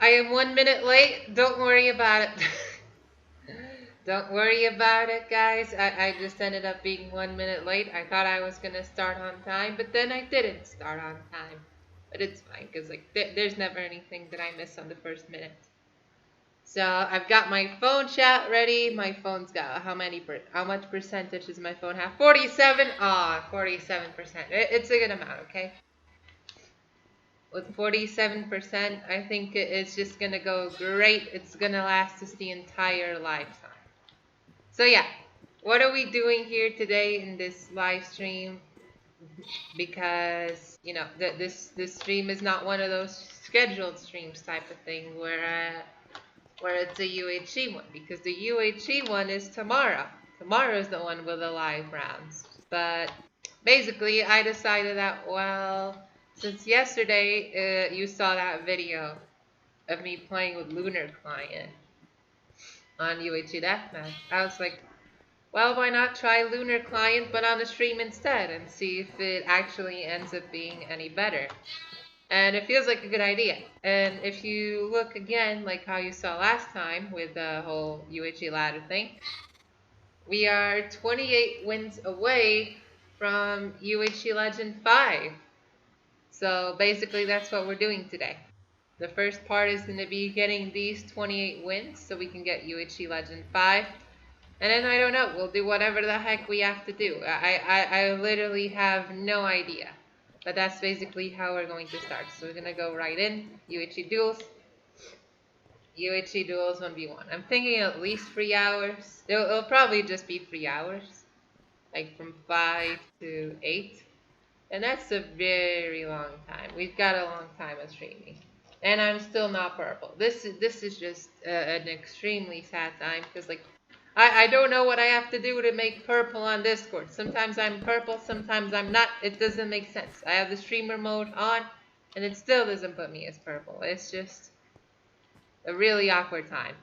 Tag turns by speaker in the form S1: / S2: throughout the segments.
S1: I am 1 minute late. Don't worry about it. Don't worry about it, guys. I just ended up being 1 minute late. I thought I was gonna start on time, but then I didn't start on time. But it's fine, because like there's never anything that I miss on the first minute. So I've got my phone chat ready. My phone's got how much percentage does my phone have? 47. 47%. It's a good amount, okay? With 47%, I think it's just gonna go great. It's gonna last us the entire lifetime. So yeah, what are we doing here today in this live stream? Because you know this stream is not one of those scheduled streams type of thing where it's a UHC one, because the UHC one is tomorrow. Tomorrow's the one with the live rounds. But basically, I decided that, well, since yesterday you saw that video of me playing with Lunar Client on UHC Deathmatch, I was like, well, why not try Lunar Client but on the stream instead and see if it actually ends up being any better. And it feels like a good idea. And if you look again, like how you saw last time with the whole UHC ladder thing, we are 28 wins away from UHC Legend 5. So basically that's what we're doing today. The first part is going to be getting these 28 wins so we can get UHC Legend 5. And then I don't know, we'll do whatever the heck we have to do. I literally have no idea. But that's basically how we're going to start. So we're going to go right in, UHC Duels. UHC Duels 1v1. I'm thinking at least 3 hours. It'll probably just be 3 hours. Like from 5 to 8. And that's a very long time. We've got a long time of streaming. And I'm still not purple. This is just an extremely sad time. Because like, I don't know what I have to do to make purple on Discord. Sometimes I'm purple, sometimes I'm not. It doesn't make sense. I have the streamer mode on, and it still doesn't put me as purple. It's just a really awkward time.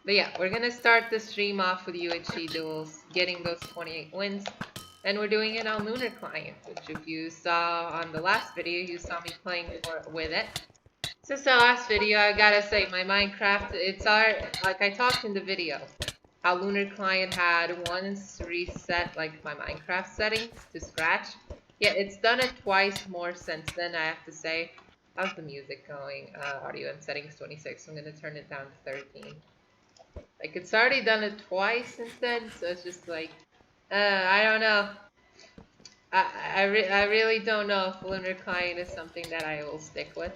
S1: But yeah, we're going to start the stream off with UHC Duels, getting those 28 wins. And we're doing it on Lunar Client, which if you saw on the last video, you saw me playing with it. Since the last video, I gotta say, my Minecraft, like I talked in the video, how Lunar Client had once reset, like, my Minecraft settings to scratch. Yeah, it's done it twice more since then, I have to say. How's the music going? Audio and settings 26, so I'm gonna turn it down to 13. Like, it's already done it twice since then, so it's just like, I don't know. I really don't know if Lunar Client is something that I will stick with.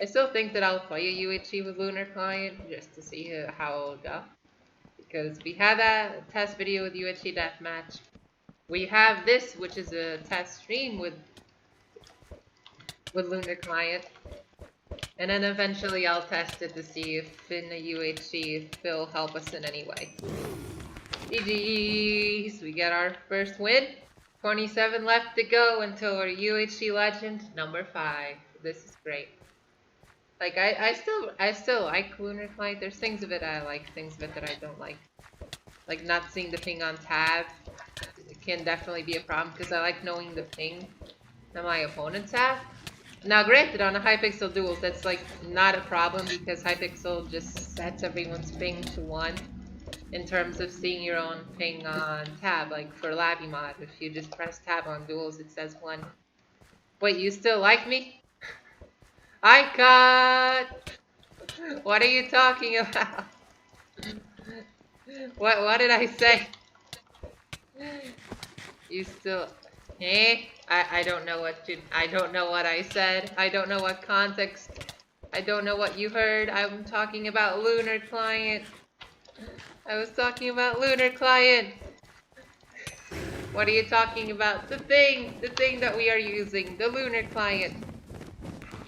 S1: I still think that I'll play a UHC with Lunar Client just to see how it'll go. Because we had that test video with UHC Deathmatch. We have this, which is a test stream with Lunar Client. And then eventually I'll test it to see if in the UHC if it'll help us in any way. GG's! We get our first win. 27 left to go until our UHC Legend number 5. This is great. Like, I still like Lunar Client. There's things of it I like, things of it that I don't like. Like, not seeing the ping on tab can definitely be a problem, because I like knowing the ping that my opponents have. Now, granted, on a Hypixel Duels, that's, like, not a problem, because Hypixel just sets everyone's ping to 1 in terms of seeing your own ping on tab. Like, for Labby Mod, if you just press tab on Duels, it says 1. Wait, you still like me? I cut! What are you talking about? What did I say? You still... I don't know what I said. I don't know what context. I don't know what you heard. I'm talking about Lunar Client. I was talking about Lunar Client. What are you talking about? The thing that we are using, the Lunar Client.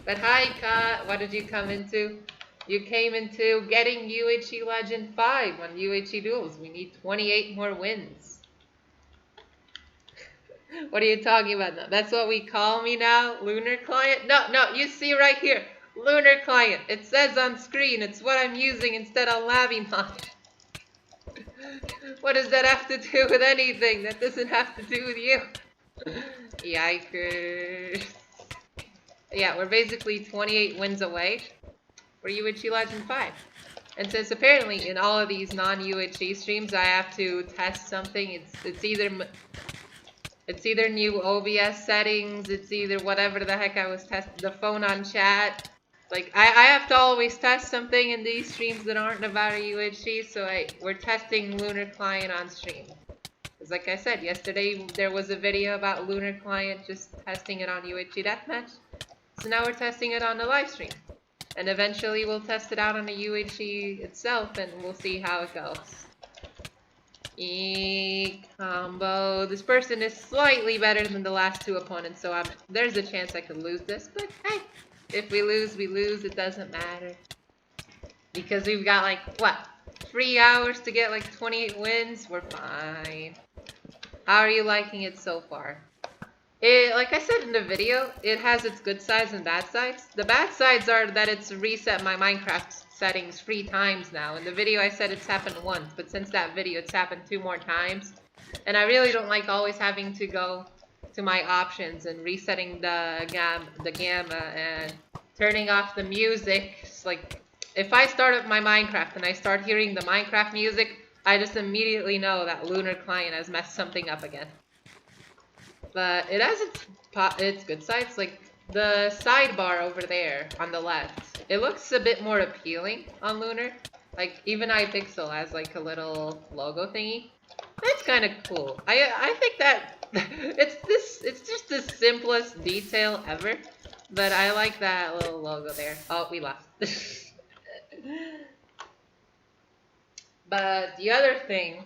S1: But hi, Kat, what did you come into? You came into getting UHC Legend 5 on UHC Duels. We need 28 more wins. What are you talking about now? That's what we call me now? Lunar Client? No, you see right here. Lunar Client. It says on screen. It's what I'm using instead of Labby Mod. What does that have to do with anything? That doesn't have to do with you. Yikers. Yeah, we're basically 28 wins away. for UHC Legend 5. And since apparently in all of these non-UHC streams I have to test something, it's either new OBS settings, it's either whatever the heck I was testing, the phone on chat. Like, I have to always test something in these streams that aren't about a UHC, so we're testing Lunar Client on stream. Because like I said, yesterday there was a video about Lunar Client just testing it on UHC Deathmatch. So now we're testing it on the live stream. And eventually we'll test it out on the UHC itself and we'll see how it goes. Combo. This person is slightly better than the last two opponents, so there's a chance I could lose this, but hey, if we lose, we lose. It doesn't matter. Because we've got like, what, 3 hours to get like 28 wins? We're fine. How are you liking it so far? Like I said in the video, it has its good sides and bad sides. The bad sides are that it's reset my Minecraft settings 3 times now. In the video I said it's happened once, but since that video it's happened 2 more times. And I really don't like always having to go to my options and resetting the gamma and turning off the music. It's like, if I start up my Minecraft and I start hearing the Minecraft music, I just immediately know that Lunar Client has messed something up again. But it has its good sides, like the sidebar over there on the left. It looks a bit more appealing on Lunar. Like, even Hypixel has like a little logo thingy. That's kind of cool. I think that it's just the simplest detail ever. But I like that little logo there. Oh, we lost. But the other thing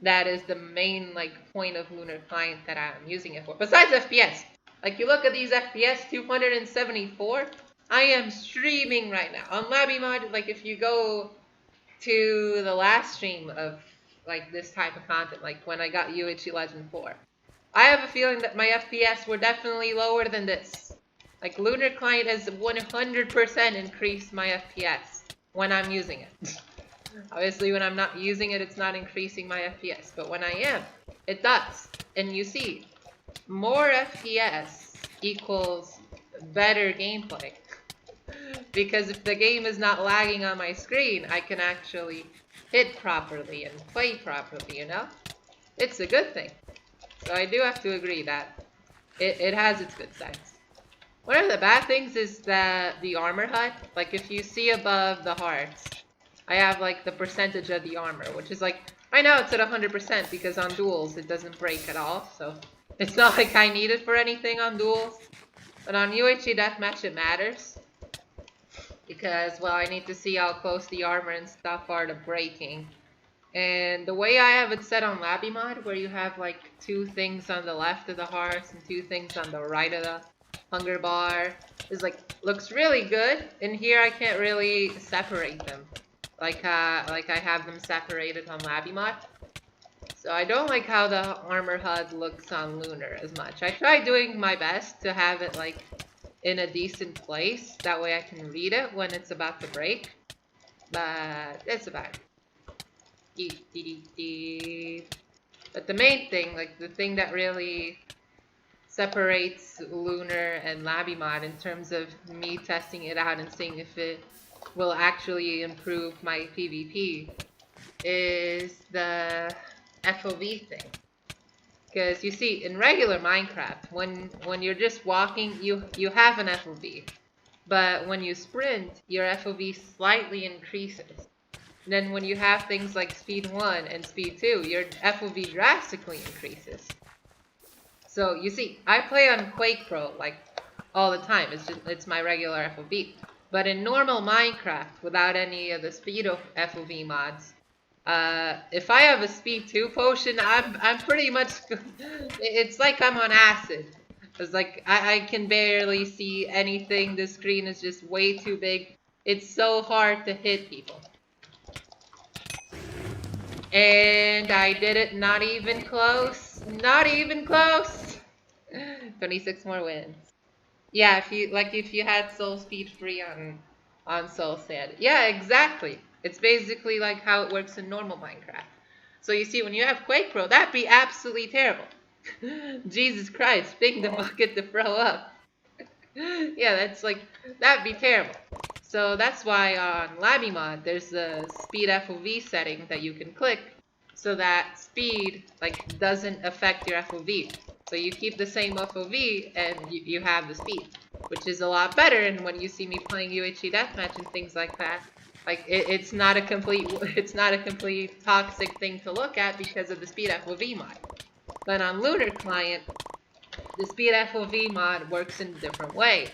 S1: that is the main like point of Lunar Client that I'm using it for, besides FPS, like you look at these FPS, 274, I am streaming right now on LabbyMod. Like if you go to the last stream of like this type of content, like when I got UHC Legend 4, I have a feeling that my FPS were definitely lower than this. Like Lunar Client has 100% increased my FPS when I'm using it. Obviously, when I'm not using it, it's not increasing my FPS. But when I am, it does. And you see, more FPS equals better gameplay. Because if the game is not lagging on my screen, I can actually hit properly and play properly, you know? It's a good thing. So I do have to agree that it has its good sides. One of the bad things is that the armor HUD, like if you see above the hearts, I have like the percentage of the armor, which is like, right now it's at 100% because on Duels it doesn't break at all, so it's not like I need it for anything on Duels. But on UHC Deathmatch it matters. Because, well, I need to see how close the armor and stuff are to breaking. And the way I have it set on LabbyMod, where you have like 2 things on the left of the hearts and 2 things on the right of the hunger bar, is like, looks really good. In here I can't really separate them. Like I have them separated on LabbyMod. So I don't like how the armor HUD looks on Lunar as much. I try doing my best to have it like in a decent place. That way I can read it when it's about to break. But it's about it. But the main thing, like the thing that really separates Lunar and LabbyMod in terms of me testing it out and seeing if it will actually improve my PvP, is the FOV thing. Because you see, in regular Minecraft, when you're just walking, you have an FOV. But when you sprint, your FOV slightly increases. Then when you have things like speed 1 and speed 2, your FOV drastically increases. So you see, I play on Quake Pro like all the time. It's my regular FOV. But in normal Minecraft, without any of the speed of FOV mods, if I have a speed 2 potion, I'm pretty much, it's like I'm on acid. It's like I can barely see anything. The screen is just way too big. It's so hard to hit people. And I did it, not even close. Not even close. 26 more wins. Yeah, if you had soul speed free on Soul Sand. Yeah, exactly. It's basically like how it works in normal Minecraft. So you see, when you have Quake Pro, that'd be absolutely terrible. Jesus Christ, pick the bucket to throw up. Yeah, that'd be terrible. So that's why on Labimod there's a speed FOV setting that you can click so that speed like doesn't affect your FOV. So you keep the same FOV and you have the speed, which is a lot better. And when you see me playing UHC Deathmatch and things like that, like it's not a complete toxic thing to look at because of the speed FOV mod. But on Lunar Client, the speed FOV mod works in a different way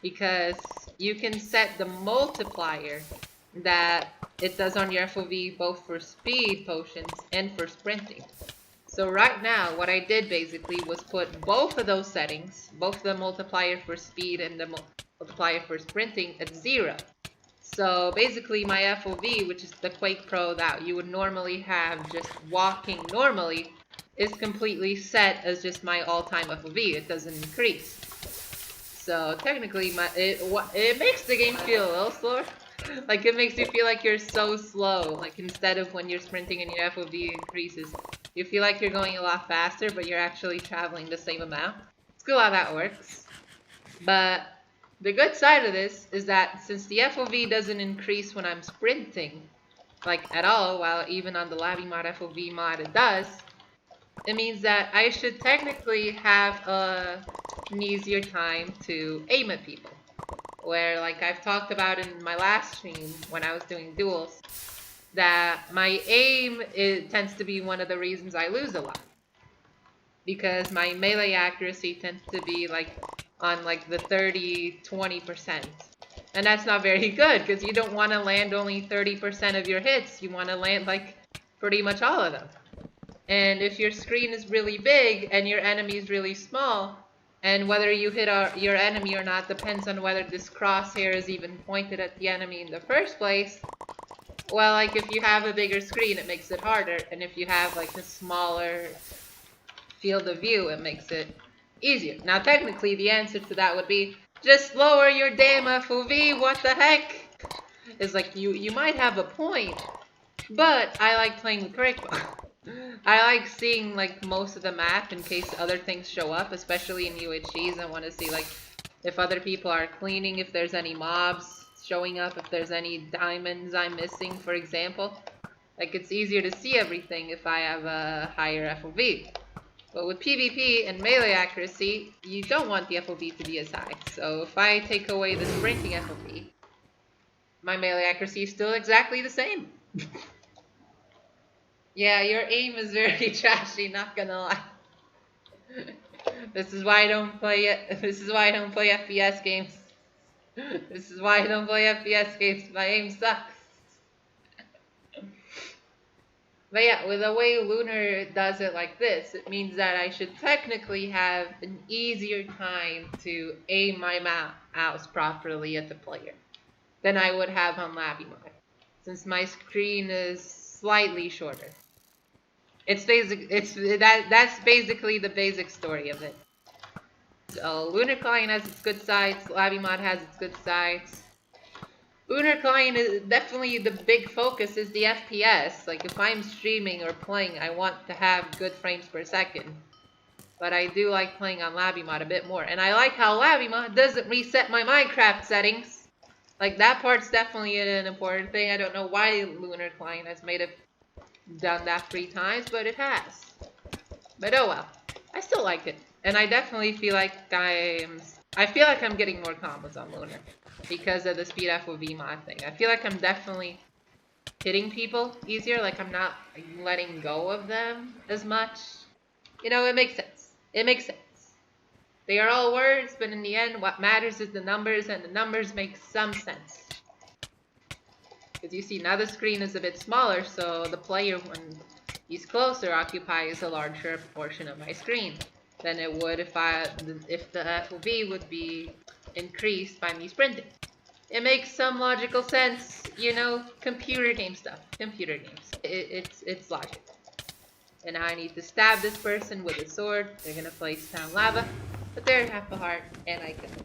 S1: because you can set the multiplier that it does on your FOV both for speed potions and for sprinting. So right now, what I did basically was put both of those settings, both the multiplier for speed and the multiplier for sprinting, at 0. So basically my FOV, which is the Quake Pro that you would normally have just walking normally, is completely set as just my all-time FOV. It doesn't increase. So technically, it makes the game feel a little slower. Like it makes you feel like you're so slow. Like instead of when you're sprinting and your FOV increases, you feel like you're going a lot faster, but you're actually traveling the same amount. It's cool how that works. But the good side of this is that since the FOV doesn't increase when I'm sprinting, like at all, while even on the Labimod FOV mod it does, it means that I should technically have an easier time to aim at people. Where, like I've talked about in my last stream when I was doing Duels, that my aim tends to be one of the reasons I lose a lot. Because my melee accuracy tends to be like on like the 30-20%. And that's not very good because you don't want to land only 30% of your hits. You want to land like pretty much all of them. And if your screen is really big and your enemy is really small, and whether you hit your enemy or not depends on whether this crosshair is even pointed at the enemy in the first place, well, like if you have a bigger screen, it makes it harder. And if you have like a smaller field of view, it makes it easier. Now, technically, the answer to that would be just lower your damn FOV. What the heck? It's like you might have a point, but I like playing with Quake. I like seeing like most of the map in case other things show up, especially in UHGs. I want to see like if other people are cleaning, if there's any mobs showing up, if there's any diamonds I'm missing, for example. Like it's easier to see everything if I have a higher FOV. But with PvP and melee accuracy, you don't want the FOV to be as high. So if I take away the sprinting FOV, my melee accuracy is still exactly the same. Yeah, your aim is very trashy, not gonna lie. This is why I don't play it. This is why I don't play FPS games. This is why I don't play FPS games. My aim sucks. But yeah, with the way Lunar does it like this, it means that I should technically have an easier time to aim my mouse properly at the player than I would have on Labimod, since my screen is slightly shorter. It's basic. That's basically the basic story of it. So Lunar Client has its good sides. Labimod has its good sides. Lunar Client is definitely the big focus is the FPS. Like if I'm streaming or playing, I want to have good frames per second. But I do like playing on Labimod a bit more, and I like how Labimod doesn't reset my Minecraft settings. Like that part's definitely an important thing. I don't know why Lunar Client has made it done that 3 times, but it has. But oh well, I still like it, and I definitely feel like I'm getting more combos on Lunar because of the speed FOV mod thing. I feel like I'm definitely hitting people easier, like I'm not letting go of them as much. You know, it makes sense. It makes sense. They are all words, but in the end, what matters is the numbers, and the numbers make some sense. Because you see, now the screen is a bit smaller, so the player, when he's closer, occupies a larger portion of my screen than it would if the FOV would be increased by me sprinting. It makes some logical sense, you know, computer game stuff. Computer games. It's logic. And now I need to stab this person with a sword. They're gonna place down lava, but they're half a heart, and I kill them.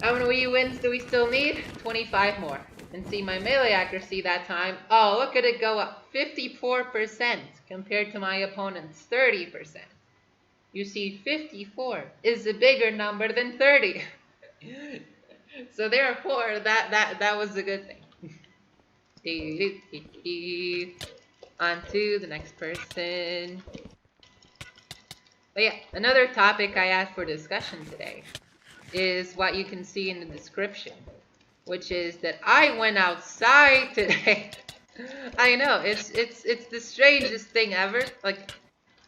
S1: How many wins do we still need? 25 more. And see my melee accuracy that time. Oh, look at it go up 54% compared to my opponent's 30%. You see, 54 is a bigger number than 30. So therefore, that was a good thing. On to the next person. But yeah, another topic I asked for discussion today is what you can see in the description, which is that I went outside today. I know it's the strangest thing ever. Like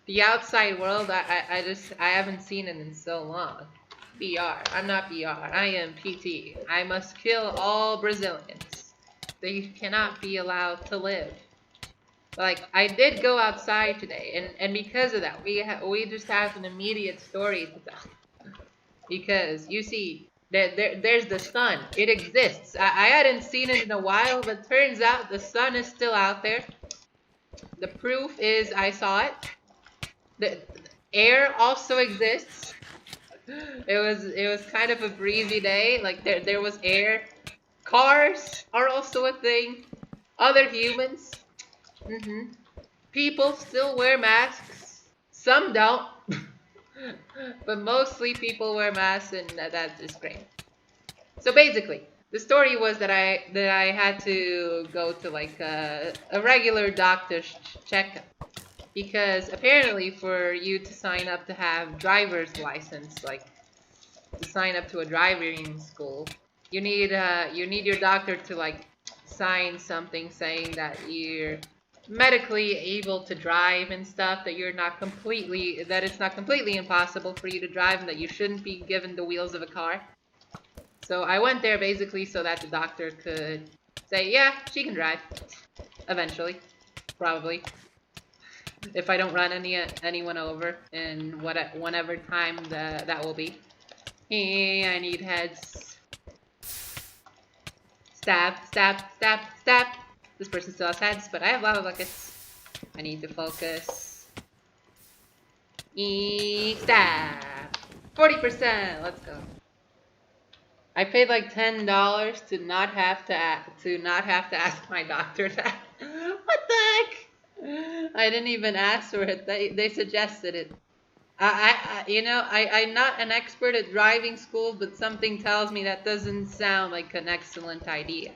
S1: the outside world, I haven't seen it in so long. BR. I'm not BR. I am PT. I must kill all Brazilians. They cannot be allowed to live. Like I did go outside today, and because of that, we just have an immediate story to tell. Because you see, there's the sun. It exists. I hadn't seen it in a while, but turns out the sun is still out there. The proof is I saw it. The air also exists. It was kind of a breezy day. Like there was air. Cars are also a thing. Other humans. People still wear masks. Some don't. But mostly people wear masks, and that's just great. So basically, the story was that I had to go to like a regular doctor's checkup, because apparently for you to sign up to have driver's license, like to sign up to a driving school, you need your doctor to like sign something saying that you're medically able to drive and stuff, that it's not completely impossible for you to drive, and that you shouldn't be given the wheels of a car. So I went there basically so that the doctor could say, yeah, she can drive. Eventually. Probably. If I don't run anyone over in whenever time that will be. Hey, I need heads. Stab, stab, stab, stab. This person still has heads, but I have lava buckets. I need to focus. Stab. 40%. Let's go. I paid like $10 to not have to ask my doctor that. What the heck? I didn't even ask for it. They suggested it. I'm not an expert at driving school, but something tells me that doesn't sound like an excellent idea.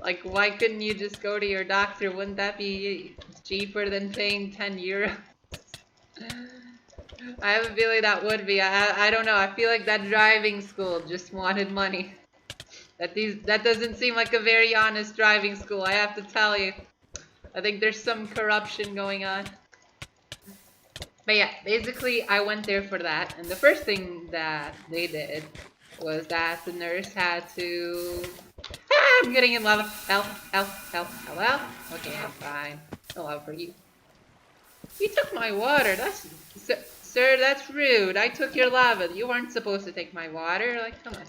S1: Like, why couldn't you just go to your doctor? Wouldn't that be cheaper than paying €10? I have a feeling that would be. I don't know. I feel like that driving school just wanted money. That doesn't seem like a very honest driving school, I have to tell you. I think there's some corruption going on. But yeah, basically I went there for that, and the first thing that they did was that the nurse had to... I'm getting in lava. Help, help, help, help, help. Okay, I'm fine. No love for you. You took my water. Sir, that's rude. I took your lava. You weren't supposed to take my water. Like, come on.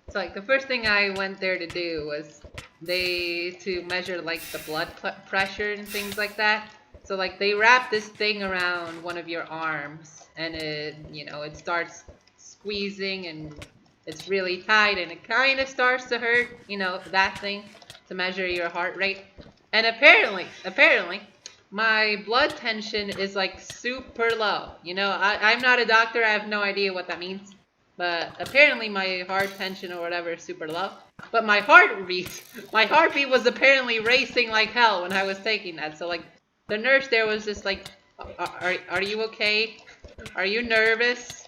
S1: So, like, the first thing I went there to do was to measure, like, the blood pressure and things like that. So, like, they wrap this thing around one of your arms, and it starts squeezing, and it's really tight, and it kind of starts to hurt, that thing, to measure your heart rate. And apparently, my blood tension is like super low. I'm not a doctor, I have no idea what that means. But apparently my heart tension or whatever is super low. But my heartbeat was apparently racing like hell when I was taking that. So like, the nurse there was just like, are you okay? Are you nervous?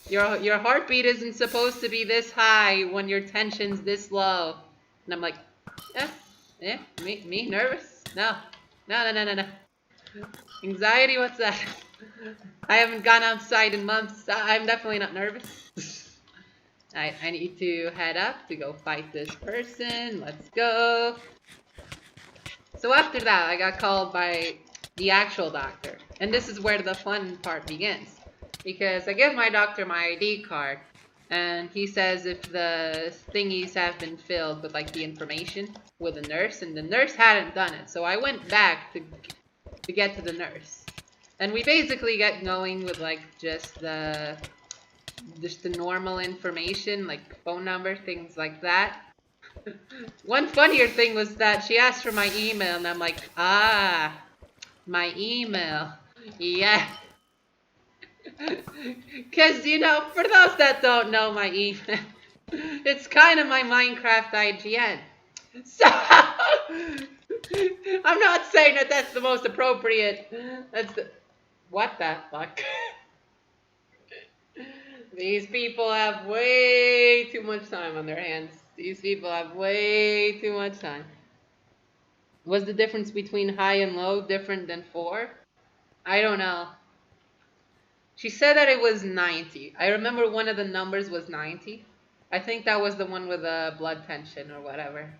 S1: Your heartbeat isn't supposed to be this high when your tension's this low. And I'm like, me nervous? No. Anxiety, what's that? I haven't gone outside in months. I'm definitely not nervous. I need to head up to go fight this person. Let's go. So after that, I got called by the actual doctor. And this is where the fun part begins. Because I give my doctor my ID card, and he says if the thingies have been filled with like the information with the nurse, and the nurse hadn't done it. So I went back to get to the nurse. And we basically get going with like just the normal information, like phone number, things like that. One funnier thing was that she asked for my email, and I'm like, my email. Yeah. Because, you know, for those that don't know my email, it's kind of my Minecraft IGN. So, I'm not saying that that's the most appropriate. That's the. What the fuck? These people have way too much time on their hands. These people have way too much time. Was the difference between high and low different than 4? I don't know. She said that it was 90. I remember one of the numbers was 90. I think that was the one with the blood tension or whatever.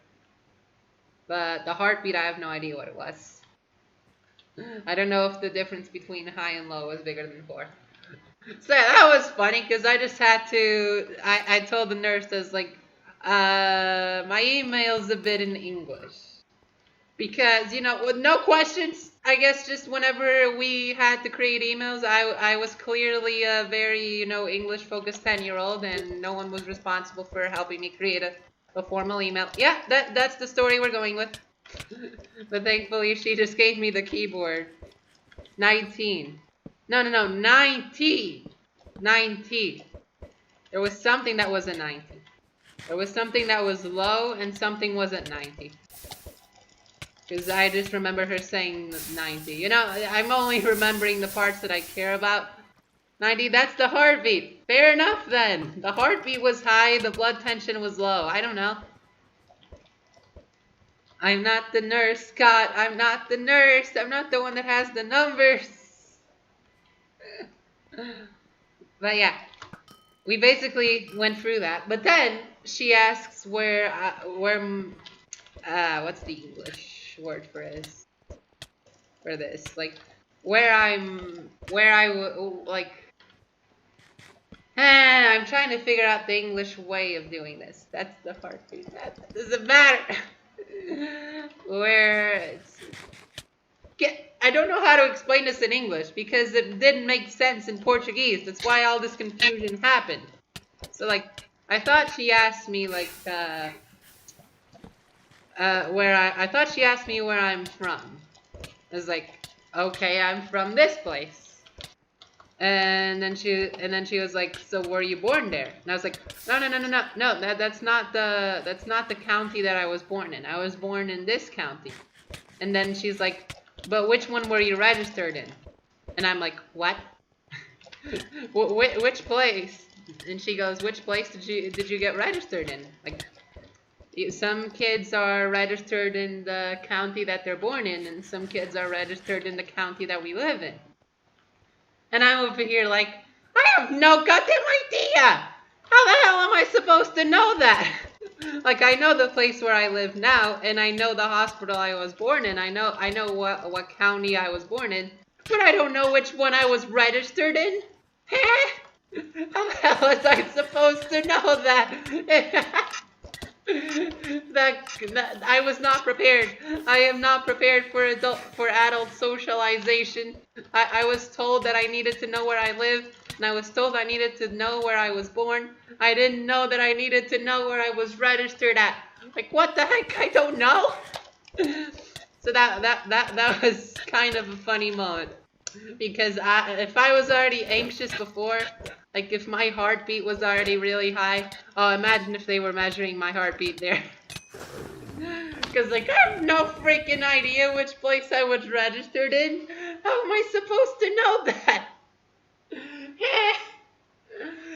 S1: But the heartbeat, I have no idea what it was. I don't know if the difference between high and low was bigger than 4. So that was funny because I just had to. I told the nurse, I was like, my email's a bit in English. Because, you know, with no questions, I guess just whenever we had to create emails, I was clearly a very, you know, English-focused 10-year-old, and no one was responsible for helping me create a formal email. Yeah, that's the story we're going with. But thankfully, she just gave me the keyboard. 19. No, 19. 90. There was something that wasn't 90. There was something that was low, and something wasn't 90. Because I just remember her saying 90. You know, I'm only remembering the parts that I care about. 90, that's the heartbeat. Fair enough then. The heartbeat was high, the blood tension was low. I don't know. I'm not the nurse, Scott. I'm not the nurse. I'm not the one that has the numbers. But yeah, we basically went through that. But then she asks where what's the English word for this? Like, I'm trying to figure out the English way of doing this. That's the heartbeat. That doesn't matter. I don't know how to explain this in English because it didn't make sense in Portuguese. That's why all this confusion happened. So, like, I thought she asked me, like, I thought she asked me where I'm from. I was like, okay, I'm from this place. And then she was like, so were you born there? And I was like, no, that's not the county that I was born in. I was born in this county. And then she's like, but which one were you registered in? And I'm like, what? Which place? And she goes, which place did you get registered in? Like, some kids are registered in the county that they're born in, and some kids are registered in the county that we live in. And I'm over here like, I have no goddamn idea! How the hell am I supposed to know that? Like, I know the place where I live now, and I know the hospital I was born in. I know what county I was born in, but I don't know which one I was registered in. Huh? How the hell was I supposed to know that? that I was not prepared. I am not prepared for adult socialization. I was told that I needed to know where I live, and I was told I needed to know where I was born. I didn't know that I needed to know where I was registered at. Like, what the heck? I don't know. So that was kind of a funny moment. Because if I was already anxious before, like if my heartbeat was already really high, oh, imagine if they were measuring my heartbeat there. Because, like, I have no freaking idea which place I was registered in. How am I supposed to know that?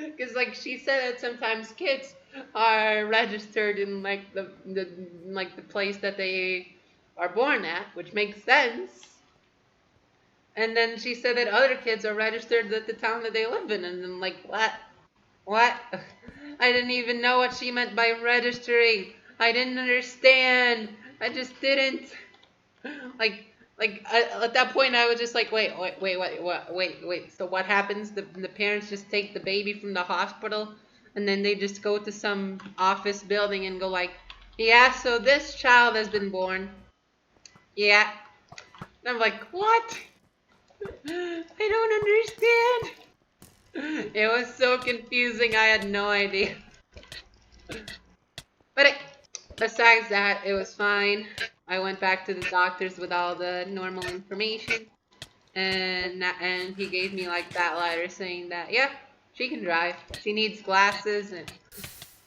S1: Because, like, she said that sometimes kids are registered in, like, the place that they are born at, which makes sense. And then she said that other kids are registered at the town that they live in. And I'm like, what? What? I didn't even know what she meant by registering. I didn't understand. I just didn't. At that point, I was just like, wait. So what happens? The parents just take the baby from the hospital, and then they just go to some office building and go like, yeah, so this child has been born. Yeah. And I'm like, what? I don't understand. It was so confusing, I had no idea. But besides that, it was fine. I went back to the doctors with all the normal information. and he gave me like that letter saying that yeah, she can drive. She needs glasses and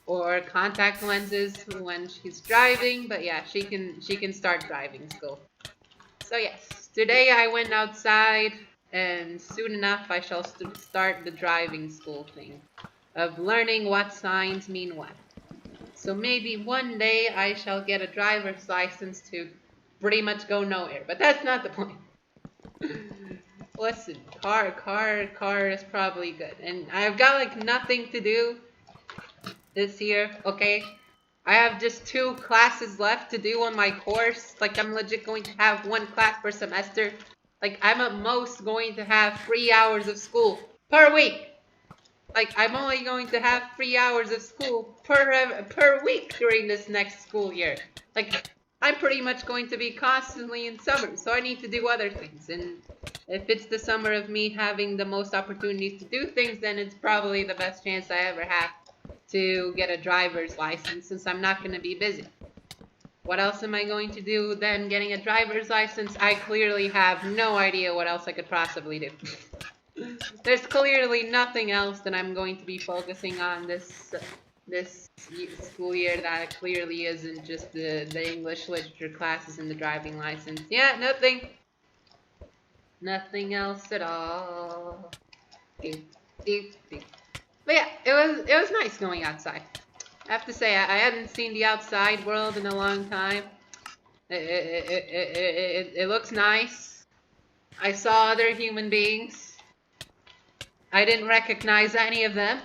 S1: or contact lenses when she's driving, but yeah, she can start driving school. So yes, today I went outside, and soon enough I shall start the driving school thing of learning what signs mean what. So maybe one day I shall get a driver's license to pretty much go nowhere, but that's not the point. Listen, car is probably good, and I've got like nothing to do this year, okay? I have just 2 classes left to do on my course. Like, I'm legit going to have 1 class per semester. Like, I'm at most going to have 3 hours of school per week. Like, I'm only going to have 3 hours of school per week during this next school year. Like, I'm pretty much going to be constantly in summer, so I need to do other things. And if it's the summer of me having the most opportunities to do things, then it's probably the best chance I ever have to get a driver's license, since I'm not going to be busy. What else am I going to do then getting a driver's license? I clearly have no idea what else I could possibly do. There's clearly nothing else that I'm going to be focusing on this school year that clearly isn't just the English literature classes and the driving license. Yeah, nothing. Nothing else at all. Doop, doop, doop. But yeah, it was nice going outside. I have to say, I hadn't seen the outside world in a long time. It looks nice. I saw other human beings. I didn't recognize any of them,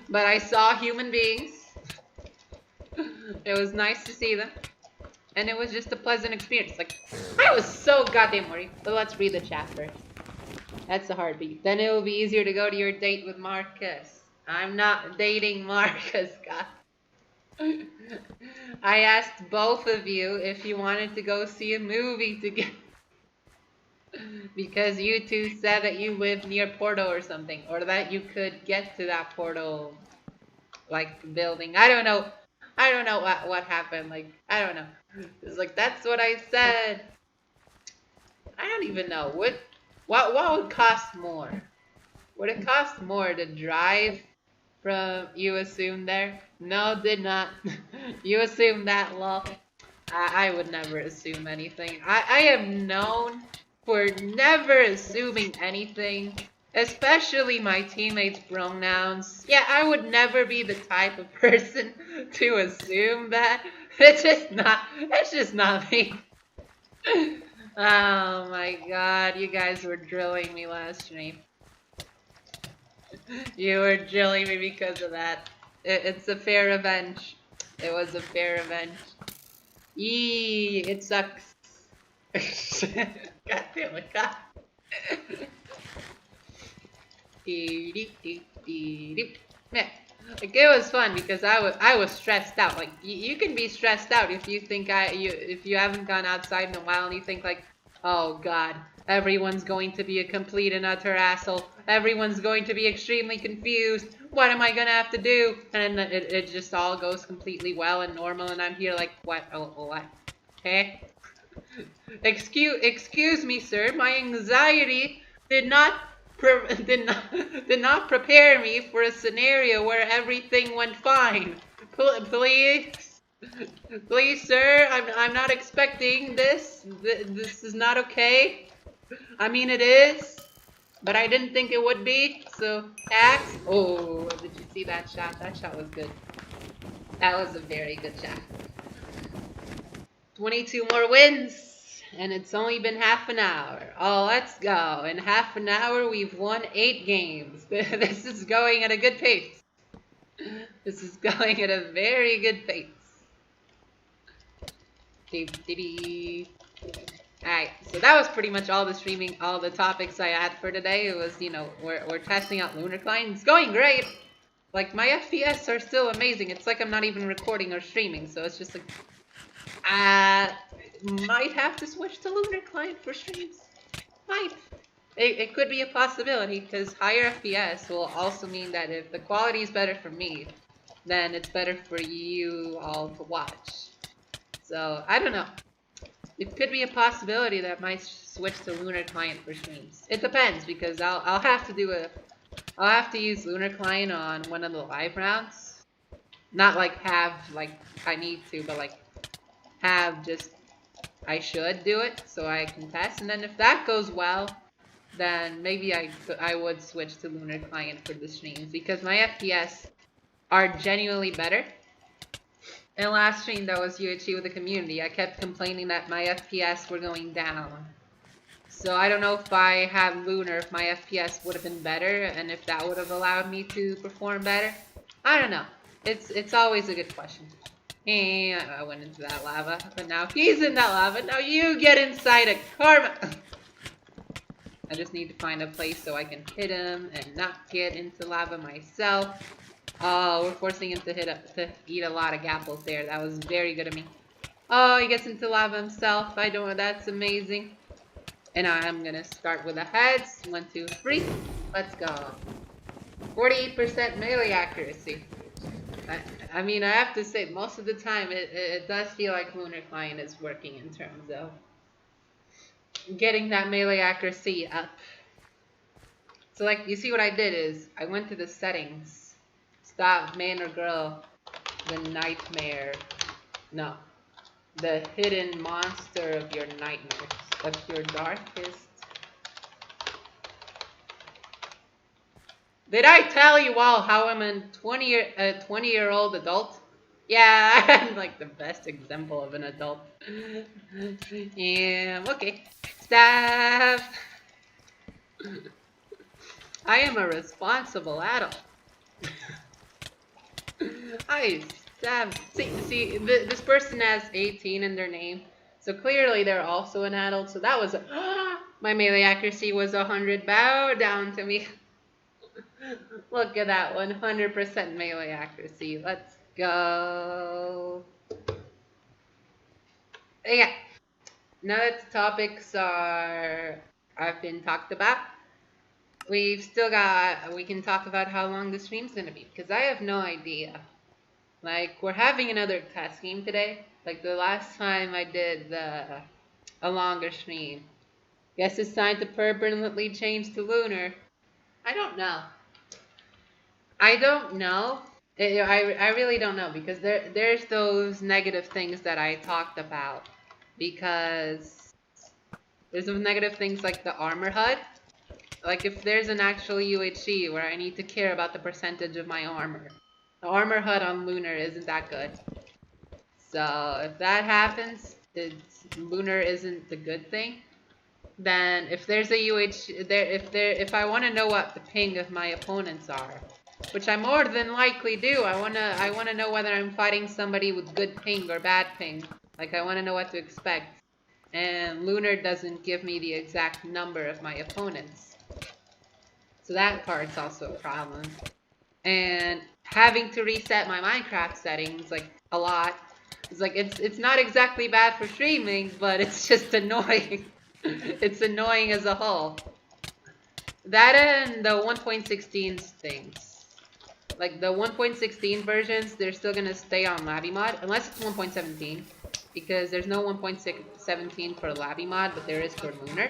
S1: but I saw human beings. It was nice to see them, and it was just a pleasant experience. Like, I was so goddamn worried. But let's read the chat first. That's the heartbeat. Then it will be easier to go to your date with Marcus. I'm not dating Marcus, God. I asked both of you if you wanted to go see a movie together. Because you two said that you live near Porto or something. Or that you could get to that Porto, like, building. I don't know. I don't know what happened. Like, I don't know. It's like, that's what I said. I don't even know. What would cost more? Would it cost more to drive from, you assume there? No, did not. You assume that, lol. I would never assume anything. I am known for never assuming anything, especially my teammates' pronouns. Yeah, I would never be the type of person to assume that. It's just not me. Oh my god, you guys were drilling me last stream. You were drilling me because of that. It's a fair revenge. It was a fair revenge. Eee, it sucks. God damn it, God. Yeah, like, it was fun because I was stressed out. Like, you can be stressed out if you think if you haven't gone outside in a while and you think like, oh god, everyone's going to be a complete and utter asshole. Everyone's going to be extremely confused. What am I gonna have to do? And it just all goes completely well and normal, and I'm here like, what? Oh, what? Hey? Excuse me, sir. My anxiety did not prepare me for a scenario where everything went fine. Please, sir. I'm not expecting this. This is not okay. I mean, it is, but I didn't think it would be. So, axe. Oh, did you see that shot? That shot was good. That was a very good shot. 22 more wins. And it's only been half an hour. Oh, let's go. In half an hour, we've won 8 games. This is going at a good pace. This is going at a very good pace. Alright, so that was pretty much all the streaming, all the topics I had for today. It was, you know, we're testing out Lunar Client. It's going great. Like, my FPS are still amazing. It's like I'm not even recording or streaming, so it's just like, might have to switch to Lunar Client for streams. Might. It could be a possibility, because higher FPS will also mean that if the quality is better for me, then it's better for you all to watch. So, I don't know. it could be a possibility that I might switch to Lunar Client for streams. It depends because I'll have to I'll have to use Lunar Client on one of the live rounds. Not like have like I need to, but like have just I should do it so I can test. And then if that goes well, then maybe I would switch to Lunar Client for the streams because my FPS are genuinely better. In last stream that was UHC with the community, I kept complaining that my FPS were going down. So I don't know if I had Lunar, if my FPS would have been better, and if that would have allowed me to perform better. I don't know. It's always a good question. And I went into that lava, but now he's in that lava. Now you get inside a karma. I just need to find a place so I can hit him and not get into lava myself. Oh, we're forcing him to eat a lot of gapples there. That was very good of me. Oh, he gets into lava himself. I don't know. That's amazing. And I'm gonna start with the heads. 1, 2, 3. Let's go. 48% melee accuracy. I mean, I have to say, most of the time, it does feel like Lunar Client is working in terms of getting that melee accuracy up. So, like, you see what I did is, I went to the settings. Stop, man or girl, the nightmare. No. The hidden monster of your nightmares. Of your darkest. Did I tell you all how I'm a 20-year-old adult? Yeah, I'm like the best example of an adult. Yeah, okay. Stop. I am a responsible adult. This person has 18 in their name, so clearly they're also an adult. So that was my melee accuracy was 100. Bow down to me. Look at that 100% melee accuracy. Let's go. Yeah. Now that the topics have been talked about, we can talk about how long the stream's gonna be because I have no idea. Like, we're having another test game today. Like, the last time I did a longer stream. Guess it's time to permanently change to Lunar. I don't know. I don't know. I really don't know because there's those negative things that I talked about. Because there's those negative things like the armor HUD. Like, if there's an actual UHC where I need to care about the percentage of my armor. The armor HUD on Lunar isn't that good. So if that happens, Lunar isn't the good thing. Then if there's a if I want to know what the ping of my opponents are, which I more than likely do, I wanna know whether I'm fighting somebody with good ping or bad ping. Like, I want to know what to expect. And Lunar doesn't give me the exact number of my opponents. So that part's also a problem. And having to reset my Minecraft settings like a lot. It's like it's not exactly bad for streaming, but it's just annoying. It's annoying as a whole. That and the 1.16 things. Like the 1.16 versions, they're still gonna stay on Labby mod unless it's 1.17, because there's no 1.17 for Labby mod, but there is for Lunar.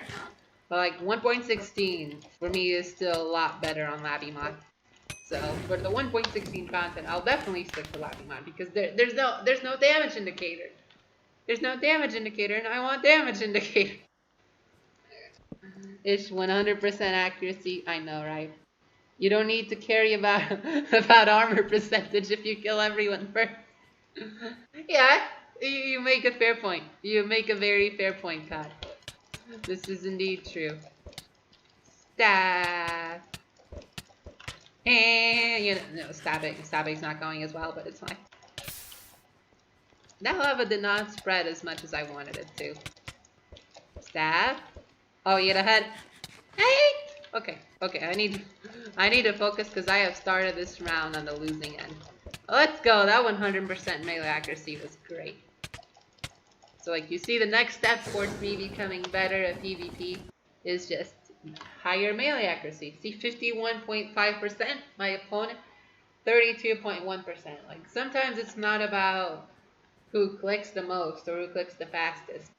S1: But like 1.16 for me is still a lot better on Labby mod. So for the 1.16 content, I'll definitely stick to Labby mod because there's no damage indicator. There's no damage indicator, and I want damage indicator. It's 100% accuracy. I know, right? You don't need to carry about about armor percentage if you kill everyone first. Yeah, you make a fair point. You make a very fair point, Todd. This is indeed true. Stab. And you know, no, stabbing's not going as well, but it's fine. That lava did not spread as much as I wanted it to. Stab. Oh, you hit a head. Hey. Okay. I need to focus because I have started this round on the losing end. Let's go. That 100% melee accuracy was great. So, like, you see, the next step towards me becoming better at PvP is just higher melee accuracy. See, 51.5%. My opponent, 32.1%. Like, sometimes it's not about who clicks the most or who clicks the fastest.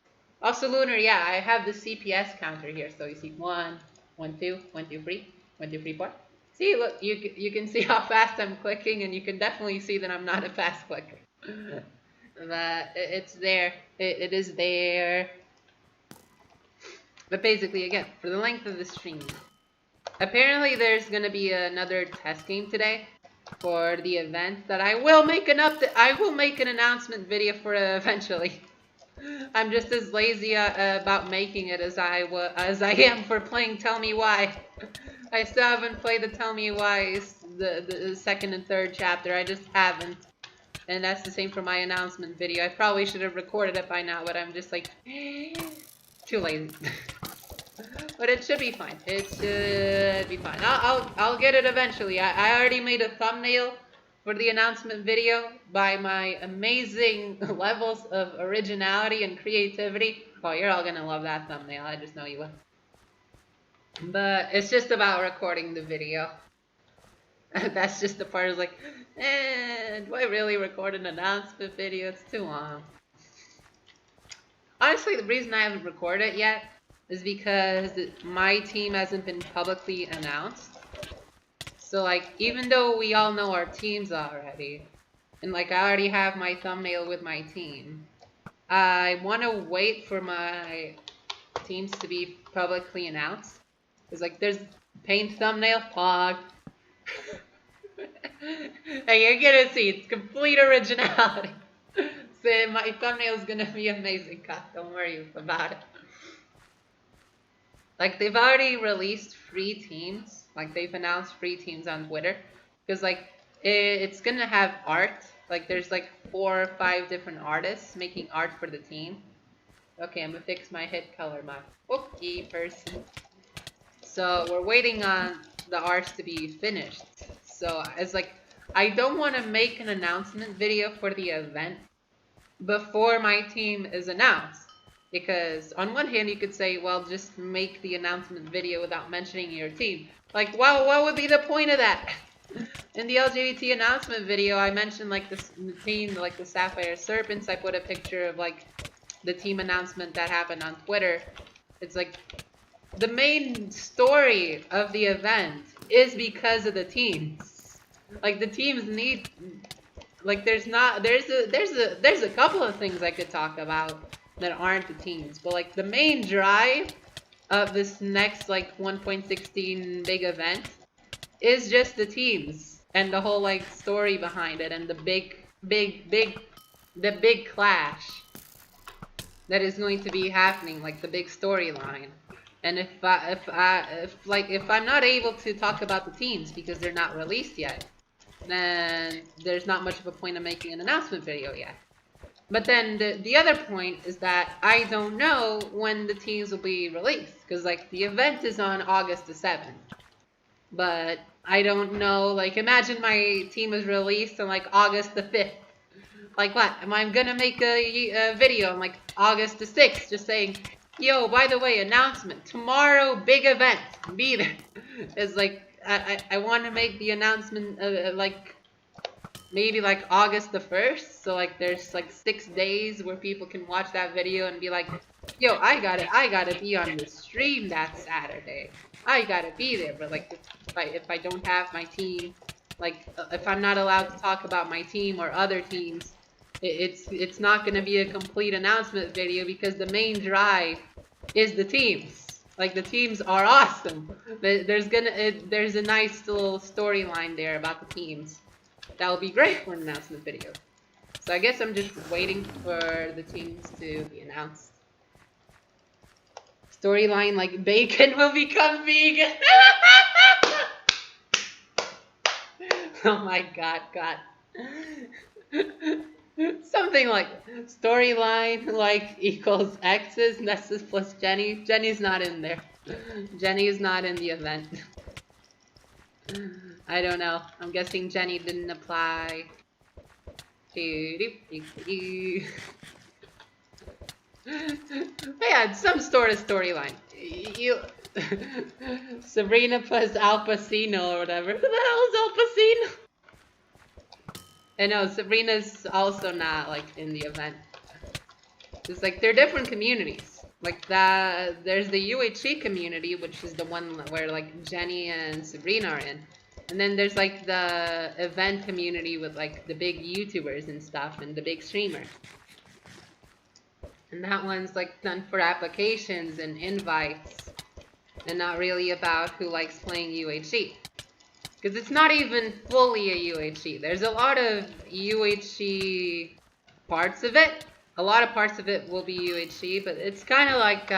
S1: Also, Lunar, yeah, I have the CPS counter here. So you see 1, 1, 2, 1, 2, 3, 1, 2, 3, 4. See, look, you can see how fast I'm clicking, and you can definitely see that I'm not a fast clicker. But it's there. It is there. But basically, again, for the length of the stream, apparently there's gonna be another test game today for the event that I will make an announcement video for eventually. I'm just as lazy about making it as I am for playing Tell Me Why. I still haven't played the Tell Me Why, the second and third chapter. I just haven't. And that's the same for my announcement video. I probably should have recorded it by now, but I'm just like too lazy. But it should be fine. It should be fine. I'll get it eventually. I already made a thumbnail for the announcement video by my amazing levels of originality and creativity. Oh, you're all gonna love that thumbnail. I just know you will. But it's just about recording the video. That's just the part is like, do I really record an announcement video? It's too long. Honestly, the reason I haven't recorded it yet is because my team hasn't been publicly announced. So like, even though we all know our teams already, and like I already have my thumbnail with my team, I want to wait for my teams to be publicly announced. Because like, there's paint thumbnail, pog. Hey, you're gonna see, it's complete originality. So my thumbnail is gonna be amazing, God, don't worry about it. Like, they've already released free teams. Like, they've announced free teams on Twitter. Because, like, it's gonna have art. Like, there's, like, 4 or 5 different artists making art for the team. Okay, I'm gonna fix my head color, my okay person. So, we're waiting on the arts to be finished. So, it's like, I don't want to make an announcement video for the event before my team is announced. Because on one hand, you could say, well, just make the announcement video without mentioning your team. Like, wow, what would be the point of that? In the LGBT announcement video, I mentioned, like, the team, like, the Sapphire Serpents. I put a picture of, like, the team announcement that happened on Twitter. It's like, the main story of the event is because of the teams. Like, the teams need, like, there's a couple of things I could talk about that aren't the teams, but like the main drive of this next like 1.16 big event is just the teams and the whole like story behind it and the big clash that is going to be happening, like the big storyline. And if I'm not able to talk about the teams because they're not released yet, then there's not much of a point of making an announcement video yet. But then the other point is that I don't know when the teams will be released. Because, like, the event is on August the 7th. But I don't know, like, imagine my team is released on, like, August the 5th. Like, what? Am I going to make a video on, like, August the 6th just saying, yo, by the way, announcement, tomorrow, big event, be there. It's like, I want to make the announcement, like, maybe like August the 1st, so like there's like 6 days where people can watch that video and be like, yo, I gotta be on the stream that Saturday. I gotta be there. But like if I don't have my team, like if I'm not allowed to talk about my team or other teams, it's not gonna be a complete announcement video because the main drive is the teams. Like the teams are awesome. There's a nice little storyline there about the teams. That will be great for an announcement video. So I guess I'm just waiting for the teams to be announced. Storyline like bacon will become vegan. Oh my god. Something like storyline like equals X's Nessus plus Jenny. Jenny's not in there. Jenny is not in the event. I don't know. I'm guessing Jenny didn't apply. Yeah, some sort of storyline. You Sabrina plus Al Pacino or whatever. Who the hell is Al Pacino? I know Sabrina's also not like in the event. It's like they're different communities. Like there's the UHC community, which is the one where like Jenny and Sabrina are in. And then there's like the event community with like the big YouTubers and stuff and the big streamers. And that one's like done for applications and invites and not really about who likes playing UHC. Because it's not even fully a UHC. There's a lot of UHC parts of it. A lot of parts of it will be UHC, but it's kind of like,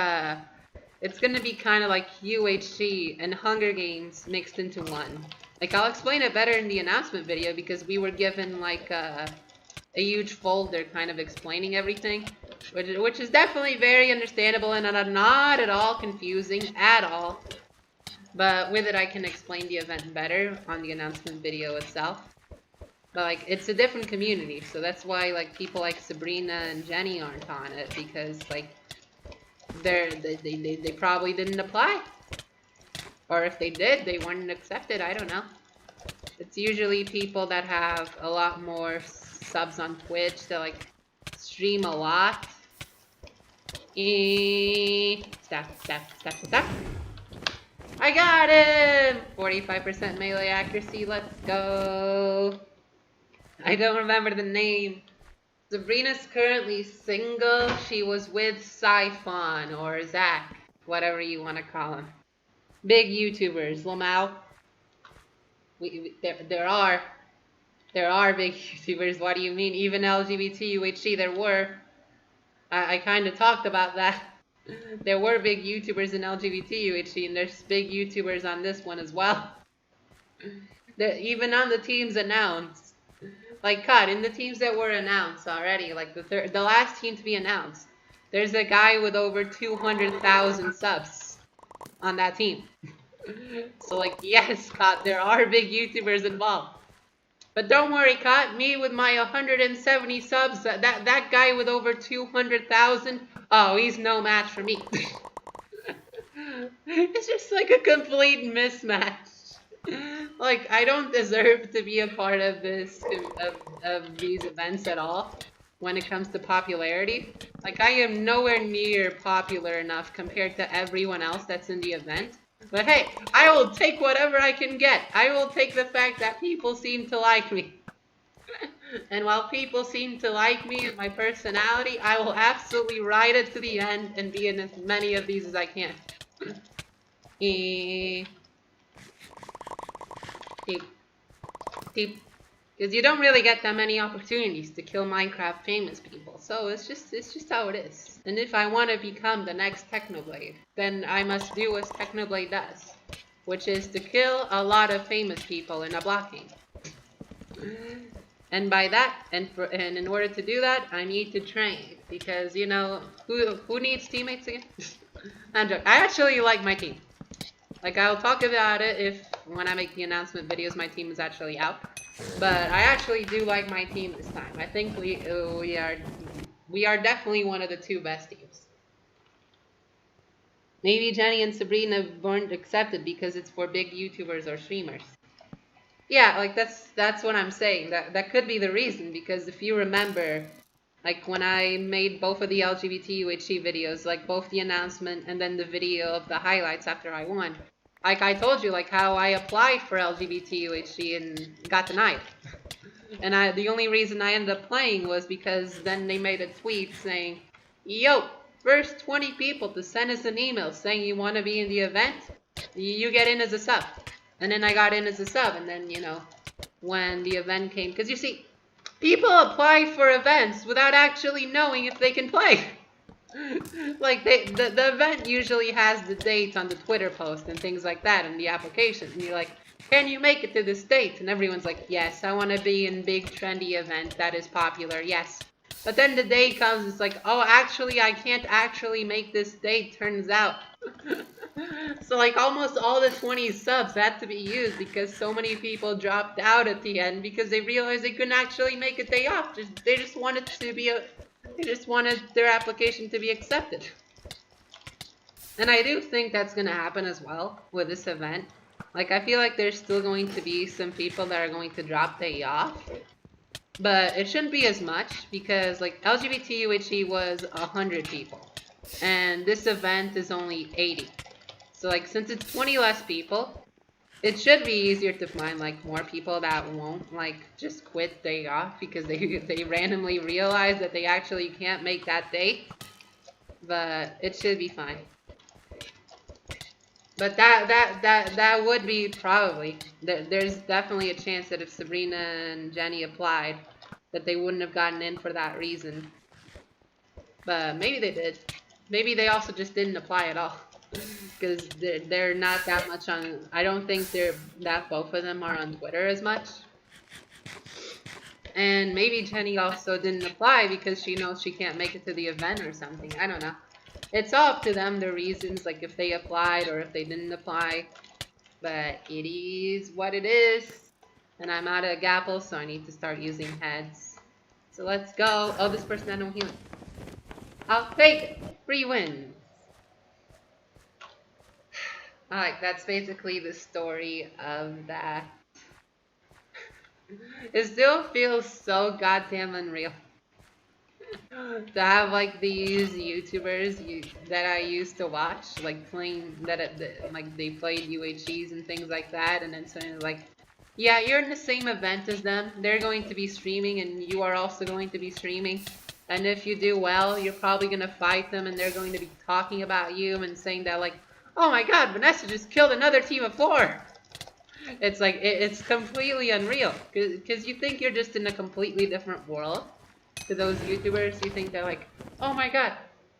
S1: it's going to be kind of like UHC and Hunger Games mixed into one. Like, I'll explain it better in the announcement video because we were given like a huge folder kind of explaining everything. Which is definitely very understandable and not at all confusing at all. But with it, I can explain the event better on the announcement video itself. But like, it's a different community, so that's why like people like Sabrina and Jenny aren't on it because like they probably didn't apply, or if they did, they weren't accepted. I don't know. It's usually people that have a lot more subs on Twitch that like stream a lot. Stop. I got him! 45% melee accuracy, let's go. I don't remember the name. Sabrina's currently single. She was with Siphon or Zach, whatever you want to call him. Big YouTubers, Lamau. There are big YouTubers. What do you mean? Even LGBT UHC there were. I kind of talked about that. There were big YouTubers in LGBT UHC, and there's big YouTubers on this one as well. Even on the teams announced. Like, God, in the teams that were announced already, like the last team to be announced, there's a guy with over 200,000 subs on that team. So, like, yes, God, there are big YouTubers involved. But don't worry, Kat, me with my 170 subs, that guy with over 200,000, oh, he's no match for me. It's just like a complete mismatch. Like, I don't deserve to be a part of this, of these events at all when it comes to popularity. Like, I am nowhere near popular enough compared to everyone else that's in the event. But hey, I will take whatever I can get. I will take the fact that people seem to like me. And while people seem to like me and my personality, I will absolutely ride it to the end and be in as many of these as I can. Because you don't really get that many opportunities to kill Minecraft famous people. So it's just how it is. And if I want to become the next Technoblade, then I must do what Technoblade does, which is to kill a lot of famous people in a block game. And by that, and in order to do that, I need to train, because you know who needs teammates again? I'm joking. I actually like my team. Like, I'll talk about it when I make the announcement videos, my team is actually out. But I actually do like my team this time. I think we are definitely one of the two best teams. Maybe Jenny and Sabrina weren't accepted because it's for big YouTubers or streamers. Yeah, like that's what I'm saying. That could be the reason, because if you remember, like when I made both of the LGBT UHC videos, like both the announcement and then the video of the highlights after I won, like I told you, like how I applied for LGBT UHC and got denied. And the only reason I ended up playing was because then they made a tweet saying, yo, first 20 people to send us an email saying you want to be in the event, you get in as a sub. And then I got in as a sub, and then, you know, when the event came, because you see, people apply for events without actually knowing if they can play. Like, the event usually has the date on the Twitter post and things like that in the application. And you're like, can you make it to this date? And everyone's like, yes, I want to be in big trendy event that is popular, yes. But then the day comes, it's like, oh, actually, I can't actually make this date, turns out. So, like, almost all the 20 subs had to be used because so many people dropped out at the end because they realized they couldn't actually make a day off. They just wanted their application to be accepted. And I do think that's going to happen as well with this event. Like, I feel like there's still going to be some people that are going to drop day off.
S2: but it shouldn't be as much because like LGBT UHE was 100 people, and this event is only 80. So like since it's 20 less people, it should be easier to find like more people that won't like just quit day off because they randomly realize that they actually can't make that day. But it should be fine. But that would be probably there's definitely a chance that if Sabrina and Jenny applied, that they wouldn't have gotten in for that reason. But maybe they did. Maybe they also just didn't apply at all. Because they're not that much on. I don't think that both of them are on Twitter as much. And maybe Jenny also didn't apply because she knows she can't make it to the event or something. I don't know. It's all up to them, the reasons, like if they applied or if they didn't apply. But it is what it is. And I'm out of Gapple, so I need to start using heads. So let's go. Oh, this person had no healing. I'll take it. Free wins. Alright, that's basically the story of that. It still feels so goddamn unreal to have like these YouTubers that I used to watch, like playing like they played UHEs and things like that, and then suddenly like, yeah, you're in the same event as them. They're going to be streaming, and you are also going to be streaming. And if you do well, you're probably gonna fight them, and they're going to be talking about you and saying that like, oh my God, Vanessa just killed another team of 4. It's like, it's completely unreal. Because you think you're just in a completely different world. To those YouTubers, you think they're like, oh my God,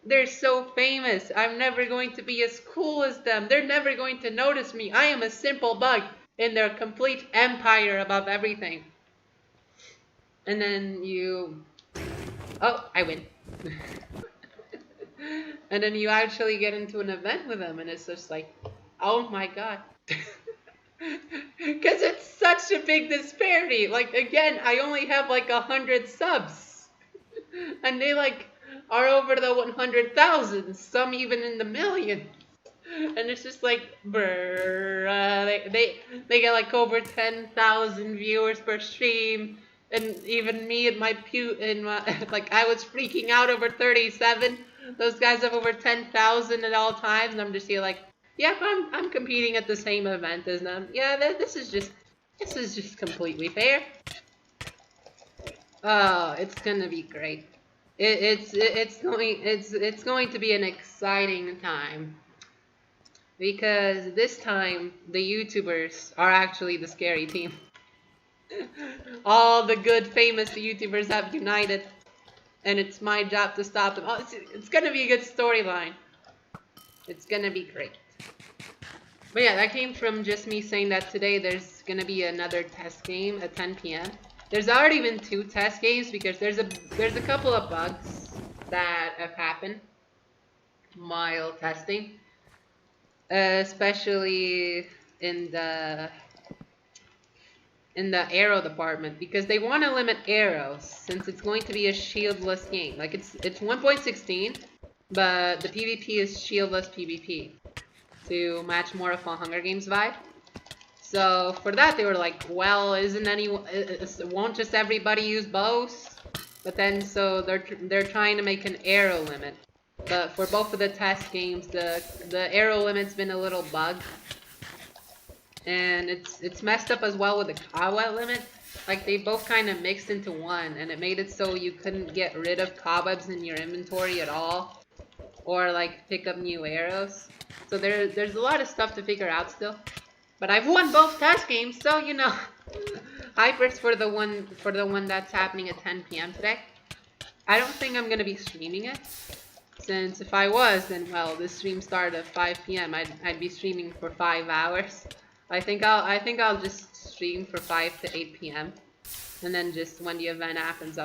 S2: they're so famous. I'm never going to be as cool as them. They're never going to notice me. I am a simple bug in their complete empire above everything. And then you... Oh, I win. And then you actually get into an event with them, and it's just like, oh my God. Because it's such a big disparity. Like, again, I only have like 100 subs. And they like are over the 100,000, some even in the millions. And it's just like, bruh, they get like over 10,000 viewers per stream. And even me and my like I was freaking out over 37. Those guys have over 10,000 at all times, and I'm just here like, yep, I'm competing at the same event as them. Yeah, this is just completely fair. Oh, it's gonna be great. It's going to be an exciting time because this time the YouTubers are actually the scary team. All the good famous YouTubers have united, and it's my job to stop them. Oh, it's gonna be a good storyline. It's gonna be great. But yeah, that came from just me saying that today there's gonna be another test game at 10 p.m. There's already been 2 test games because there's a couple of bugs that have happened while testing, especially in the arrow department, because they want to limit arrows since it's going to be a shieldless game. Like it's 1.16, but the PvP is shieldless PvP to match more of a Hunger Games vibe. So for that they were like, well, won't just everybody use bows? But then so they're trying to make an arrow limit. But for both of the test games, the arrow limit's been a little bugged. And it's messed up as well with the cobweb limit. Like they both kind of mixed into one, and it made it so you couldn't get rid of cobwebs in your inventory at all, or like pick up new arrows. So there's a lot of stuff to figure out still. But I've won both test games, so you know. Hypers for the one that's happening at 10 p.m. today. I don't think I'm gonna be streaming it, since if I was, then well, this stream started at 5 p.m. I'd be streaming for 5 hours. I think I'll just stream for 5 to 8 p.m. and then just when the event happens,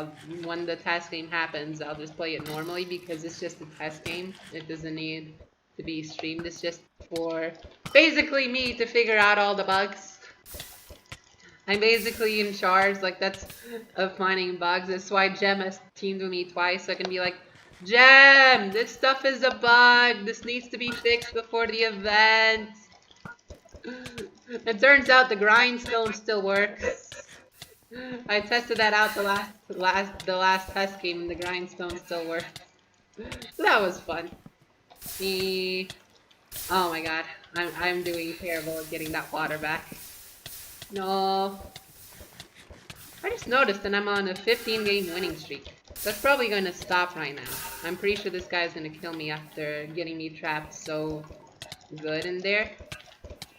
S2: when the test game happens, I'll just play it normally because it's just a test game. It doesn't need to be streamed. It's just for basically me to figure out all the bugs. I'm basically in charge, like that's of finding bugs. That's why Jem has teamed with me twice, so I can be like, Jem, this stuff is a bug. This needs to be fixed before the event. It turns out the grindstone still works. I tested that out the last test game and the grindstone still worked. So that was fun. Me. Oh my god. I'm doing terrible at getting that water back. No. I just noticed that I'm on a 15 game winning streak. That's probably going to stop right now. I'm pretty sure this guy's going to kill me after getting me trapped so good in there.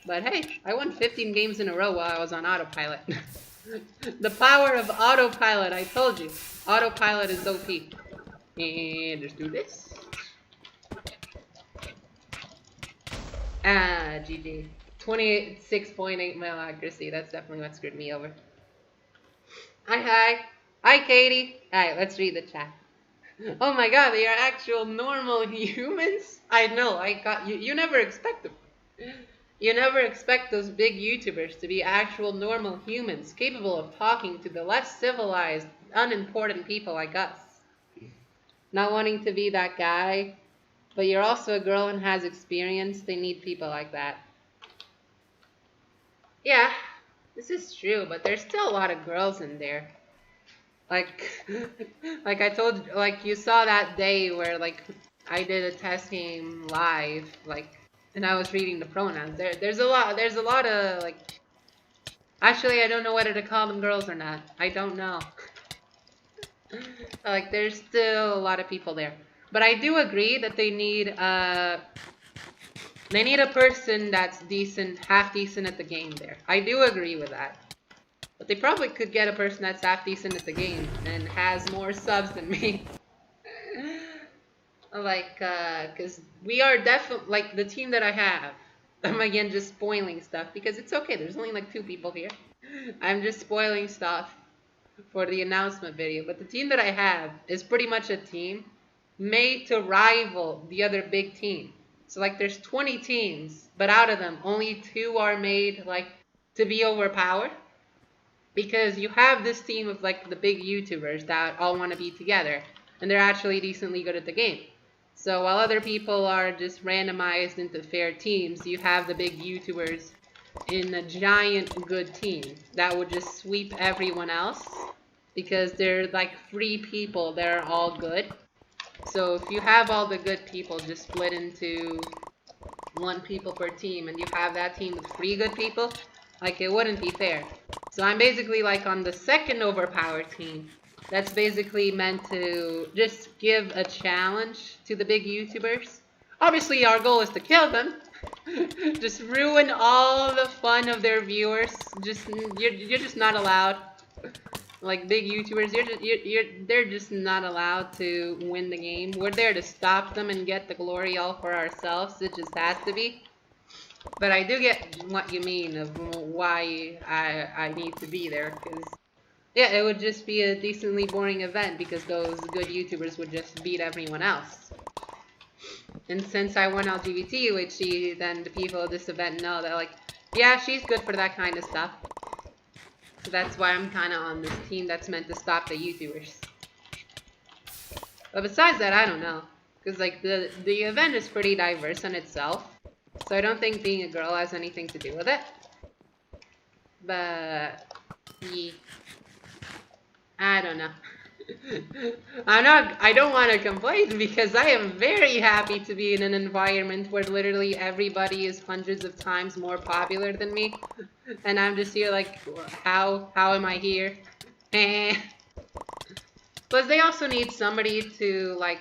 S2: But hey, I won 15 games in a row while I was on autopilot. The power of autopilot, I told you. Autopilot is OP. And just do this. Ah, GG. 26.8 mil accuracy. That's definitely what screwed me over. Hi. Hi, Katie. Alright, let's read the chat. Oh my god, they are actual normal humans? I know, I got you. You never expect them. You never expect those big YouTubers to be actual normal humans, capable of talking to the less civilized, unimportant people like us. Not wanting to be that guy, but you're also a girl and has experience. They need people like that. Yeah, this is true, but there's still a lot of girls in there. Like, like I told, like you saw that day where like I did a test game live, like, and I was reading the pronouns. There's a lot of like. Actually, I don't know whether to call them girls or not. I don't know. Like, there's still a lot of people there, but I do agree that they need a person that's decent, half decent at the game. There, I do agree with that. But they probably could get a person that's half decent at the game and has more subs than me. Like, cause we are definitely, like, the team that I have. I'm again just spoiling stuff because it's okay. There's only like 2 people here. I'm just spoiling stuff for the announcement video. But the team that I have is pretty much a team made to rival the other big team. So like there's 20 teams, but out of them, only 2 are made like to be overpowered. Because you have this team of like the big YouTubers that all want to be together, and they're actually decently good at the game. So while other people are just randomized into fair teams, you have the big YouTubers in a giant good team that would just sweep everyone else because they're like 3 people that are all good. So if you have all the good people just split into 1 people per team and you have that team with 3 good people, like it wouldn't be fair. So I'm basically like on the second overpowered team. That's basically meant to just give a challenge to the big YouTubers. Obviously our goal is to kill them. Just ruin all the fun of their viewers. You're just not allowed. Like big YouTubers, they're just not allowed to win the game. We're there to stop them and get the glory all for ourselves. It just has to be. But I do get what you mean of why I need to be there, because yeah, it would just be a decently boring event because those good YouTubers would just beat everyone else. And since I won LGBT, then the people of this event know that like, yeah, she's good for that kind of stuff. So that's why I'm kind of on this team that's meant to stop the YouTubers. But besides that, I don't know. Because like the event is pretty diverse in itself. So I don't think being a girl has anything to do with it. But yeah, I don't know. I don't want to complain because I am very happy to be in an environment where literally everybody is hundreds of times more popular than me. And I'm just here like, how am I here? Plus they also need somebody to like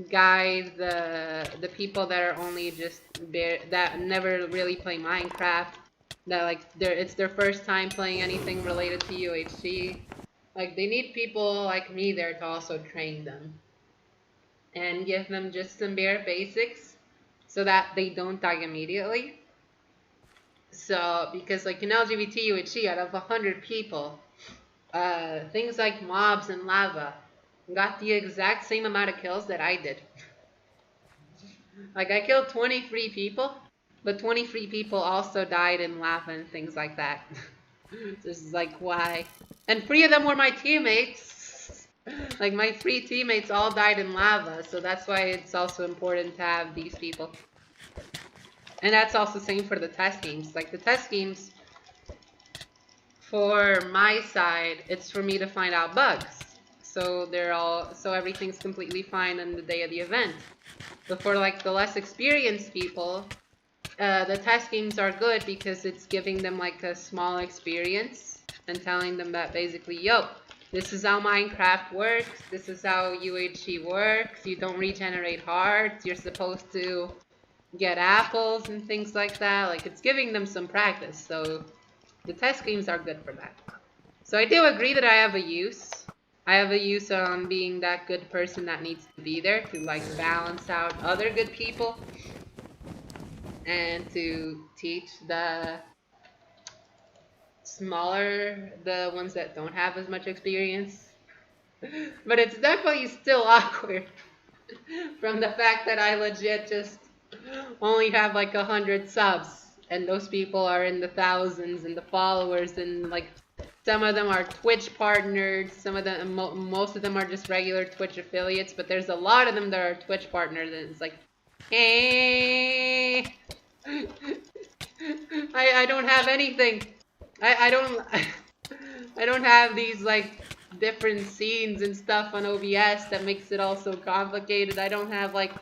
S2: guide the people that are only just that never really play Minecraft, that like it's their first time playing anything related to UHC. Like they need people like me there to also train them and give them just some bare basics so that they don't die immediately. So because like in LGBT UHC, out of 100 people, things like mobs and lava got the exact same amount of kills that I did. Like I killed 23 people, but 23 people also died in lava and things like that. Just like why? And 3 of them were my teammates. Like my 3 teammates all died in lava, so that's why it's also important to have these people. And that's also the same for the test games. Like the test games, For my side, it's for me to find out bugs. So everything's completely fine on the day of the event. But for like the less experienced people, the test games are good because it's giving them like a small experience and telling them that basically, yo, this is how Minecraft works. This is how UHC works. You don't regenerate hearts. You're supposed to get apples and things like that. Like, it's giving them some practice. So the test games are good for that. So I do agree that I have a use. I have a use on being that good person that needs to be there to like balance out other good people and to teach the the ones that don't have as much experience. But it's definitely still awkward from the fact that I legit just only have like 100 subs and those people are in the thousands and the followers and like some of them are Twitch partners, some of them, most of them are just regular Twitch affiliates, but there's a lot of them that are Twitch partners and it's like, hey, I don't have anything. I don't I don't have these like different scenes and stuff on OBS that makes it all so complicated. I don't have like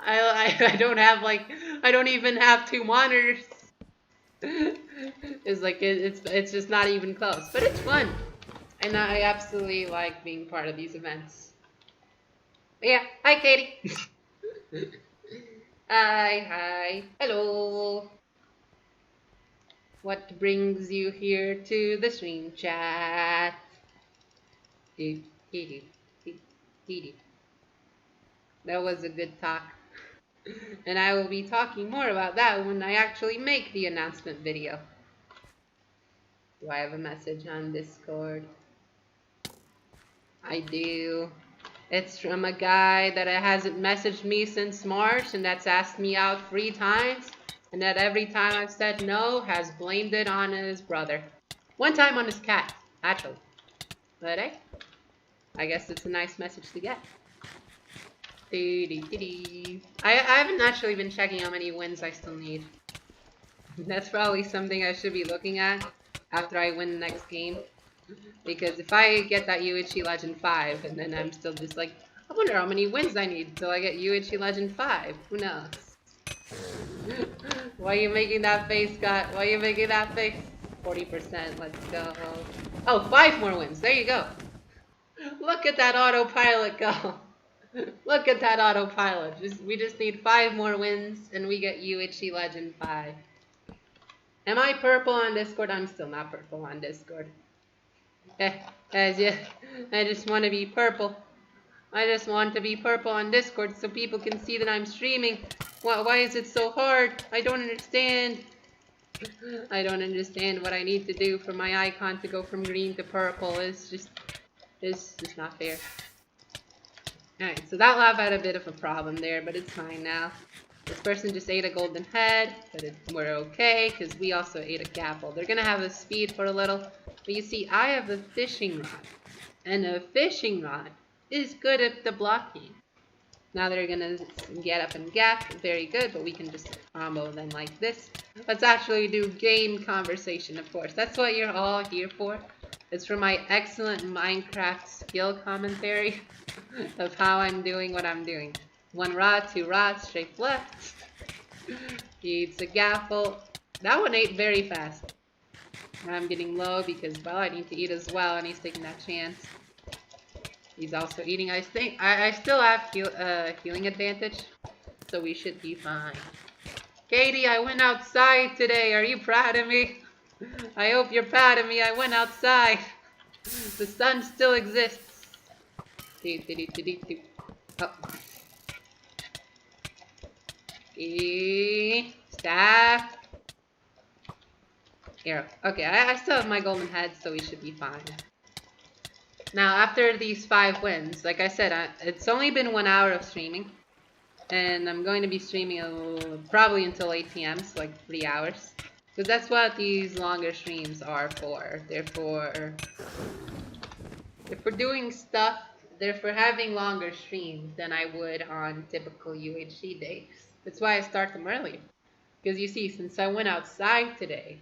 S2: I don't have like I don't even have 2 monitors. It's like it's just not even close, but it's fun, and I absolutely like being part of these events. But yeah, hi Katie. Hi, hello. What brings you here to the stream chat? That was a good talk. And I will be talking more about that when I actually make the announcement video. Do I have a message on Discord? I do. It's from a guy that hasn't messaged me since March and that's asked me out 3 times. And that every time I've said no has blamed it on his brother. 1 time on his cat, actually. But hey, I guess it's a nice message to get. I haven't actually been checking how many wins I still need. That's probably something I should be looking at after I win the next game. Because if I get that UHC Legend 5 and then I'm still just like, I wonder how many wins I need until I get UHC Legend 5. Who knows? Why are you making that face, Scott? Why are you making that face? 40%, let's go. Oh, 5 more wins. There you go. Look at that autopilot go. Look at that autopilot. We just need 5 more wins and we get UHC Legend 5. Am I purple on Discord? I'm still not purple on Discord. I just want to be purple. I just want to be purple on Discord so people can see that I'm streaming. Why is it so hard? I don't understand. I don't understand what I need to do for my icon to go from green to purple. It's just not fair. Alright, so that lab had a bit of a problem there, but it's fine now. This person just ate a golden head, but we're okay, because we also ate a gapple. They're gonna have a speed for a little, but you see, I have a fishing rod. And a fishing rod is good at the blocking. Now they're gonna get up and gap, very good, but we can just combo them like this. Let's actually do game conversation, of course. That's what you're all here for. It's for my excellent Minecraft skill commentary of how I'm doing what I'm doing. 1 rod, 2 rods, straight left. He eats a gaffle. That one ate very fast. I'm getting low because, well, I need to eat as well, and he's taking that chance. He's also eating. I think I still have healing advantage, so we should be fine. Katie, I went outside today. Are you proud of me? I hope you're proud of me. I went outside. The sun still exists. Oh. Staff. Here. Okay, I still have my golden head, so we should be fine. Now, after these 5 wins, like I said, it's only been 1 hour of streaming. And I'm going to be streaming probably until 8 p.m., so like 3 hours. Because that's what these longer streams are for. They're for doing stuff. They're for having longer streams than I would on typical UHC days. That's why I start them early. Because you see, since I went outside today,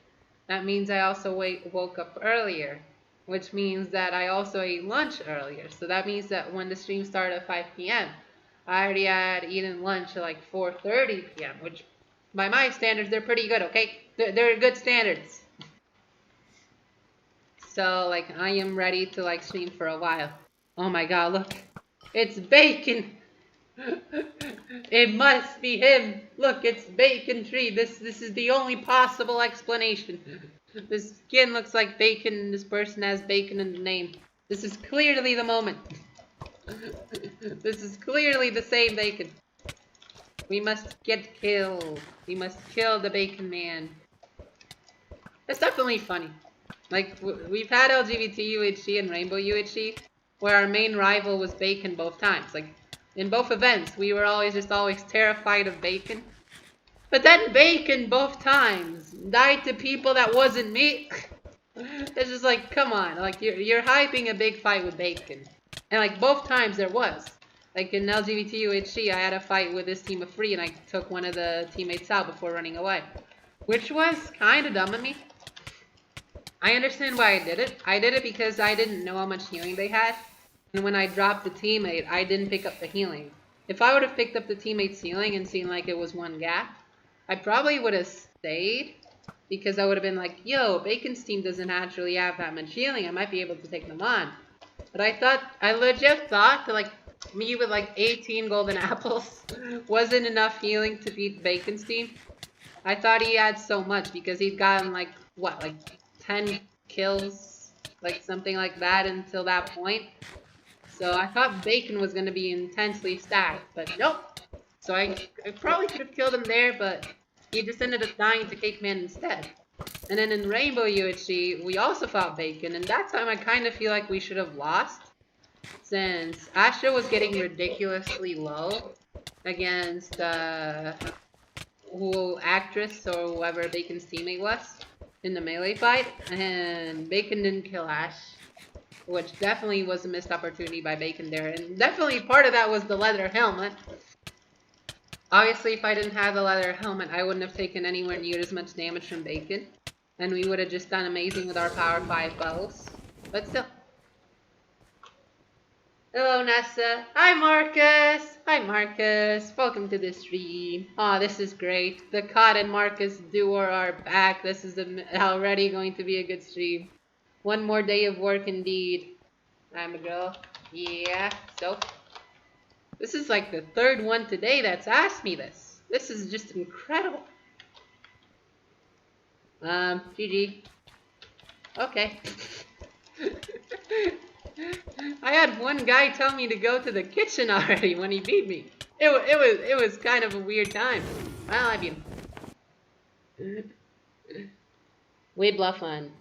S2: That means I also woke up earlier, which means that I also ate lunch earlier. So that means that when the stream started at 5 p.m., I already had eaten lunch at like 4:30 p.m., which by my standards, they're pretty good, okay? They're good standards. So, like, I am ready to, like, stream for a while. Oh my god, look. It's bacon! It must be him! Look, it's Bacon Tree. This is the only possible explanation. This skin looks like bacon, and this person has bacon in the name. This is clearly the moment. This is clearly the same bacon. We must get killed. We must kill the bacon man. It's definitely funny. Like, we've had LGBT UHC and Rainbow UHC, where our main rival was Bacon both times. Like, in both events, we were always terrified of Bacon. But then Bacon both times died to people that wasn't me. It's just like, come on. Like, you're hyping a big fight with Bacon. And, like, both times there was. Like, in LGBT UHC, I had a fight with this team of 3, and I took one of the teammates out before running away. Which was kind of dumb of me. I understand why I did it. I did it because I didn't know how much healing they had. And when I dropped the teammate, I didn't pick up the healing. If I would have picked up the teammate's healing and seen like it was one gap, I probably would have stayed. Because I would have been like, yo, Bacon's team doesn't actually have that much healing. I might be able to take them on. But I legit thought that like me with like 18 golden apples wasn't enough healing to beat Bacon's team. I thought he had so much because he'd gotten like, what, like 10 kills, like something like that until that point. So I thought Bacon was going to be intensely stacked, but nope. So I probably could have killed him there, but he just ended up dying to Cake Man instead. And then in Rainbow UHC, we also fought Bacon, and that time I kind of feel like we should have lost, since Astra was getting ridiculously low against who actress or whoever Bacon's teammate was in the melee fight, and Bacon didn't kill Ash, which definitely was a missed opportunity by Bacon there, and definitely part of that was the leather helmet. Obviously, if I didn't have the leather helmet, I wouldn't have taken anywhere near as much damage from Bacon, and we would have just done amazing with our power 5 bows, but still. Hello, Nessa. Hi, Marcus. Hi, Marcus. Welcome to the stream. Aw, this is great. The Cod and Marcus duo are back. This is already going to be a good stream. One more day of work indeed. I'm a girl. Yeah, so. This is like the third one today that's asked me this. This is just incredible. GG. Okay. I had one guy tell me to go to the kitchen already when he beat me. It was kind of a weird time. Well, I mean, we bluff on.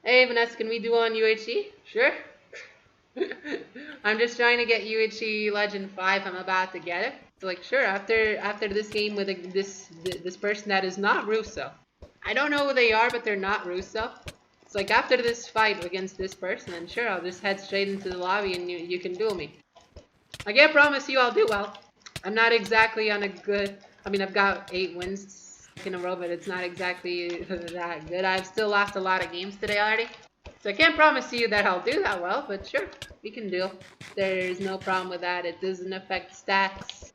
S2: Hey Vanessa, can we do on UHC? Sure. I'm just trying to get UHC Legend 5. I'm about to get it. So like, sure. After this game with this person that is not Russo. I don't know who they are, but they're not Russo. It's like after this fight against this person, and sure, I'll just head straight into the lobby and you can duel me. I can't promise you I'll do well. I'm not exactly on a good... I mean, I've got 8 wins in a row, but it's not exactly that good. I've still lost a lot of games today already. So I can't promise you that I'll do that well, but sure, we can duel. There's no problem with that. It doesn't affect stats.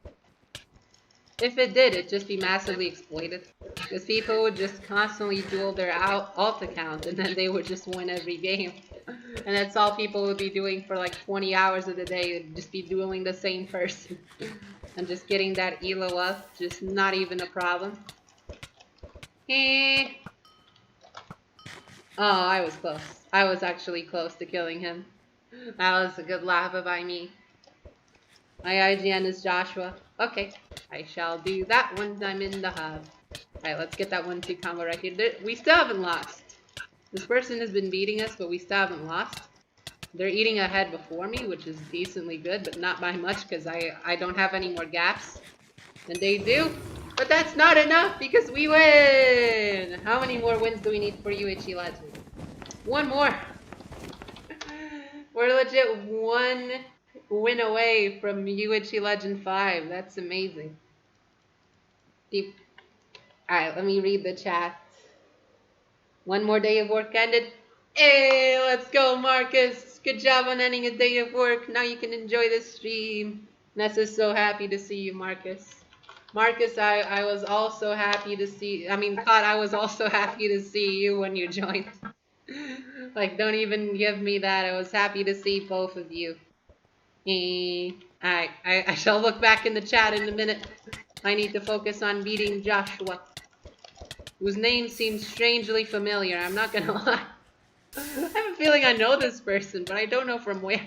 S2: If it did, it'd just be massively exploited. Because people would just constantly duel their alt account and then they would just win every game. And that's all people would be doing for like 20 hours of the day. They'd just be dueling the same person. And just getting that elo up, just not even a problem. Eh. Oh, I was close. I was actually close to killing him. That was a good lava by me. My IGN is Joshua. Okay, I shall do that once I'm in the hub. Alright, let's get that 1-2 combo right here. We still haven't lost. This person has been beating us, but we still haven't lost. They're eating ahead before me, which is decently good, but not by much because I don't have any more gaps. And they do. But that's not enough because we win! How many more wins do we need for UHC Legend? One more! We're legit 1 win away from UHC Legend 5. That's amazing. Alright, let me read the chat. One more day of work ended. Hey, let's go, Marcus. Good job on ending a day of work. Now you can enjoy the stream. Nessa's so happy to see you, Marcus. Marcus, I was also happy to see, Todd, I was also happy to see you when you joined. Like, don't even give me that. I was happy to see both of you. I shall look back in the chat in a minute. I need to focus on beating Joshua, whose name seems strangely familiar. I'm not gonna lie. I have a feeling I know this person, but I don't know from where.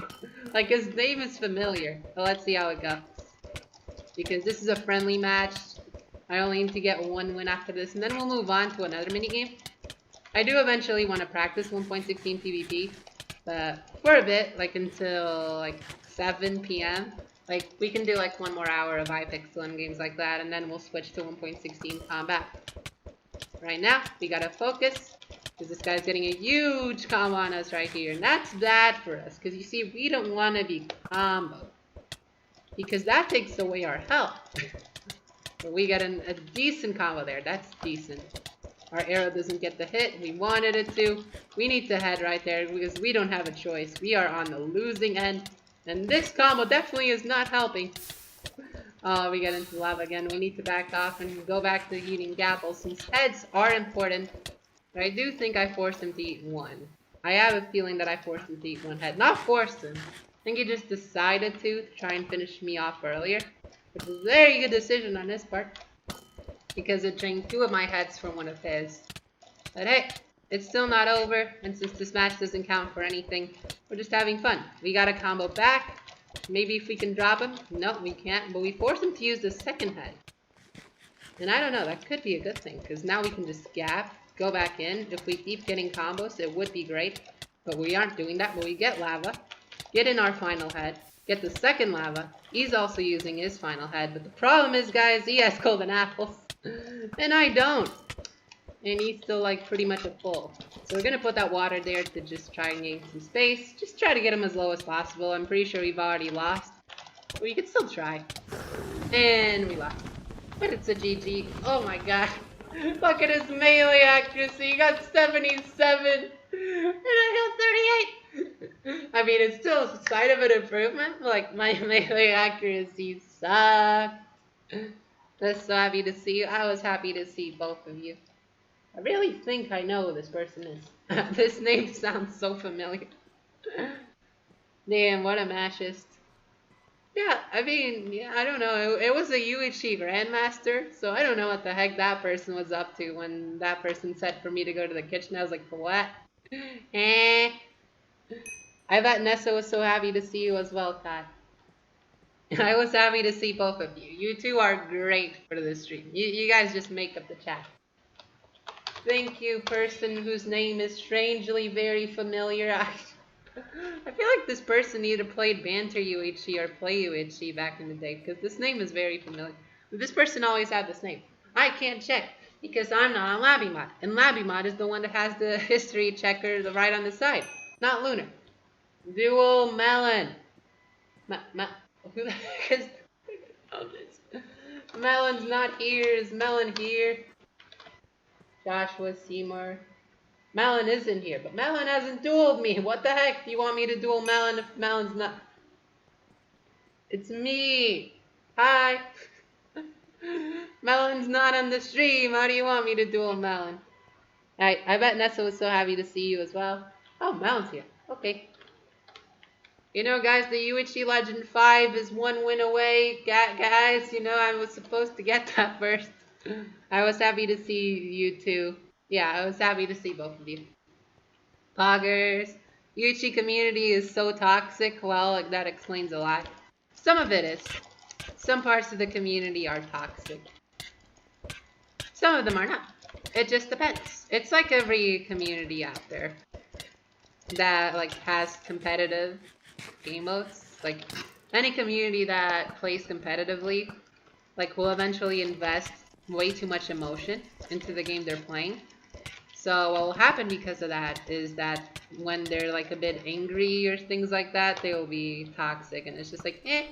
S2: Like, his name is familiar. But let's see how it goes. Because this is a friendly match. I only need to get one win after this, and then we'll move on to another minigame. I do eventually want to practice 1.16 PvP, but for a bit, like until like 7 p.m. Like, we can do like one more hour of Hypixel and games like that, and then we'll switch to 1.16 combat. Right now, we gotta focus, because this guy's getting a huge combo on us right here, and that's bad for us, because you see, we don't want to be comboed, because that takes away our health. But we got a decent combo there. That's decent. Our arrow doesn't get the hit we wanted it to. We need to head right there because we don't have a choice. We are on the losing end. And this combo definitely is not helping. Oh, we get into lava again. We need to back off and go back to eating gapples since heads are important. But I do think I forced him to eat one. I have a feeling that I forced him to eat one head. Not forced him. I think he just decided to try and finish me off earlier. Which is a very good decision on his part, because it drained 2 of my heads from one of his. But hey, it's still not over, and since this match doesn't count for anything, we're just having fun. We got a combo back. Maybe if we can drop him. No, we can't, but we forced him to use the second head. And I don't know, that could be a good thing, because now we can just gap, go back in. If we keep getting combos, it would be great. But we aren't doing that, but we get lava, get in our final head, get the second lava. He's also using his final head, but the problem is, guys, he has golden apples. And I don't. And he's still, like, pretty much at full. So we're gonna put that water there to just try and gain some space. Just try to get him as low as possible. I'm pretty sure we've already lost. But we could still try. And we lost. But it's a GG. Oh my god. Look at his melee accuracy. He got 77. And I got 38. I mean, it's still a sign of an improvement. Like, my melee accuracy sucks. That's so happy to see you. I was happy to see both of you. I really think I know who this person is. This name sounds so familiar. Damn, what a mashist. Yeah, I mean, yeah, I don't know. It was a UHC Grandmaster, so I don't know what the heck that person was up to when that person said for me to go to the kitchen. I was like, for what? Eh. I bet Nessa was so happy to see you as well, Todd. I was happy to see both of you. You two are great for this stream. You guys just make up the chat. Thank you, person whose name is strangely very familiar. I feel like this person either played Banter UHC or Play UHC back in the day, because this name is very familiar. This person always had this name. I can't check, because I'm not on LabbyMod, and LabbyMod is the one that has the history checker right on the side, not Lunar. Dual Melon. Who the heck is this? Melon's not here. Is Melon here? Joshua Seymour. Melon isn't here, but Melon hasn't dueled me. What the heck? Do you want me to duel Melon if Melon's not? It's me. Hi. Melon's not on the stream. How do you want me to duel Melon? I bet Nessa was so happy to see you as well. Oh, Melon's here. Okay. You know, guys, the UHC Legend 5 is 1 win away. Guys, you know, I was supposed to get that first. I was happy to see you too. Yeah, I was happy to see both of you. Poggers. UHC community is so toxic. Well, like, that explains a lot. Some of it is. Some parts of the community are toxic. Some of them are not. It just depends. It's like every community out there that, like, has competitive game modes. Like, any community that plays competitively, like, will eventually invest way too much emotion into the game they're playing. So what will happen because of that is that when they're, like, a bit angry or things like that, they will be toxic, and it's just like, eh.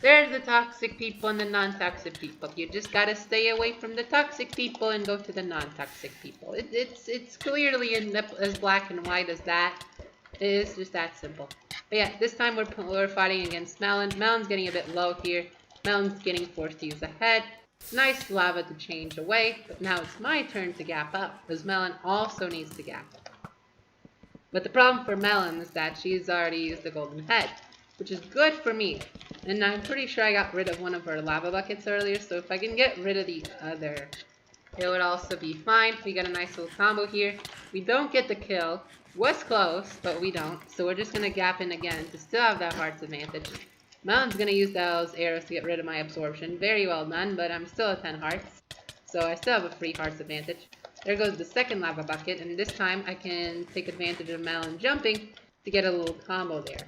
S2: There's the toxic people and the non-toxic people. You just gotta stay away from the toxic people and go to the non-toxic people. It's clearly as black and white as that. It is just that simple. But yeah, this time we're fighting against Melon. Melon's getting a bit low here. Melon's getting forced to use a head. Nice lava to change away, but now it's my turn to gap up, because Melon also needs to gap up. But the problem for Melon is that she's already used the golden head, which is good for me. And I'm pretty sure I got rid of one of her lava buckets earlier, so if I can get rid of the other, it would also be fine. We got a nice little combo here. We don't get the kill. Was close, but we don't. So we're just going to gap in again to still have that heart's advantage. Melon's going to use those arrows to get rid of my absorption. Very well done, but I'm still at 10 hearts. So I still have a free heart's advantage. There goes the second lava bucket, and this time I can take advantage of Melon jumping to get a little combo there.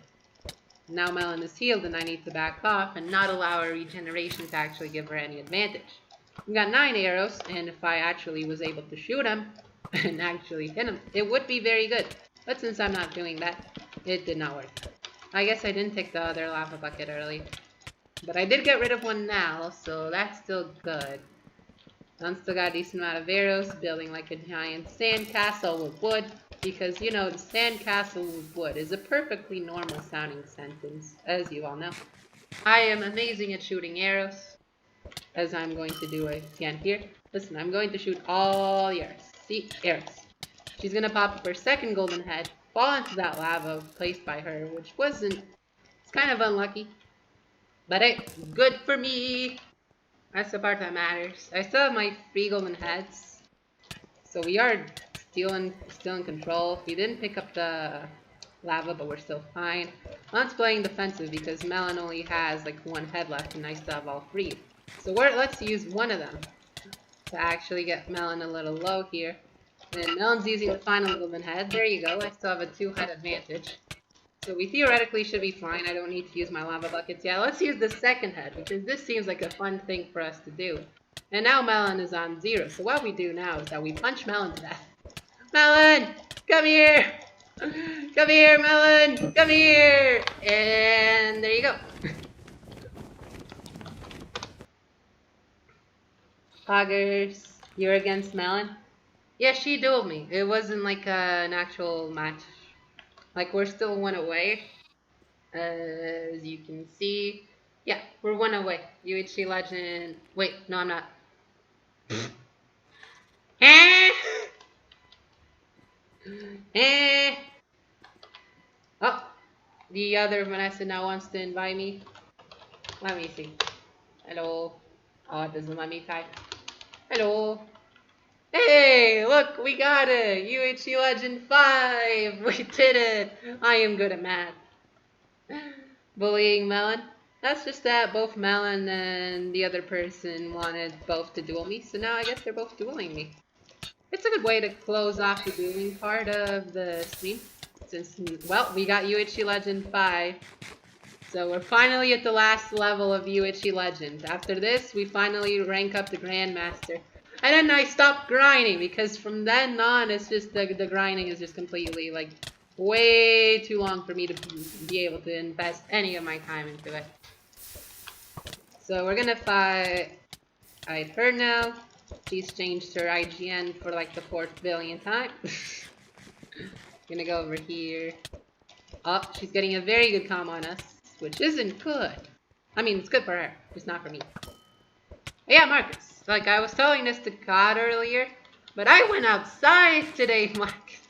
S2: Now Melon is healed, and I need to back off and not allow her regeneration to actually give her any advantage. We got 9 arrows, and if I actually was able to shoot him and actually hit him, it would be very good. But since I'm not doing that, it did not work. I guess I didn't take the other lava bucket early. But I did get rid of one now, so that's still good. I'm still got a decent amount of arrows, building like a giant sandcastle with wood. Because, you know, the sandcastle with wood is a perfectly normal sounding sentence, as you all know. I am amazing at shooting arrows, as I'm going to do again here. Listen, I'm going to shoot all the arrows. See? Arrows. She's going to pop up her second golden head, fall into that lava placed by her, which wasn't... It's kind of unlucky. But hey, good for me! That's the part that matters. I still have my 3 golden heads. So we are still in control. We didn't pick up the lava, but we're still fine. Melon's playing defensive because Melon only has like 1 head left and I still have all 3. So let's use one of them to actually get Melon a little low here. And Melon's using the final golden head. There you go. I still have a 2-head advantage. So we theoretically should be fine. I don't need to use my lava buckets yet. Let's use the second head, because this seems like a fun thing for us to do. And now Melon is on 0. So what we do now is that we punch Melon to death. Melon! Come here! Come here, Melon! Come here! And there you go. Poggers, you're against Melon? Yeah, she dueled me. It wasn't like an actual match. Like, we're still 1 away. As you can see. Yeah, we're 1 away. UHC Legend. Wait, no, I'm not. Oh, the other Vanessa now wants to invite me. Let me see. Hello. Oh, it doesn't let me type. Hello. Hey, look, we got it! UHC Legend 5! We did it! I am good at math. Bullying Melon. That's just that both Melon and the other person wanted both to duel me, so now I guess they're both dueling me. It's a good way to close off the dueling part of the stream. Since, well, we got UHC Legend 5. So we're finally at the last level of UHC Legend. After this, we finally rank up to Grandmaster. And then I stopped grinding, because from then on, it's just, the grinding is just completely, like, way too long for me to be able to invest any of my time into it. So we're gonna fight her now. She's changed her IGN for, like, the 4th billion time. Gonna go over here. Oh, she's getting a very good combo on us, which isn't good. I mean, it's good for her, just not for me. Yeah, Marcus. Like, I was telling this to God earlier, but I went outside today, Marcus.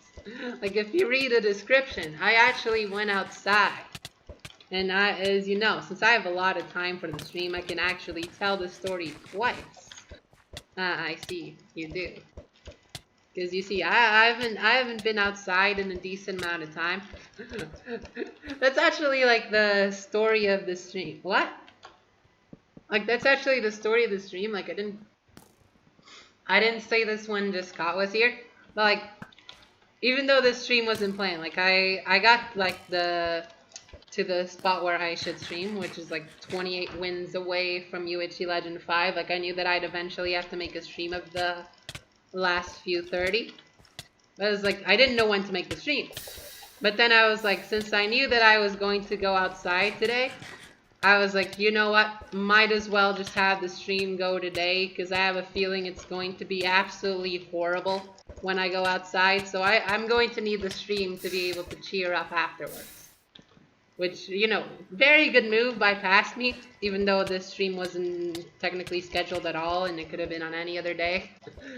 S2: Like, if you read the description, I actually went outside. And as you know, since I have a lot of time for the stream, I can actually tell the story twice. I see, you do. Because you see, I haven't been outside in a decent amount of time. That's actually like the story of the stream. What? Like, that's actually the story of the stream. Like, I didn't say this when just Scott was here, but like, even though the stream wasn't playing, like, I got like to the spot where I should stream, which is like 28 wins away from UHC Legend 5. Like, I knew that I'd eventually have to make a stream of the last few 30. But I was like, I didn't know when to make the stream. But then I was like, since I knew that I was going to go outside today, I was like, you know what? Might as well just have the stream go today because I have a feeling it's going to be absolutely horrible when I go outside. So I'm going to need the stream to be able to cheer up afterwards. Which, you know, very good move by past me, even though this stream wasn't technically scheduled at all and it could have been on any other day.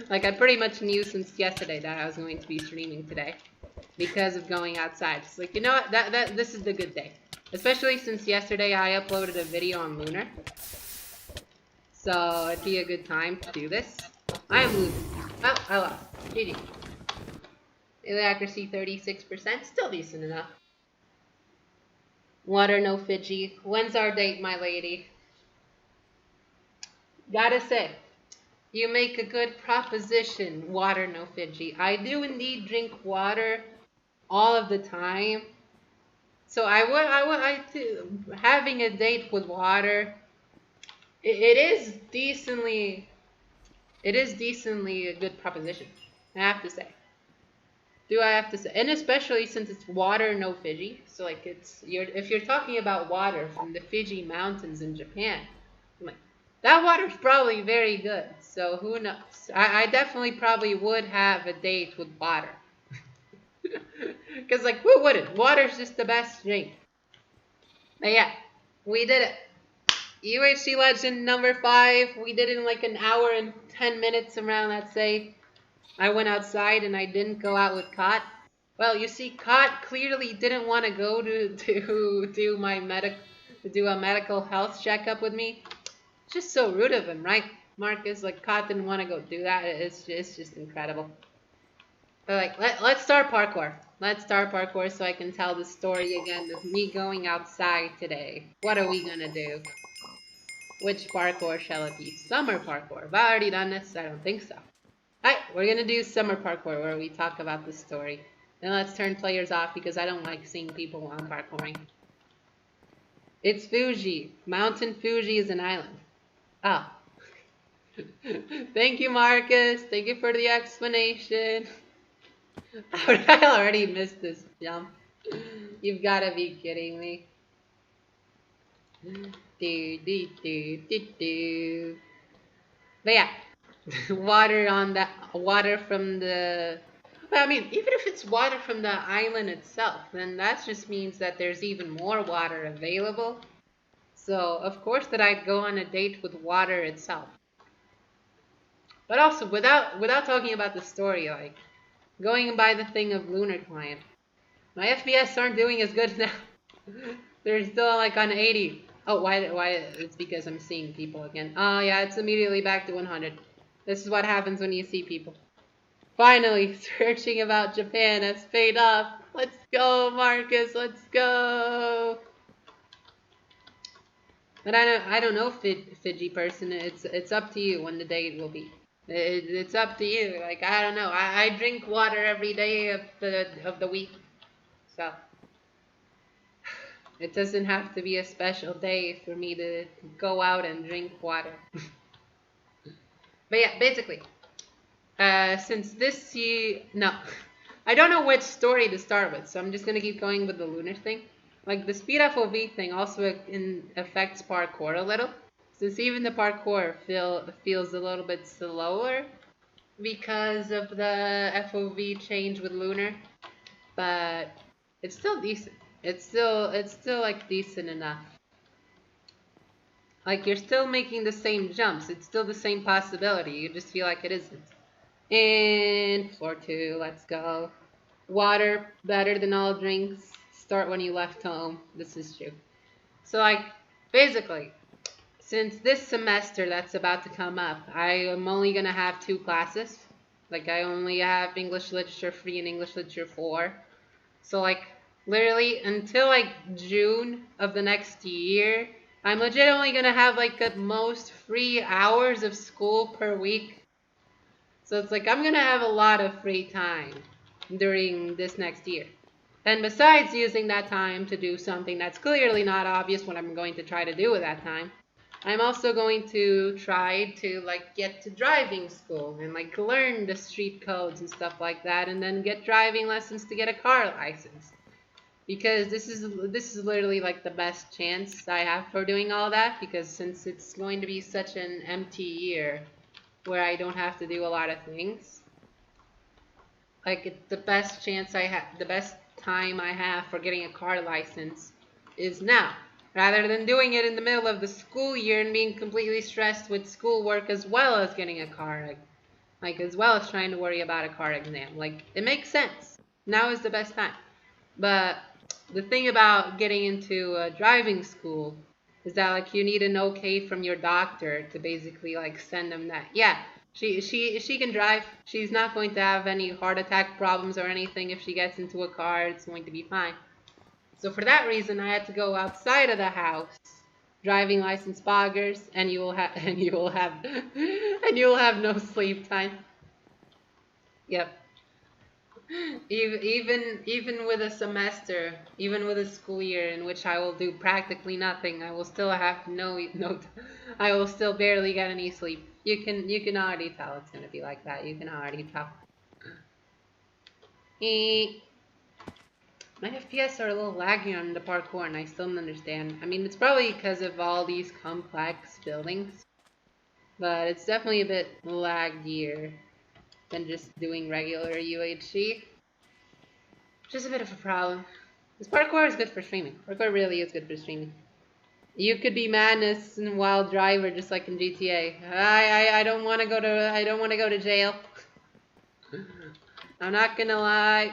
S2: Like, I pretty much knew since yesterday that I was going to be streaming today because of going outside. It's like, you know what, this is the good day. Especially since yesterday I uploaded a video on Lunar. So it'd be a good time to do this. I am losing. Oh, I lost. GG. Daily accuracy 36%, still decent enough. Water no Fiji. When's our date, my lady? Gotta say, you make a good proposition, water no Fiji. I do indeed drink water all of the time. So having a date with water, it is decently a good proposition, I have to say. I have to say, and especially since it's water no Fiji. So like if you're talking about water from the Fiji mountains in Japan, I'm like, that water's probably very good. So who knows? I definitely probably would have a date with water. Because like, who wouldn't? Water's just the best drink. But yeah, we did it. UHC Legend number 5. We did it in like an hour and 10 minutes around, let's say. I went outside and I didn't go out with Cot. Well, you see, Cot clearly didn't want to go to do a medical health checkup with me. Just so rude of him, right, Marcus? Like, Cot didn't want to go do that. It's just incredible. But like, let's start parkour. Let's start parkour so I can tell the story again of me going outside today. What are we gonna do? Which parkour shall it be? Summer parkour. Have I already done this? I don't think so. Alright, we're gonna do summer parkour where we talk about the story. Then let's turn players off because I don't like seeing people while I'm parkouring. It's Fuji. Mountain Fuji is an island. Ah. Thank you, Marcus. Thank you for the explanation. I already missed this jump. You've gotta be kidding me. But yeah, water from the. Well, I mean, even if it's water from the island itself, then that just means that there's even more water available. So of course that I'd go on a date with water itself. But also without talking about the story, like going by the thing of Lunar Client, my FPS aren't doing as good now. They're still like on 80. Oh, why? It's because I'm seeing people again. Oh, yeah, it's immediately back to 100. This is what happens when you see people. Finally, searching about Japan has paid off. Let's go, Marcus. Let's go. But I don't know, Fiji person. It's up to you when the date will be. It's up to you. Like, I don't know. I drink water every day of the week, so. It doesn't have to be a special day for me to go out and drink water. But yeah, basically, since this year, no, I don't know which story to start with, so I'm just gonna keep going with the lunar thing. Like the speed FOV thing also affects parkour a little, since even the parkour feels a little bit slower because of the FOV change with lunar, but it's still decent. It's still like decent enough. Like you're still making the same jumps. It's still the same possibility. You just feel like it isn't. And floor 2, let's go. Water, better than all drinks. Start when you left home. This is true. So like, basically, since this semester that's about to come up, I am only gonna have 2 classes. Like I only have English Literature 3 and English Literature 4. So like, literally until like June of the next year, I'm legit only gonna have like at most 3 hours of school per week. So it's like I'm gonna have a lot of free time during this next year. And besides using that time to do something that's clearly not obvious what I'm going to try to do with that time, I'm also going to try to like get to driving school and like learn the street codes and stuff like that, and then get driving lessons to get a car license. because this is literally like the best chance I have for doing all that, because since it's going to be such an empty year where I don't have to do a lot of things, like it's the best chance I have, the best time I have for getting a car license is now, rather than doing it in the middle of the school year and being completely stressed with schoolwork as well as getting a car, like as well as trying to worry about a car exam. Like, it makes sense. Now is the best time. But the thing about getting into driving school is that like you need an okay from your doctor to basically like send them that, yeah, she can drive. She's not going to have any heart attack problems or anything. If she gets into a car, it's going to be fine. So for that reason, I had to go outside of the house, driving license boggers, and you will have and you will have and you will have no sleep time. Yep. Even with a semester, even with a school year in which I will do practically nothing, I will still have no. I will still barely get any sleep. You can already tell it's gonna be like that. You can already tell. Eh, My FPS are a little laggy on the parkour, and I still don't understand. I mean, it's probably because of all these complex buildings, but it's definitely a bit laggier than just doing regular UHC. Which is a bit of a problem. This parkour is good for streaming. Parkour really is good for streaming. You could be Madness and Wild Driver just like in GTA. I don't want to go to jail. I'm not gonna lie.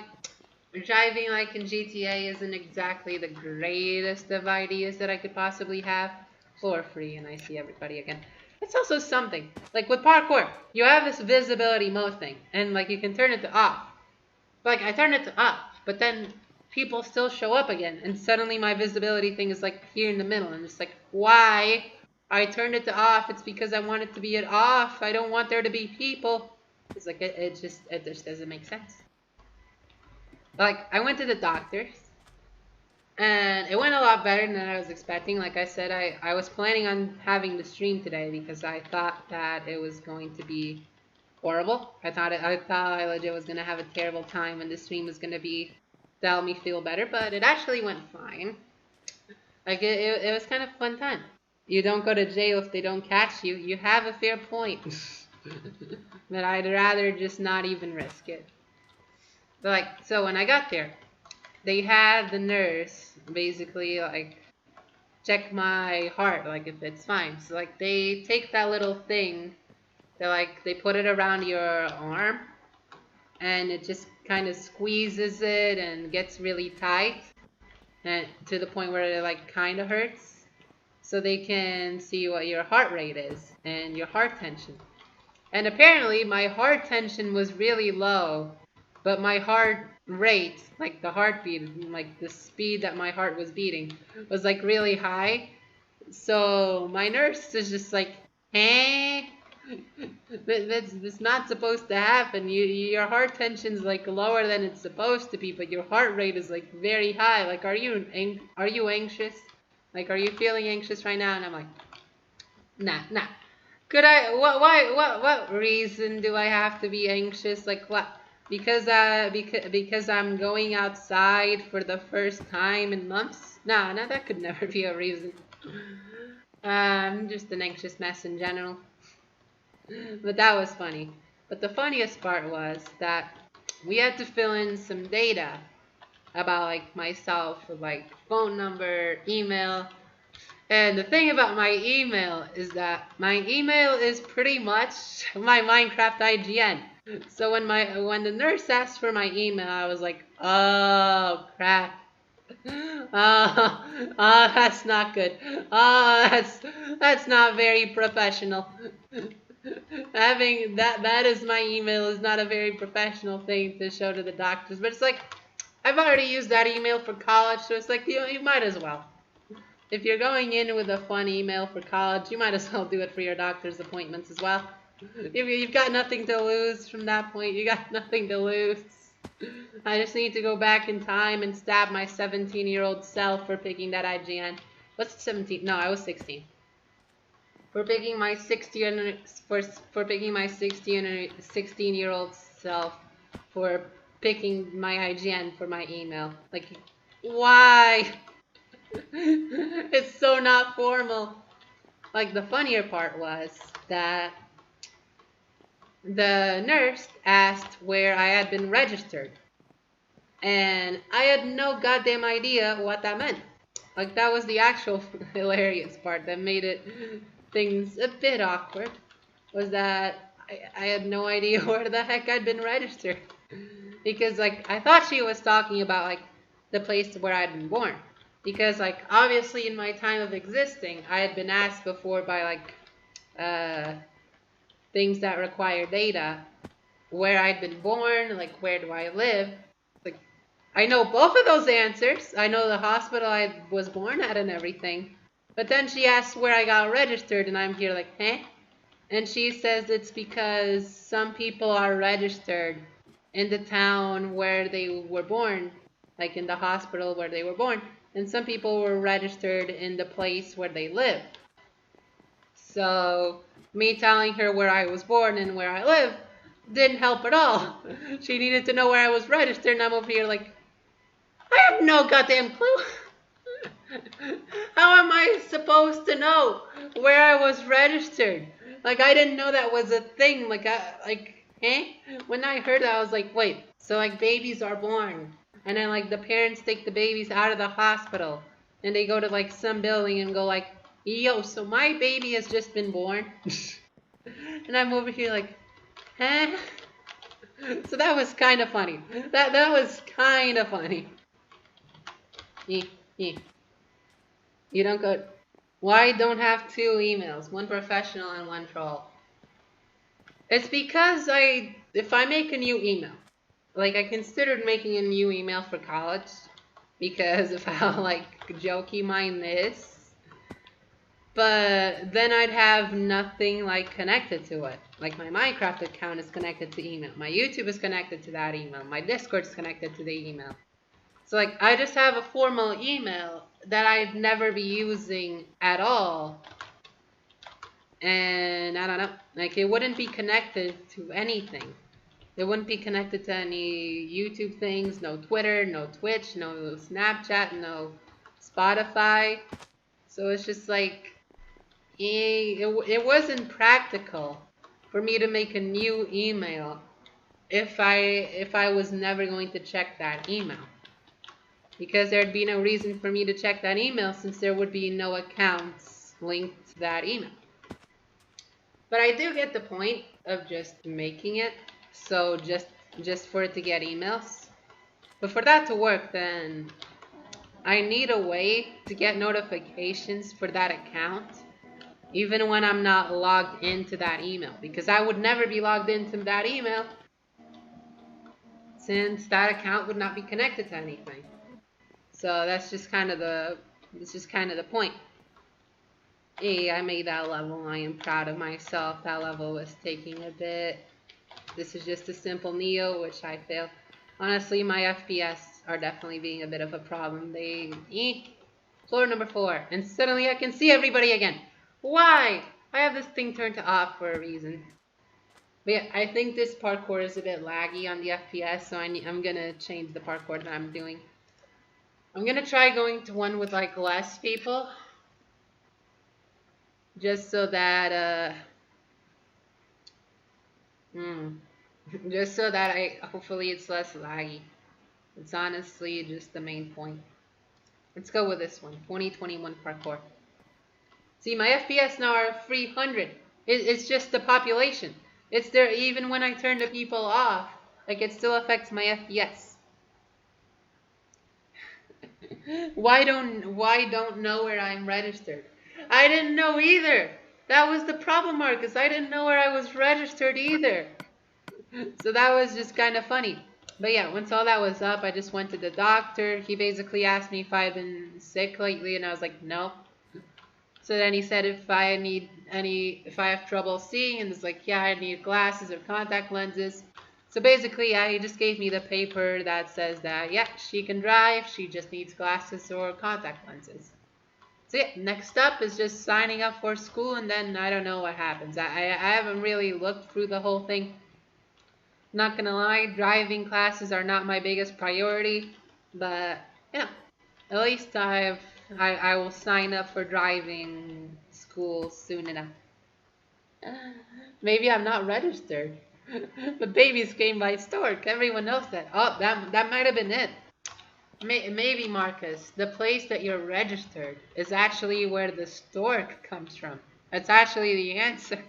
S2: Driving like in GTA isn't exactly the greatest of ideas that I could possibly have. For free, and I see everybody again. It's also something. Like with parkour, you have this visibility mode thing, and like you can turn it to off. Like, I turned it to off, but then people still show up again, and suddenly my visibility thing is like here in the middle, and it's like, why? I turned it to off. It's because I want it to be at off. I don't want there to be people. It's like it just doesn't make sense. Like, I went to the doctor's, and it went a lot better than I was expecting. Like I said, I was planning on having the stream today because I thought that it was going to be horrible. I thought I legit was gonna have a terrible time, and the stream was gonna be to help me feel better, but it actually went fine. Like it was kind of a fun time. You don't go to jail if they don't catch you. You have a fair point. But I'd rather just not even risk it. But like, so when I got there, they had the nurse basically like check my heart, like if it's fine. So like they take that little thing, they put it around your arm, and it just kind of squeezes it and gets really tight, and to the point where it like kind of hurts, so they can see what your heart rate is and your heart tension. And apparently my heart tension was really low, but my heart rate, like the heartbeat, like the speed that my heart was beating, was like really high. So my nurse is just like, hey, that's not supposed to happen. Your heart tension's like lower than it's supposed to be, but your heart rate is like very high. Like, are you anxious? Like, are you feeling anxious right now? And I'm like, nah. Could I? What reason do I have to be anxious? Like what? Because I'm going outside for the first time in months? Nah, that could never be a reason. I'm just an anxious mess in general. But that was funny. But the funniest part was that we had to fill in some data about like myself, like phone number, email. And the thing about my email is that my email is pretty much my Minecraft IGN. So when the nurse asked for my email, I was like, oh crap. That's not good. That's not very professional. Having that is my email is not a very professional thing to show to the doctors. But it's like, I've already used that email for college, so it's like you might as well. If you're going in with a fun email for college, you might as well do it for your doctor's appointments as well. You've got nothing to lose from that point. You got nothing to lose. I just need to go back in time and stab my 17-year-old self for picking that IGN. What's 17? No, I was 16. For picking my 16-year-old self for picking my IGN for my email. Like, Why? It's so not formal. Like, the funnier part was that the nurse asked where I had been registered. And I had no goddamn idea what that meant. Like, that was the actual hilarious part that made it things a bit awkward. Was that I had no idea where the heck I'd been registered. Because, like, I thought she was talking about, like, the place where I'd been born. Because, like, obviously in my time of existing, I had been asked before by, like, uh, things that require data, where I'd been born, like, where do I live. Like, I know both of those answers. I know the hospital I was born at and everything. But then she asks where I got registered, and I'm here like, eh? And she says it's because some people are registered in the town where they were born, like in the hospital where they were born, and some people were registered in the place where they live. So me telling her where I was born and where I live didn't help at all. She needed to know where I was registered, and I'm over here like, I have no goddamn clue. How am I supposed to know where I was registered? Like, I didn't know that was a thing. When I heard that, I was like, wait, so like babies are born, and then like the parents take the babies out of the hospital, and they go to like some building and go like, yo, so my baby has just been born, and I'm over here like, huh? So that was kind of funny. That was kind of funny. Eh, eh. You don't go. Why don't have two emails? One professional and one troll. It's because if I make a new email, like I considered making a new email for college because of how like jokey mine is. But then I'd have nothing like connected to it. Like my Minecraft account is connected to email. My YouTube is connected to that email. My Discord is connected to the email. So like I just have a formal email that I'd never be using at all. And I don't know, like it wouldn't be connected to anything. It wouldn't be connected to any YouTube things, no Twitter, no Twitch, no Snapchat, no Spotify. So it's just like, it wasn't practical for me to make a new email if I was never going to check that email. Because there'd be no reason for me to check that email since there would be no accounts linked to that email. But I do get the point of just making it, so just for it to get emails. But for that to work, then I need a way to get notifications for that account, even when I'm not logged into that email. Because I would never be logged into that email since that account would not be connected to anything. So that's just kind of the point. Hey, I made that level. I am proud of myself. That level was taking a bit. This is just a simple Neo, which I failed. Honestly, my FPS are definitely being a bit of a problem. Floor number 4. And suddenly I can see everybody again. Why? I have this thing turned to off for a reason. But yeah, I think this parkour is a bit laggy on the FPS, so I'm gonna change the parkour that I'm doing. I'm gonna try going to one with like less people. Just so that just so that hopefully it's less laggy. It's honestly just the main point. Let's go with this one, 2021 parkour. See, my FPS now are 300. It's just the population. It's there even when I turn the people off. Like it still affects my FPS. Why don't know where I'm registered? I didn't know either. That was the problem, Marcus. I didn't know where I was registered either. So that was just kind of funny. But yeah, once all that was up, I just went to the doctor. He basically asked me if I've been sick lately, and I was like, no. So then he said if I have trouble seeing, and it's like, yeah, I need glasses or contact lenses. So basically, yeah, he just gave me the paper that says that, yeah, she can drive, she just needs glasses or contact lenses. So yeah, next up is just signing up for school, and then I don't know what happens. I haven't really looked through the whole thing. Not gonna lie, driving classes are not my biggest priority, but yeah, At least I will sign up for driving school soon enough. Maybe I'm not registered. But babies came by stork. Everyone knows that. Oh, that might have been it. Maybe, Marcus, the place that you're registered is actually where the stork comes from. That's actually the answer.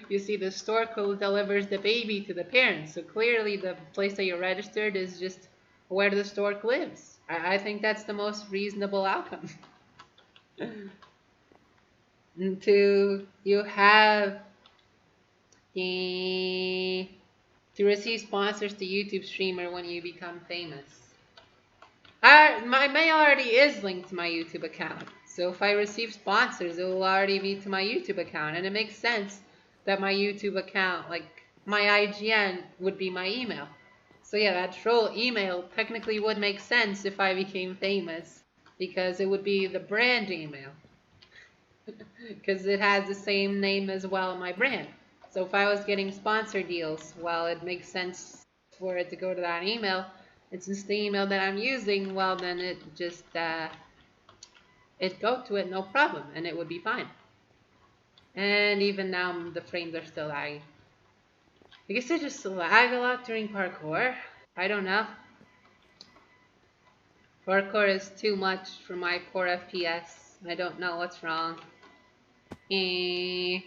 S2: You see, the stork who delivers the baby to the parents. So clearly the place that you're registered is just where the stork lives. I think that's the most reasonable outcome. To you have the to receive sponsors to YouTube streamer when you become famous. My mail already is linked to my YouTube account. So if I receive sponsors, it will already be to my YouTube account. And it makes sense that my YouTube account, like my IGN, would be my email. So yeah, that troll email technically would make sense if I became famous. Because it would be the brand email. Because it has the same name as well, my brand. So if I was getting sponsor deals, well, it makes sense for it to go to that email. And since the email that I'm using, well, then it just, it'd go to it, no problem, and it would be fine. And even now, the frames are still lagging. I guess I just lag a lot during parkour. I don't know. Parkour is too much for my poor FPS. I don't know what's wrong. To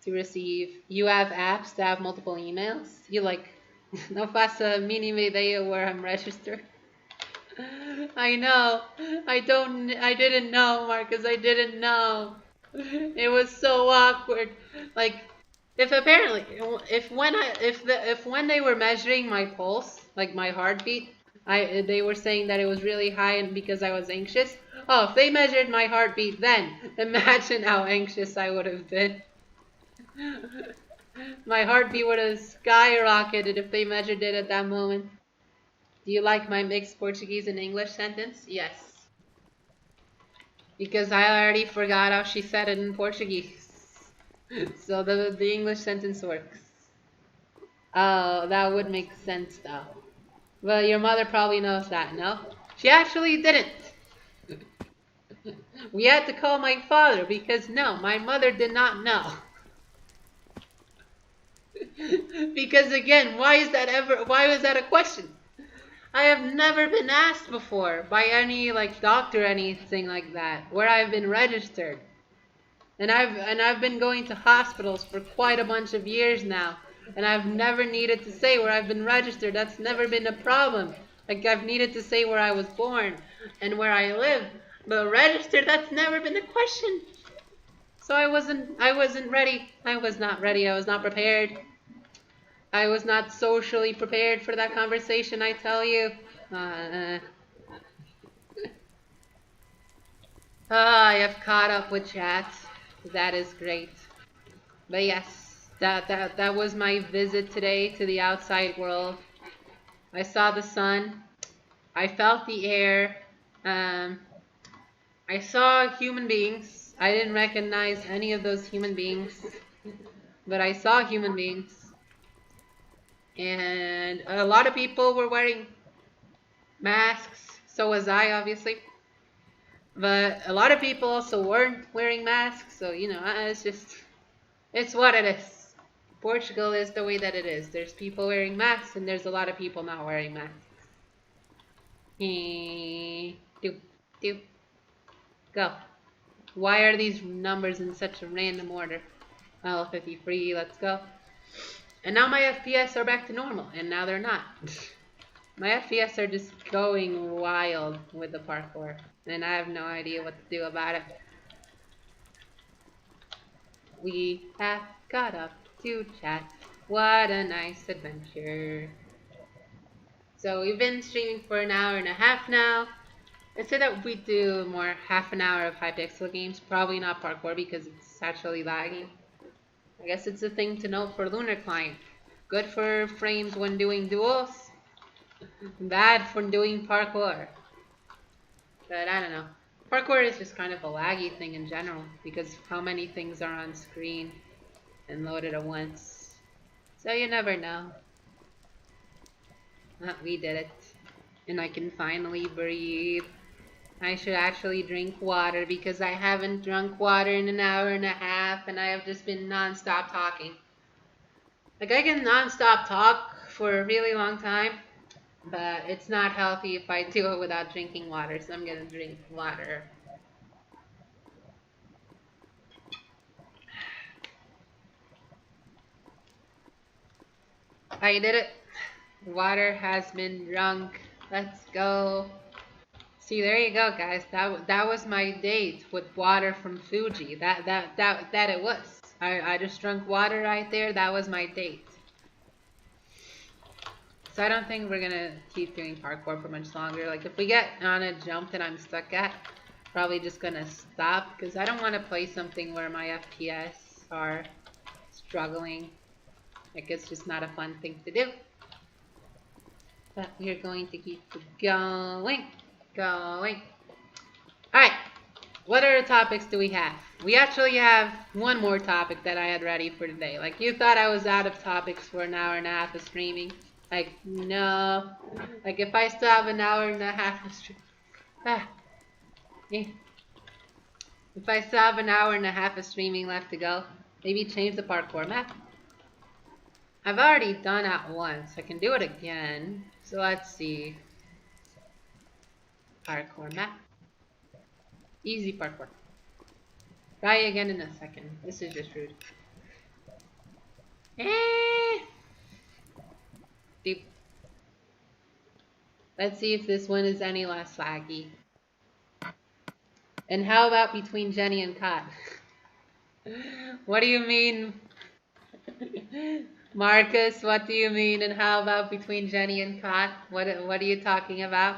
S2: receive, you have apps that have multiple emails. You like, no faça mínima ideia where I'm registered. I know. I didn't know, Marcus. I didn't know. It was so awkward. Like, if when they were measuring my pulse, like my heartbeat, they were saying that it was really high and because I was anxious. Oh, if they measured my heartbeat then, imagine how anxious I would have been. My heartbeat would have skyrocketed if they measured it at that moment. Do you like my mixed Portuguese and English sentence? Yes. Because I already forgot how she said it in Portuguese. So the English sentence works. Oh, that would make sense though. Well, your mother probably knows that, no? She actually didn't. We had to call my father because no, my mother did not know. Because again, why was that a question? I have never been asked before by any like doctor or anything like that where I've been registered. And I've been going to hospitals for quite a bunch of years now, and I've never needed to say where I've been registered. That's never been a problem. Like I've needed to say where I was born and where I live, but registered, that's never been a question. So I wasn't ready. I was not ready. I was not prepared. I was not socially prepared for that conversation, I tell you. I have caught up with chat. That is great. But yes, that was my visit today to the outside world. I saw the sun. I felt the air. I saw human beings. I didn't recognize any of those human beings, but I saw human beings. And a lot of people were wearing masks. So was I, obviously. But a lot of people also weren't wearing masks. So, you know, it's what it is. Portugal is the way that it is. There's people wearing masks and there's a lot of people not wearing masks. Go. Why are these numbers in such a random order? Well, 53, let's go. And now my FPS are back to normal, and now they're not. My FPS are just going wild with the parkour, and I have no idea what to do about it. We have got up to chat. What a nice adventure. So we've been streaming for an hour and a half now. I said that we do more half an hour of Hypixel games. Probably not parkour because it's actually lagging. I guess it's a thing to note for Lunar Client. Good for frames when doing duels. Bad for doing parkour. But I don't know. Parkour is just kind of a laggy thing in general because how many things are on screen and loaded at once. So you never know. We did it. And I can finally breathe. I should actually drink water because I haven't drunk water in an hour and a half and I have just been non-stop talking. Like I can non-stop talk for a really long time, but it's not healthy if I do it without drinking water, so I'm gonna drink water. I did it. Water has been drunk. Let's go. See, there you go, guys. That was my date with water from Fuji. That it was. I just drank water right there. That was my date. So I don't think we're gonna keep doing parkour for much longer. Like if we get on a jump that I'm stuck at, probably just gonna stop because I don't want to play something where my FPS are struggling. Like it's just not a fun thing to do. But we're going to keep going. Alright, what other topics do we have? We actually have one more topic that I had ready for today. Like, you thought I was out of topics for an hour and a half of streaming. Like, no. Like, if I still have an hour and a half of if I still have an hour and a half of streaming left to go, maybe change the parkour map. I've already done that once. I can do it again. So let's see. Parkour map. Easy parkour. Try again in a second. This is just rude. Deep. Let's see if this one is any less laggy. And how about between Jenny and Kat? What do you mean? Marcus, what do you mean? And how about between Jenny and Kat? What are you talking about?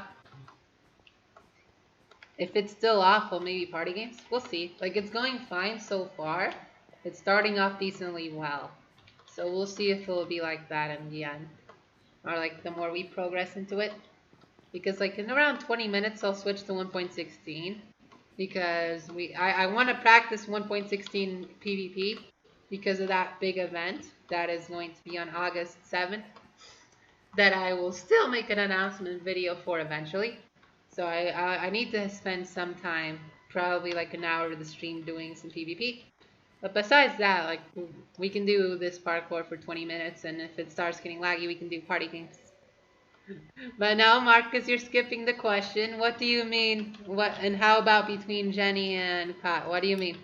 S2: If it's still awful, maybe party games? We'll see. Like, it's going fine so far. It's starting off decently well. So we'll see if it'll be like that in the end. Or like the more we progress into it. Because like in around 20 minutes I'll switch to 1.16. Because I want to practice 1.16 PvP. Because of that big event that is going to be on August 7th. That I will still make an announcement video for eventually. So I need to spend some time, probably like an hour of the stream doing some PvP. But besides that, like we can do this parkour for 20 minutes, and if it starts getting laggy, we can do party games. But now, Marcus, you're skipping the question. What do you mean? What and how about between Jenny and Kat? What do you mean?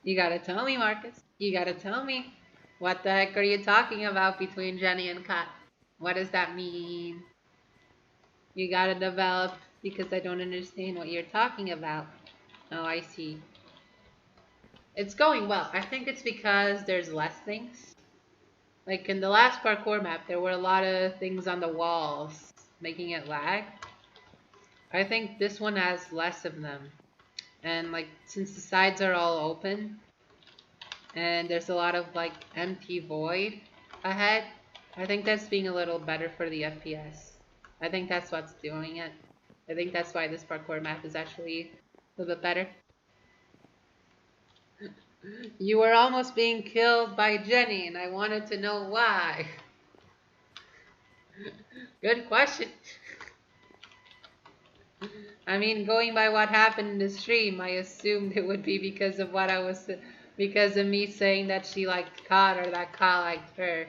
S2: You gotta tell me, Marcus. You gotta tell me. What the heck are you talking about between Jenny and Kat? What does that mean? You gotta develop because I don't understand what you're talking about. Oh, I see. It's going well. I think it's because there's less things. Like in the last parkour map, there were a lot of things on the walls, making it lag. I think this one has less of them. And like, since the sides are all open, and there's a lot of like empty void ahead, I think that's being a little better for the FPS. I think that's what's doing it. I think that's why this parkour map is actually a little bit better. You were almost being killed by Jenny, and I wanted to know why. Good question. I mean, going by what happened in the stream, I assumed it would be because of what because of me saying that she liked Kat or that Kat liked her.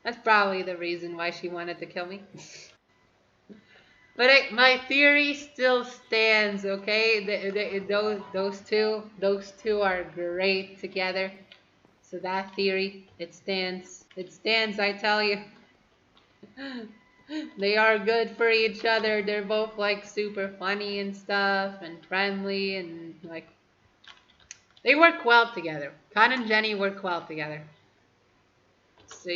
S2: That's probably the reason why she wanted to kill me. But my theory still stands, okay? Those two are great together. So that theory, it stands. It stands, I tell you. They are good for each other. They're both like super funny and stuff and friendly and like they work well together. Kat and Jenny work well together. So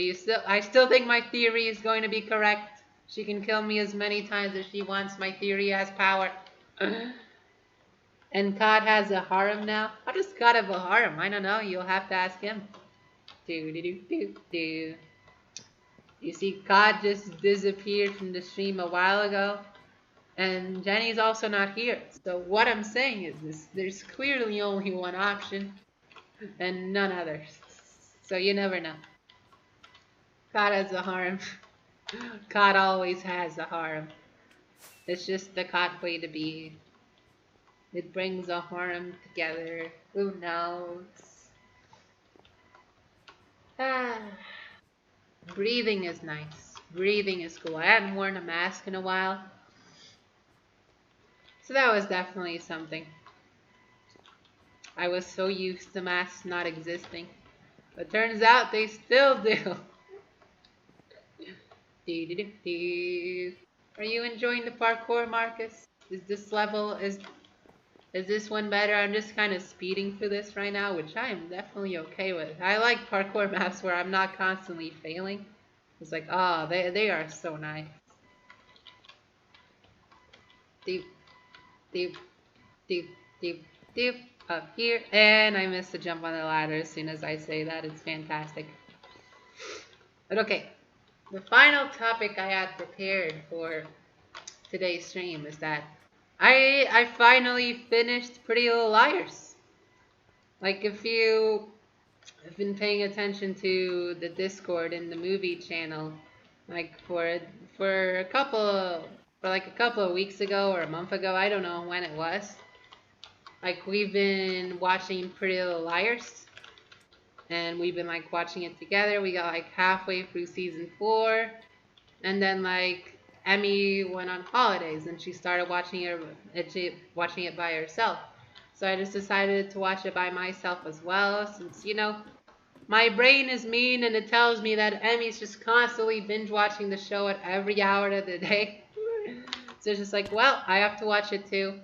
S2: I still think my theory is going to be correct. She can kill me as many times as she wants. My theory has power. And Kat has a harem now. How does Kat have a harem? I don't know. You'll have to ask him. Do. You see, Kat just disappeared from the stream a while ago. And Jenny's also not here. So what I'm saying is this. There's clearly only one option. And none others. So you never know. Kat has a harem. COD always has a harem. It's just the COD way to be. It brings a harem together. Who knows? Ah, breathing is nice. Breathing is cool. I hadn't worn a mask in a while. So that was definitely something. I was so used to masks not existing. But turns out they still do. Are you enjoying the parkour, Marcus? Is this level, is this one better? I'm just kind of speeding through this right now, which I am definitely okay with. I like parkour maps where I'm not constantly failing. It's like, oh, they are so nice. Deep, deep, deep, deep, deep, up here. And I missed the jump on the ladder as soon as I say that. It's fantastic. But okay, the final topic I had prepared for today's stream is that I finally finished Pretty Little Liars. Like if you have been paying attention to the Discord and the movie channel, like for like a couple of weeks ago or a month ago, I don't know when it was. Like we've been watching Pretty Little Liars, and we've been like watching it together. We got like halfway through season 4, and then like Emmy went on holidays and she started watching it by herself. So I just decided to watch it by myself as well, since my brain is mean and it tells me that Emmy's just constantly binge watching the show at every hour of the day. So it's just like, well, I have to watch it too.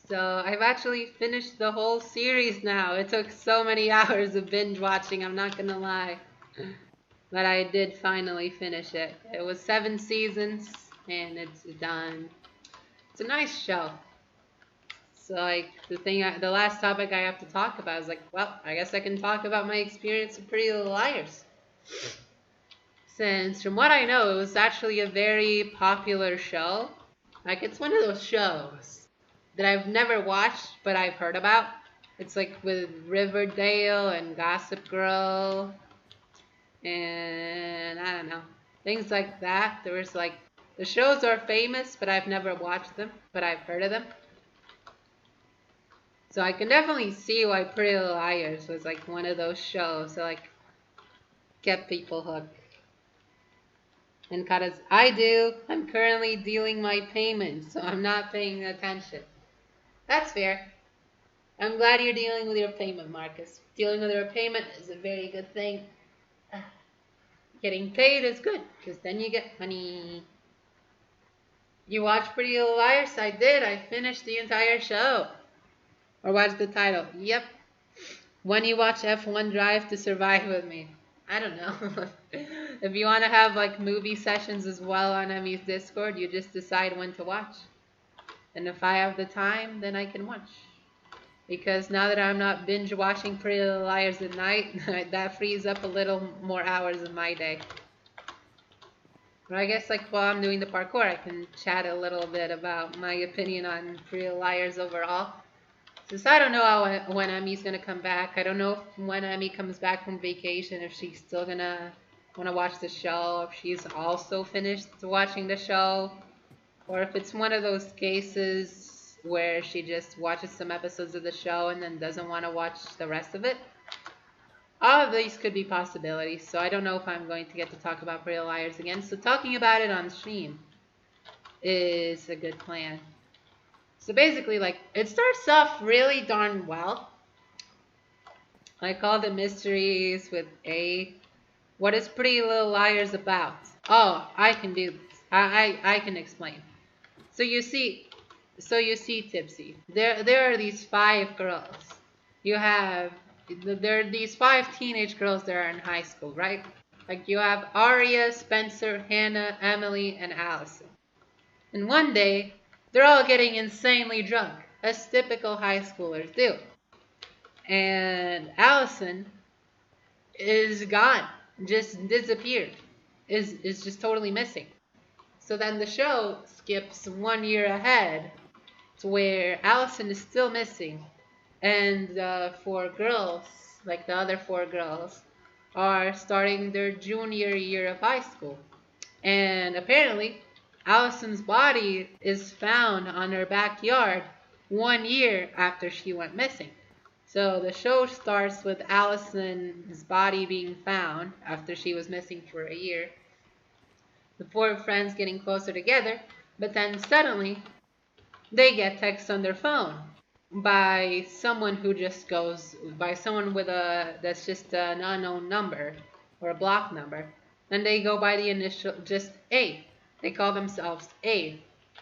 S2: So I've actually finished the whole series now. It took so many hours of binge watching, I'm not gonna lie. But I did finally finish it. It was 7 seasons and it's done. It's a nice show. So like the last topic I have to talk about is like, well, I guess I can talk about my experience of Pretty Little Liars. Since from what I know, it was actually a very popular show. Like it's one of those shows that I've never watched, but I've heard about. It's like with Riverdale and Gossip Girl and I don't know, things like that. There was like, the shows are famous, but I've never watched them, but I've heard of them. So I can definitely see why Pretty Little Liars was like one of those shows that like kept people hooked. And because I'm currently dealing my payments, so I'm not paying attention. That's fair. I'm glad you're dealing with your payment, Marcus. Dealing with your payment is a very good thing. Getting paid is good, because then you get money. You watched Pretty Little Liars? I did. I finished the entire show. Or what's the title? Yep. When you watch F1 Drive to Survive with me. I don't know. If you want to have like movie sessions as well on Emmy's Discord, you just decide when to watch. And if I have the time, then I can watch. Because now that I'm not binge watching Pretty Little Liars at night, that frees up a little more hours of my day. But I guess like while I'm doing the parkour, I can chat a little bit about my opinion on Pretty Little Liars overall. Since I don't know when Emmy's gonna come back. I don't know when Emmy comes back from vacation, if she's still gonna want to watch the show, if she's also finished watching the show, or if it's one of those cases where she just watches some episodes of the show and then doesn't want to watch the rest of it. All of these could be possibilities, so I don't know if I'm going to get to talk about Pretty Little Liars again. So talking about it on stream is a good plan. So basically, like, it starts off really darn well. Like all the mysteries with A. What is Pretty Little Liars about? Oh, I can do this. I can explain. So you see Tipsy. There are these 5 girls. There are these 5 teenage girls that are in high school, right? Like you have Aria, Spencer, Hannah, Emily, and Allison. And one day, they're all getting insanely drunk, as typical high schoolers do. And Allison is gone, just disappeared, is just totally missing. So then the show skips 1 year ahead to where Allison is still missing. And the 4 girls, like the other 4 girls, are starting their junior year of high school. And apparently, Allison's body is found on her backyard 1 year after she went missing. So the show starts with Allison's body being found after she was missing for a year. The four friends getting closer together, but then suddenly they get texts on their phone by someone who just goes by someone with a that's just an unknown number or a block number, and they go by the initial just A. They call themselves A,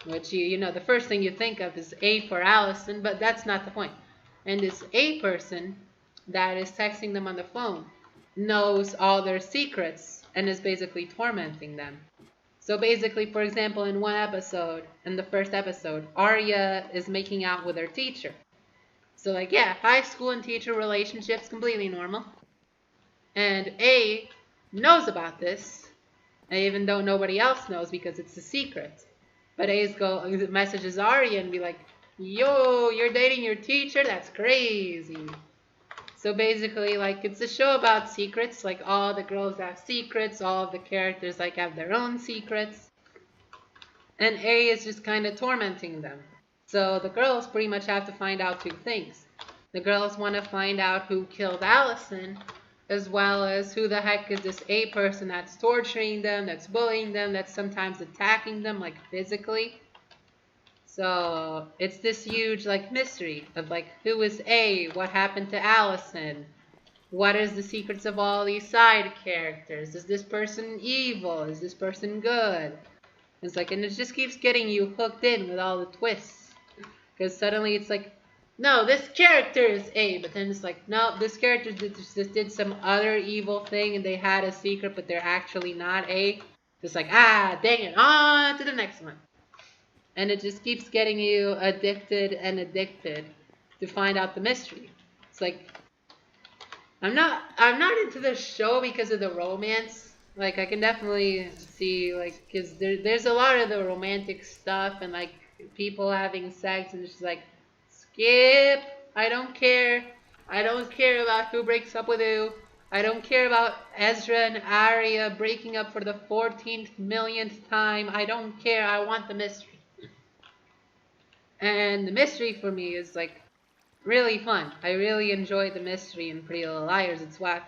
S2: which you know the first thing you think of is A for Allison, but that's not the point. And this A person that is texting them on the phone knows all their secrets and is basically tormenting them. So basically, for example, in one episode, in the first episode, Arya is making out with her teacher. So like, yeah, high school and teacher relationships, completely normal. And A knows about this, even though nobody else knows because it's a secret. But A's messages Arya and be like, yo, you're dating your teacher? That's crazy. So basically, like, it's a show about secrets. Like, all the girls have secrets. All of the characters, like, have their own secrets. And A is just kind of tormenting them. So the girls pretty much have to find out two things. The girls want to find out who killed Allison, as well as who the heck is this A person that's torturing them, that's bullying them, that's sometimes attacking them, like, physically. So it's this huge like mystery of like who is A, what happened to Allison, what is the secrets of all these side characters, is this person evil, is this person good? It's like, and it just keeps getting you hooked in with all the twists, because suddenly it's like, no, this character is A, but then it's like, no, this character just did some other evil thing and they had a secret but they're actually not A. It's like, ah, dang it, on to the next one. And it just keeps getting you addicted and addicted to find out the mystery. It's like, I'm not into the show because of the romance. Like, I can definitely see, like, because there's a lot of the romantic stuff and, like, people having sex and it's just like, skip, I don't care. I don't care about who breaks up with who. I don't care about Ezra and Arya breaking up for the 14th millionth time. I don't care. I want the mystery. And the mystery for me is like really fun. I really enjoyed the mystery in Pretty Little Liars. It's what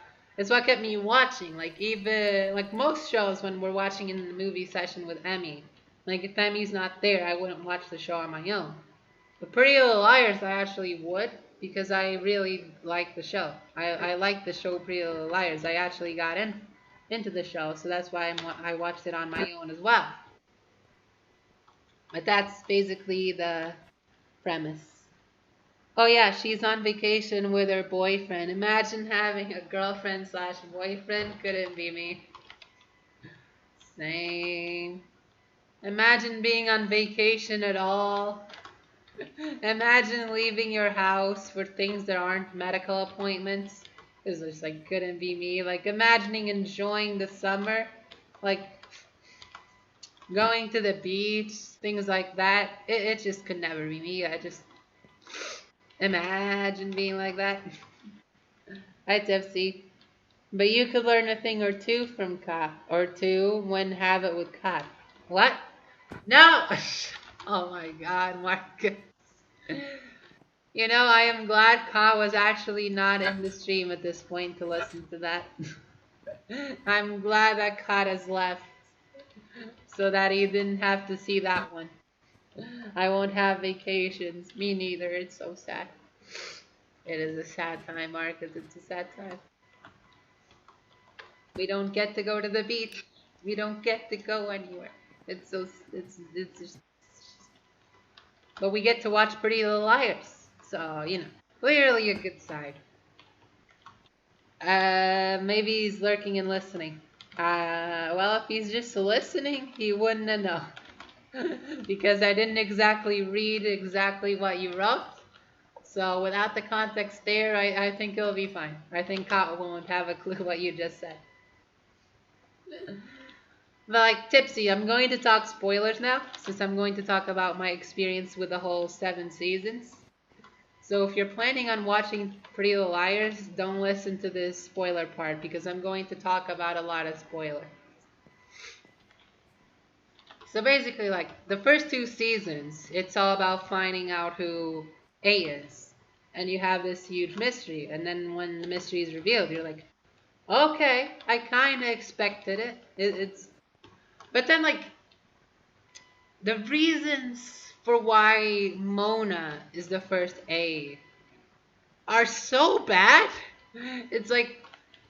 S2: kept me watching. Like even like most shows when we're watching in the movie session with Emmy. Like if Emmy's not there, I wouldn't watch the show on my own. But Pretty Little Liars, I actually would because I really like the show. I like the show Pretty Little Liars. I actually got into the show, so that's why I watched it on my own as well. But that's basically the premise. Oh yeah, she's on vacation with her boyfriend. Imagine having a girlfriend slash boyfriend. Couldn't be me. Same. Imagine being on vacation at all. Imagine leaving your house for things that aren't medical appointments. It's just like couldn't be me. Like imagining enjoying the summer. Like going to the beach, things like that. It just could never be me. I just imagine being like that. Hi, Tipsy. But you could learn a thing or two from Kat, or two when have it with Kat. What? No! Oh my god, Marcus. You know, I am glad Kat was actually not in the stream at this point to listen to that. I'm glad that Kat has left so that he didn't have to see that one. I won't have vacations. Me neither. It's so sad. It is a sad time, Marcus. It's a sad time. We don't get to go to the beach. We don't get to go anywhere. It's just. But we get to watch Pretty Little Liars. So, you know, clearly a good side. Maybe he's lurking and listening. Well, if he's just listening, he wouldn't have known. Because I didn't exactly read exactly what you wrote. So without the context there, I think it'll be fine. I think Kat won't have a clue what you just said. But like Tipsy, I'm going to talk spoilers now, since I'm going to talk about my experience with the whole 7 seasons. So if you're planning on watching Pretty Little Liars, don't listen to this spoiler part because I'm going to talk about a lot of spoiler. So basically, like, the first 2 seasons, it's all about finding out who A is. And you have this huge mystery. And then when the mystery is revealed, you're like, okay, I kind of expected it. It's, but then, like, the reasons for why Mona is the first A are so bad. It's like,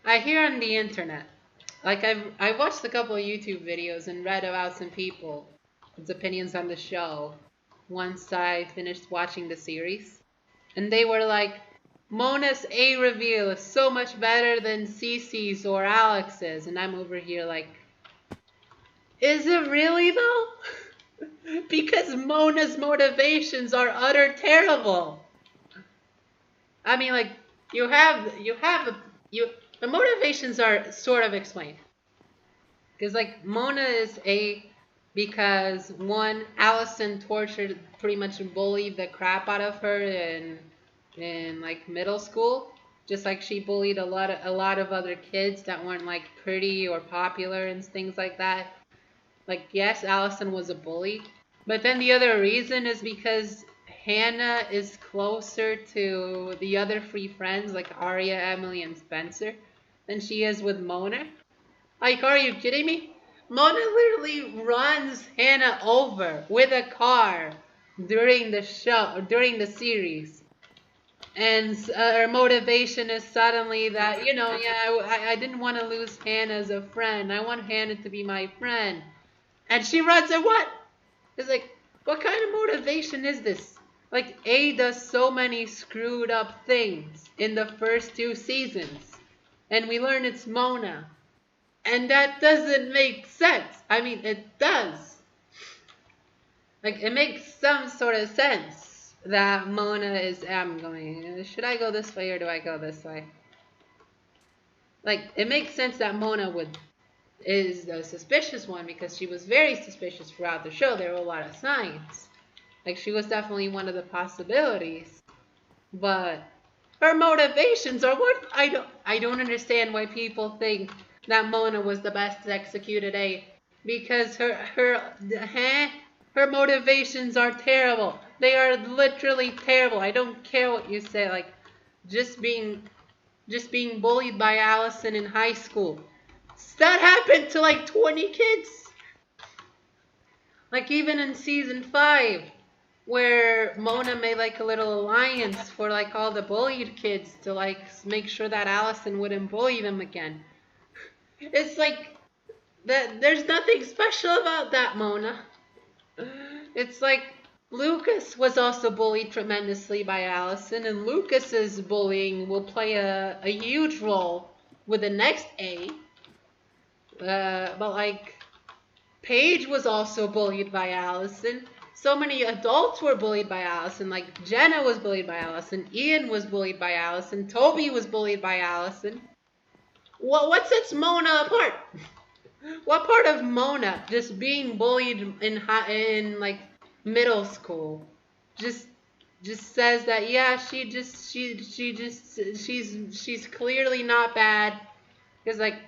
S2: I hear on the internet, like I watched a couple of YouTube videos and read about some people's opinions on the show once I finished watching the series. And they were like, Mona's A reveal is so much better than Cece's or Alex's. And I'm over here like, is it really though? Because Mona's motivations are utter terrible. I mean, like, the motivations are sort of explained. Because, like, Mona is A because, one, Allison tortured, pretty much bullied the crap out of her in like, middle school. Just like she bullied a lot of other kids that weren't, like, pretty or popular and things like that. Like, yes, Allison was a bully. But then the other reason is because Hannah is closer to the other 3 friends, like Arya, Emily, and Spencer, than she is with Mona. Like, are you kidding me? Mona literally runs Hannah over with a car during the show, during the series. And her motivation is suddenly that, I didn't want to lose Hannah as a friend. I want Hannah to be my friend. And she runs her what? It's like, what kind of motivation is this? Like, A does so many screwed up things in the first 2 seasons. And we learn it's Mona. And that doesn't make sense. I mean, it does. Like, it makes some sort of sense that Mona is, should I go this way or do I go this way? Like, it makes sense that Mona is the suspicious one because she was very suspicious throughout the show. There were a lot of signs. Like, she was definitely one of the possibilities. But her motivations are what I don't understand why people think that Mona was the best executed A, because her motivations are terrible. They are literally terrible. I don't care what you say. Like, just being bullied by Allison in high school. That happened to like 20 kids. Like, even in season 5, where Mona made like a little alliance for like all the bullied kids to like make sure that Allison wouldn't bully them again. It's like that. There's nothing special about that, Mona. It's like Lucas was also bullied tremendously by Allison, and Lucas's bullying will play a huge role with the next A. But like, Paige was also bullied by Allison. So many adults were bullied by Allison. Like, Jenna was bullied by Allison. Ian was bullied by Allison. Toby was bullied by Allison. What sets Mona apart? What part of Mona just being bullied in like middle school just says that, yeah, she's clearly not bad, because like,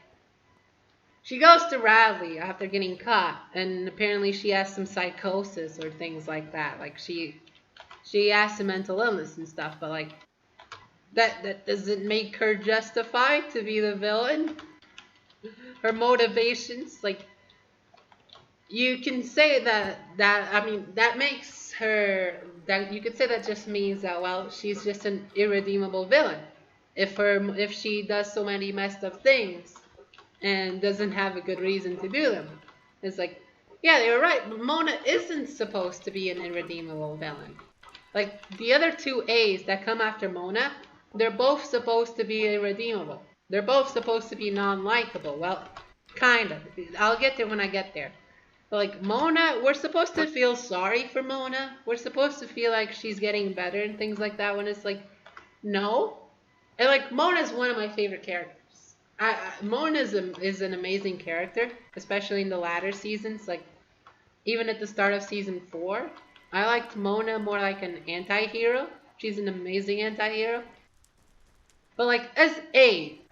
S2: she goes to Radley after getting caught, and apparently she has some psychosis or things like that. Like, she has some mental illness and stuff, but like, that doesn't make her justified to be the villain. Her motivations, like, you can say that makes her, that you could say that just means that, well, she's just an irredeemable villain. If she does so many messed up things and doesn't have a good reason to do them. It's like, yeah, you're right, but Mona isn't supposed to be an irredeemable villain. Like, the other 2 A's that come after Mona, they're both supposed to be irredeemable. They're both supposed to be non-likable. Well, kind of. I'll get there when I get there. But like, Mona, we're supposed to feel sorry for Mona. We're supposed to feel like she's getting better and things like that, when it's like, no. And like, Mona's one of my favorite characters. Mona is an amazing character, especially in the latter seasons. Like, even at the start of season 4, I liked Mona more like an anti-hero. She's an amazing anti-hero. But like as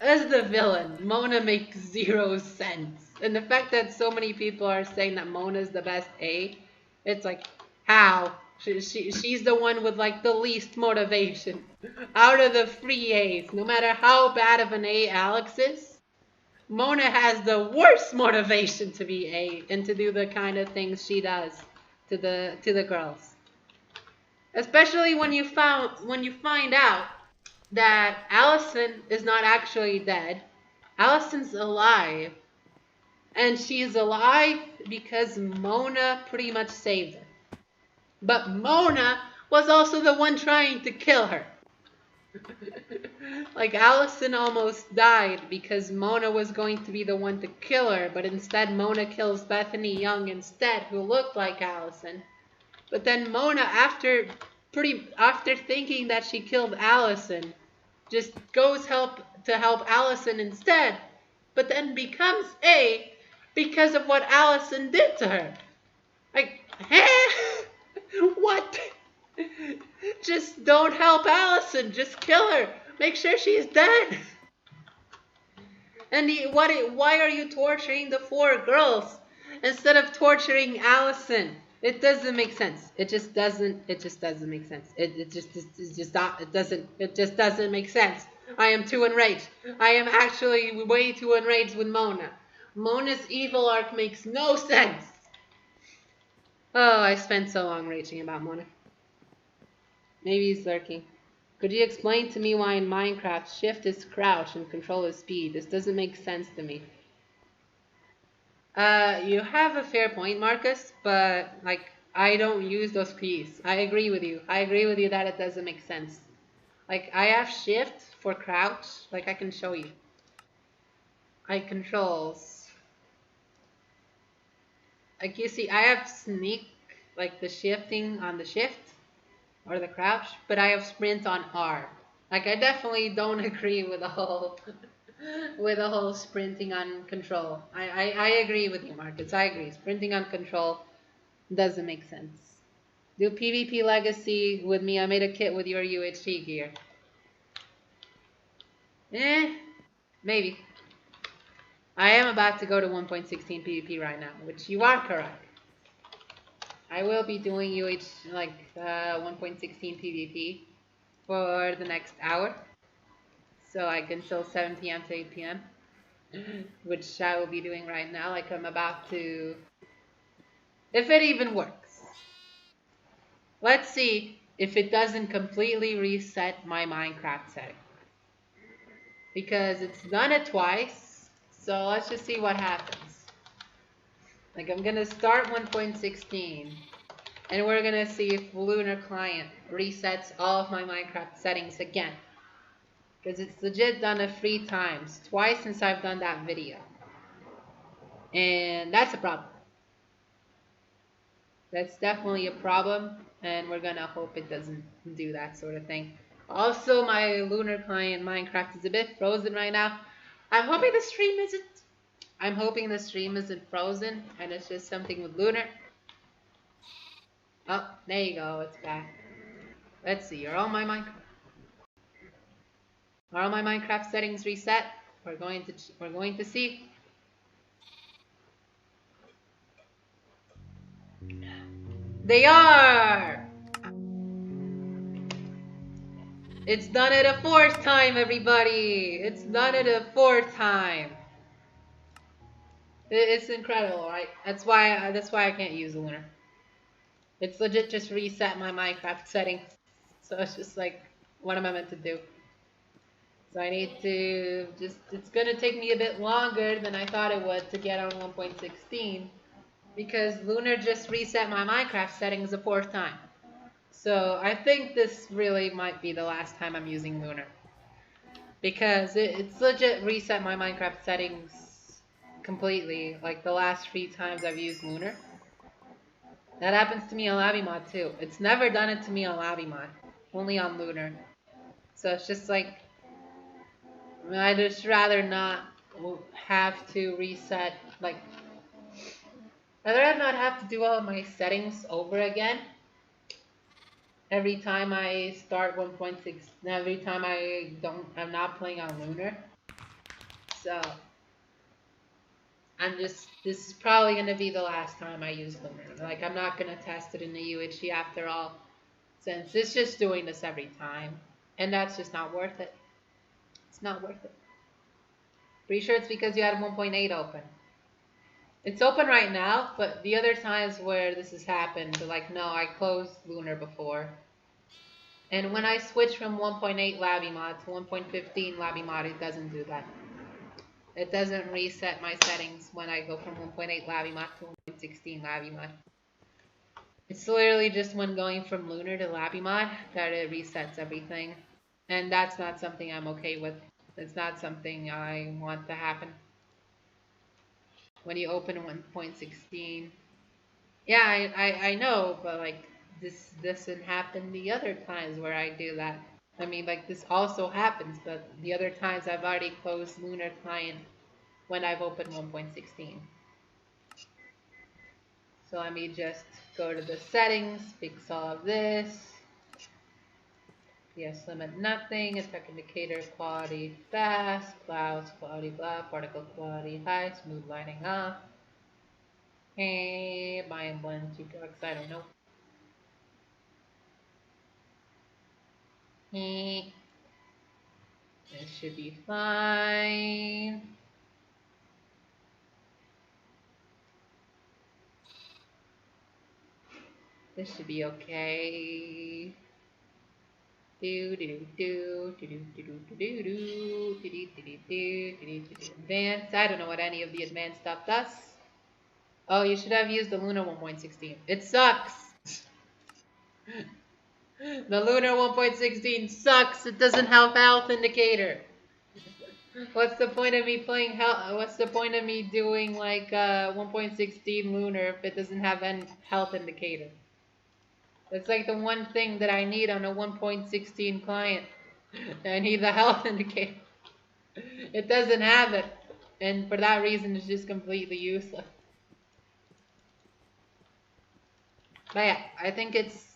S2: the villain, Mona makes zero sense. And the fact that so many people are saying that Mona's the best A, it's like, how? She's the one with like the least motivation out of the three A's. No matter how bad of an A Alex is, Mona has the worst motivation to be A and to do the kind of things she does to the girls. Especially when you find out that Allison is not actually dead. Allison's alive. And she's alive because Mona pretty much saved her. But Mona was also the one trying to kill her. Like Allison almost died because Mona was going to be the one to kill her, but instead Mona kills Bethany Young instead, who looked like Allison. But then Mona, after thinking that she killed Allison, just goes to help Allison instead, but then becomes A because of what Allison did to her. Like, what? Just don't help Allison. Just kill her. Make sure she's dead. And why are you torturing the four girls instead of torturing Allison? It doesn't make sense. It just doesn't make sense. It just doesn't make sense. I am too enraged. I am actually way too enraged with Mona. Mona's evil arc makes no sense. Oh, I spent so long raging about Mona. Maybe he's lurking. Could you explain to me why in Minecraft shift is crouch and control is speed? This doesn't make sense to me. You have a fair point, Marcus, but like I don't use those keys. I agree with you. I agree with you that it doesn't make sense. Like I have shift for crouch, like I can show you. I controls. Like you see, I have sneak, like the shifting on the shift or the crouch, but I have sprint on R. Like I definitely don't agree with the whole sprinting on control. I agree with you, Marcus. I agree. Sprinting on control doesn't make sense. Do PvP Legacy with me. I made a kit with your UHC gear. Maybe. I am about to go to 1.16 PvP right now, which you are correct. I will be doing 1.16 PvP for the next hour. So like until 7 p.m. to 8 p.m. which I will be doing right now. Like I'm about to, if it even works. Let's see if it doesn't completely reset my Minecraft setting. Because it's done it twice. So let's just see what happens. Like I'm gonna start 1.16. And we're gonna see if Lunar Client resets all of my Minecraft settings again. Because it's legit done it 3 times. Twice since I've done that video. And that's a problem. That's definitely a problem. And we're gonna hope it doesn't do that sort of thing. Also, my Lunar Client Minecraft is a bit frozen right now. I'm hoping the stream isn't frozen. And it's just something with Lunar. Oh, there you go. It's back. Let's see. Are all my Minecraft settings reset? We're going to see. They are. It's done it a 4th time, everybody. It's done it a 4th time. It's incredible, right? That's why I can't use Lunar. It's legit just reset my Minecraft settings. So it's just like, what am I meant to do? So I need to it's gonna take me a bit longer than I thought it would to get on 1.16 because Lunar just reset my Minecraft settings a 4th time. So I think this really might be the last time I'm using Lunar. Because it's legit reset my Minecraft settings completely, like the last 3 times I've used Lunar. That happens to me on Lobby Mod too. It's never done it to me on Lobby Mod, only on Lunar. So it's just like, I'd just rather not have to reset, like, I'd rather not have to do all of my settings over again. every time I start 1.6, every time I'm not playing on Lunar. So this is probably gonna be the last time I use Lunar. Like, I'm not gonna test it in the UHC after all, since it's just doing this every time. And that's just not worth it. It's not worth it. Pretty sure it's because you had 1.8 open. It's open right now, but the other times where this has happened, like, no, I closed Lunar before. And when I switch from 1.8 Labby Mod to 1.15 Labby Mod, it doesn't do that. It doesn't reset my settings when I go from 1.8 Labby Mod to 1.16 Labby Mod. It's literally just when going from Lunar to Labby Mod that it resets everything. And that's not something I'm okay with. It's not something I want to happen. When you open 1.16. Yeah, I know, but like this doesn't happen the other times where I do that. I mean, like, this also happens, but the other times I've already closed Lunar Client when I've opened 1.16. So let me just go to the settings, fix all of this. PS limit nothing, attack indicator quality fast, clouds quality blah, particle quality high, smooth lining off. Hey, bind blend, two drugs, I don't know. Hey. This should be fine. This should be okay. Advanced. I don't know what any of the advanced stuff does. Oh, you should have used the Lunar 1.16. It sucks. The Lunar 1.16 sucks. It doesn't have health indicator. What's the point of me playing health? What's the point of me doing like 1.16 Lunar if it doesn't have any health indicator? It's like the one thing that I need on a 1.16 client. I need the health indicator. It doesn't have it. And for that reason, it's just completely useless. But yeah, I think it's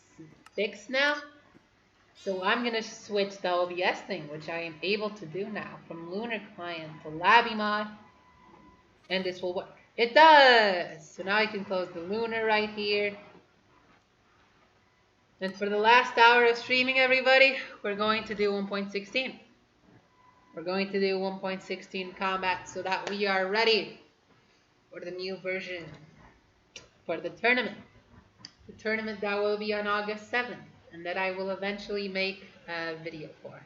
S2: fixed now. So I'm going to switch the OBS thing, which I am able to do now, from Lunar Client to Labby Mod. And this will work. It does! So now I can close the Lunar right here. And for the last hour of streaming, everybody, we're going to do 1.16. We're going to do 1.16 combat so that we are ready for the new version, for the tournament. The tournament that will be on August 7th, and that I will eventually make a video for.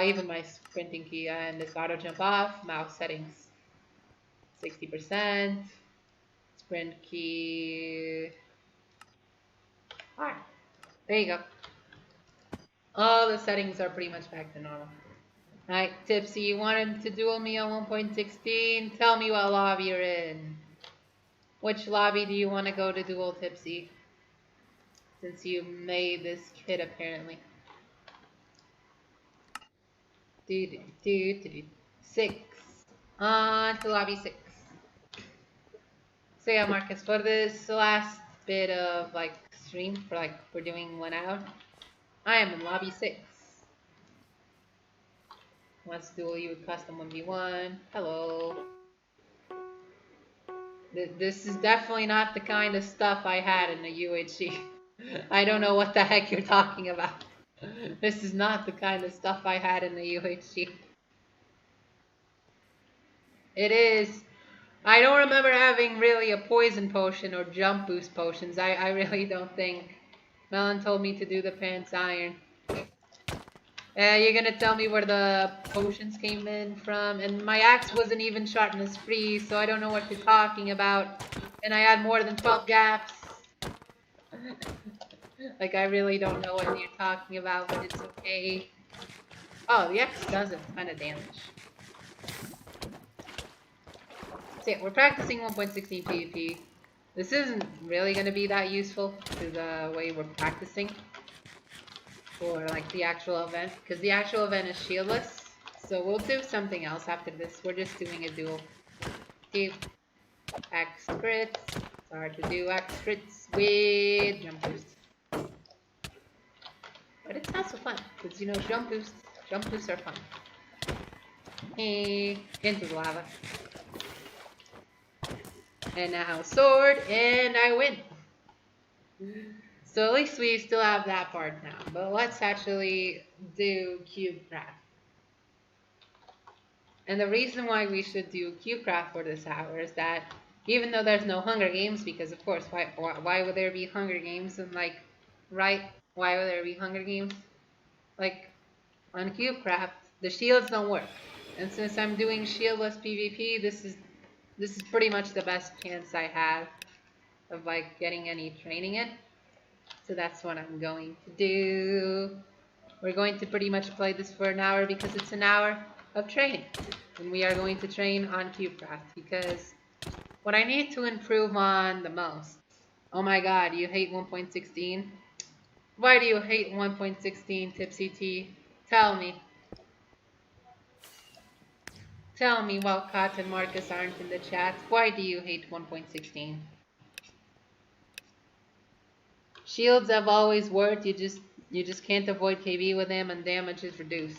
S2: Even my sprinting key and this auto jump off, mouse settings 60%, sprint key. Alright, there you go. All the settings are pretty much back to normal. Alright, Tipsy, you wanted to duel me on 1.16? Tell me what lobby you're in. Which lobby do you want to go to duel, Tipsy? Since you made this kit, apparently. 6. On to lobby 6. So yeah, Marcus, for this last bit of like stream, for like we're doing 1 hour, I am in lobby 6. Let's duel you with custom 1v1. Hello. This is definitely not the kind of stuff I had in the UHC. I don't know what the heck you're talking about. This is not the kind of stuff I had in the UHC. It is. I don't remember having really a poison potion or jump boost potions. I really don't think. Melon told me to do the pants iron. You're gonna tell me where the potions came in from, and my axe wasn't even sharpness free, so I don't know what you're talking about. And I had more than 12 gaps. Like, I really don't know what you're talking about, but it's okay. Oh, the axe does a ton of damage. So yeah, we're practicing 1.16 PvP. This isn't really gonna be that useful to the way we're practicing. For like the actual event, because the actual event is shieldless. So we'll do something else after this. We're just doing a duel. Do axe crits. It's hard to do axe crits with jump boost. But it's also fun, because, you know, jump boosts are fun. Hey, into the lava. And now sword, and I win. So at least we still have that part now. But let's actually do cube craft. And the reason why we should do cube craft for this hour is that even though there's no Hunger Games, because of course, why would there be Hunger Games? And like, right? Why would there be Hunger Games? Like, on cube craft, the shields don't work. And since I'm doing shieldless PvP, this is pretty much the best chance I have of like getting any training in. So that's what I'm going to do. We're going to pretty much play this for an hour because it's an hour of training. And we are going to train on CubeCraft because what I need to improve on the most. Oh my god, you hate 1.16? Why do you hate 1.16, Tipsy T? Tell me. Tell me while Kat and Marcus aren't in the chat. Why do you hate 1.16? Shields have always worked, you just can't avoid KV with them and damage is reduced.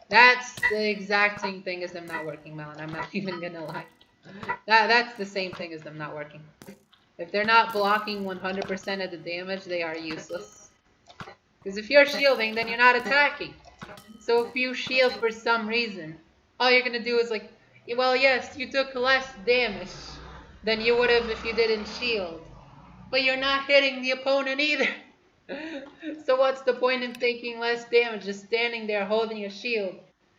S2: That's the exact same thing as them not working, Melon. I'm not even gonna lie. That's the same thing as them not working. If they're not blocking 100% of the damage, they are useless. Because if you're shielding, then you're not attacking. So if you shield for some reason, all you're gonna do is like, well, yes, you took less damage than you would have if you didn't shield. But you're not hitting the opponent either. So what's the point in taking less damage, just standing there holding a shield?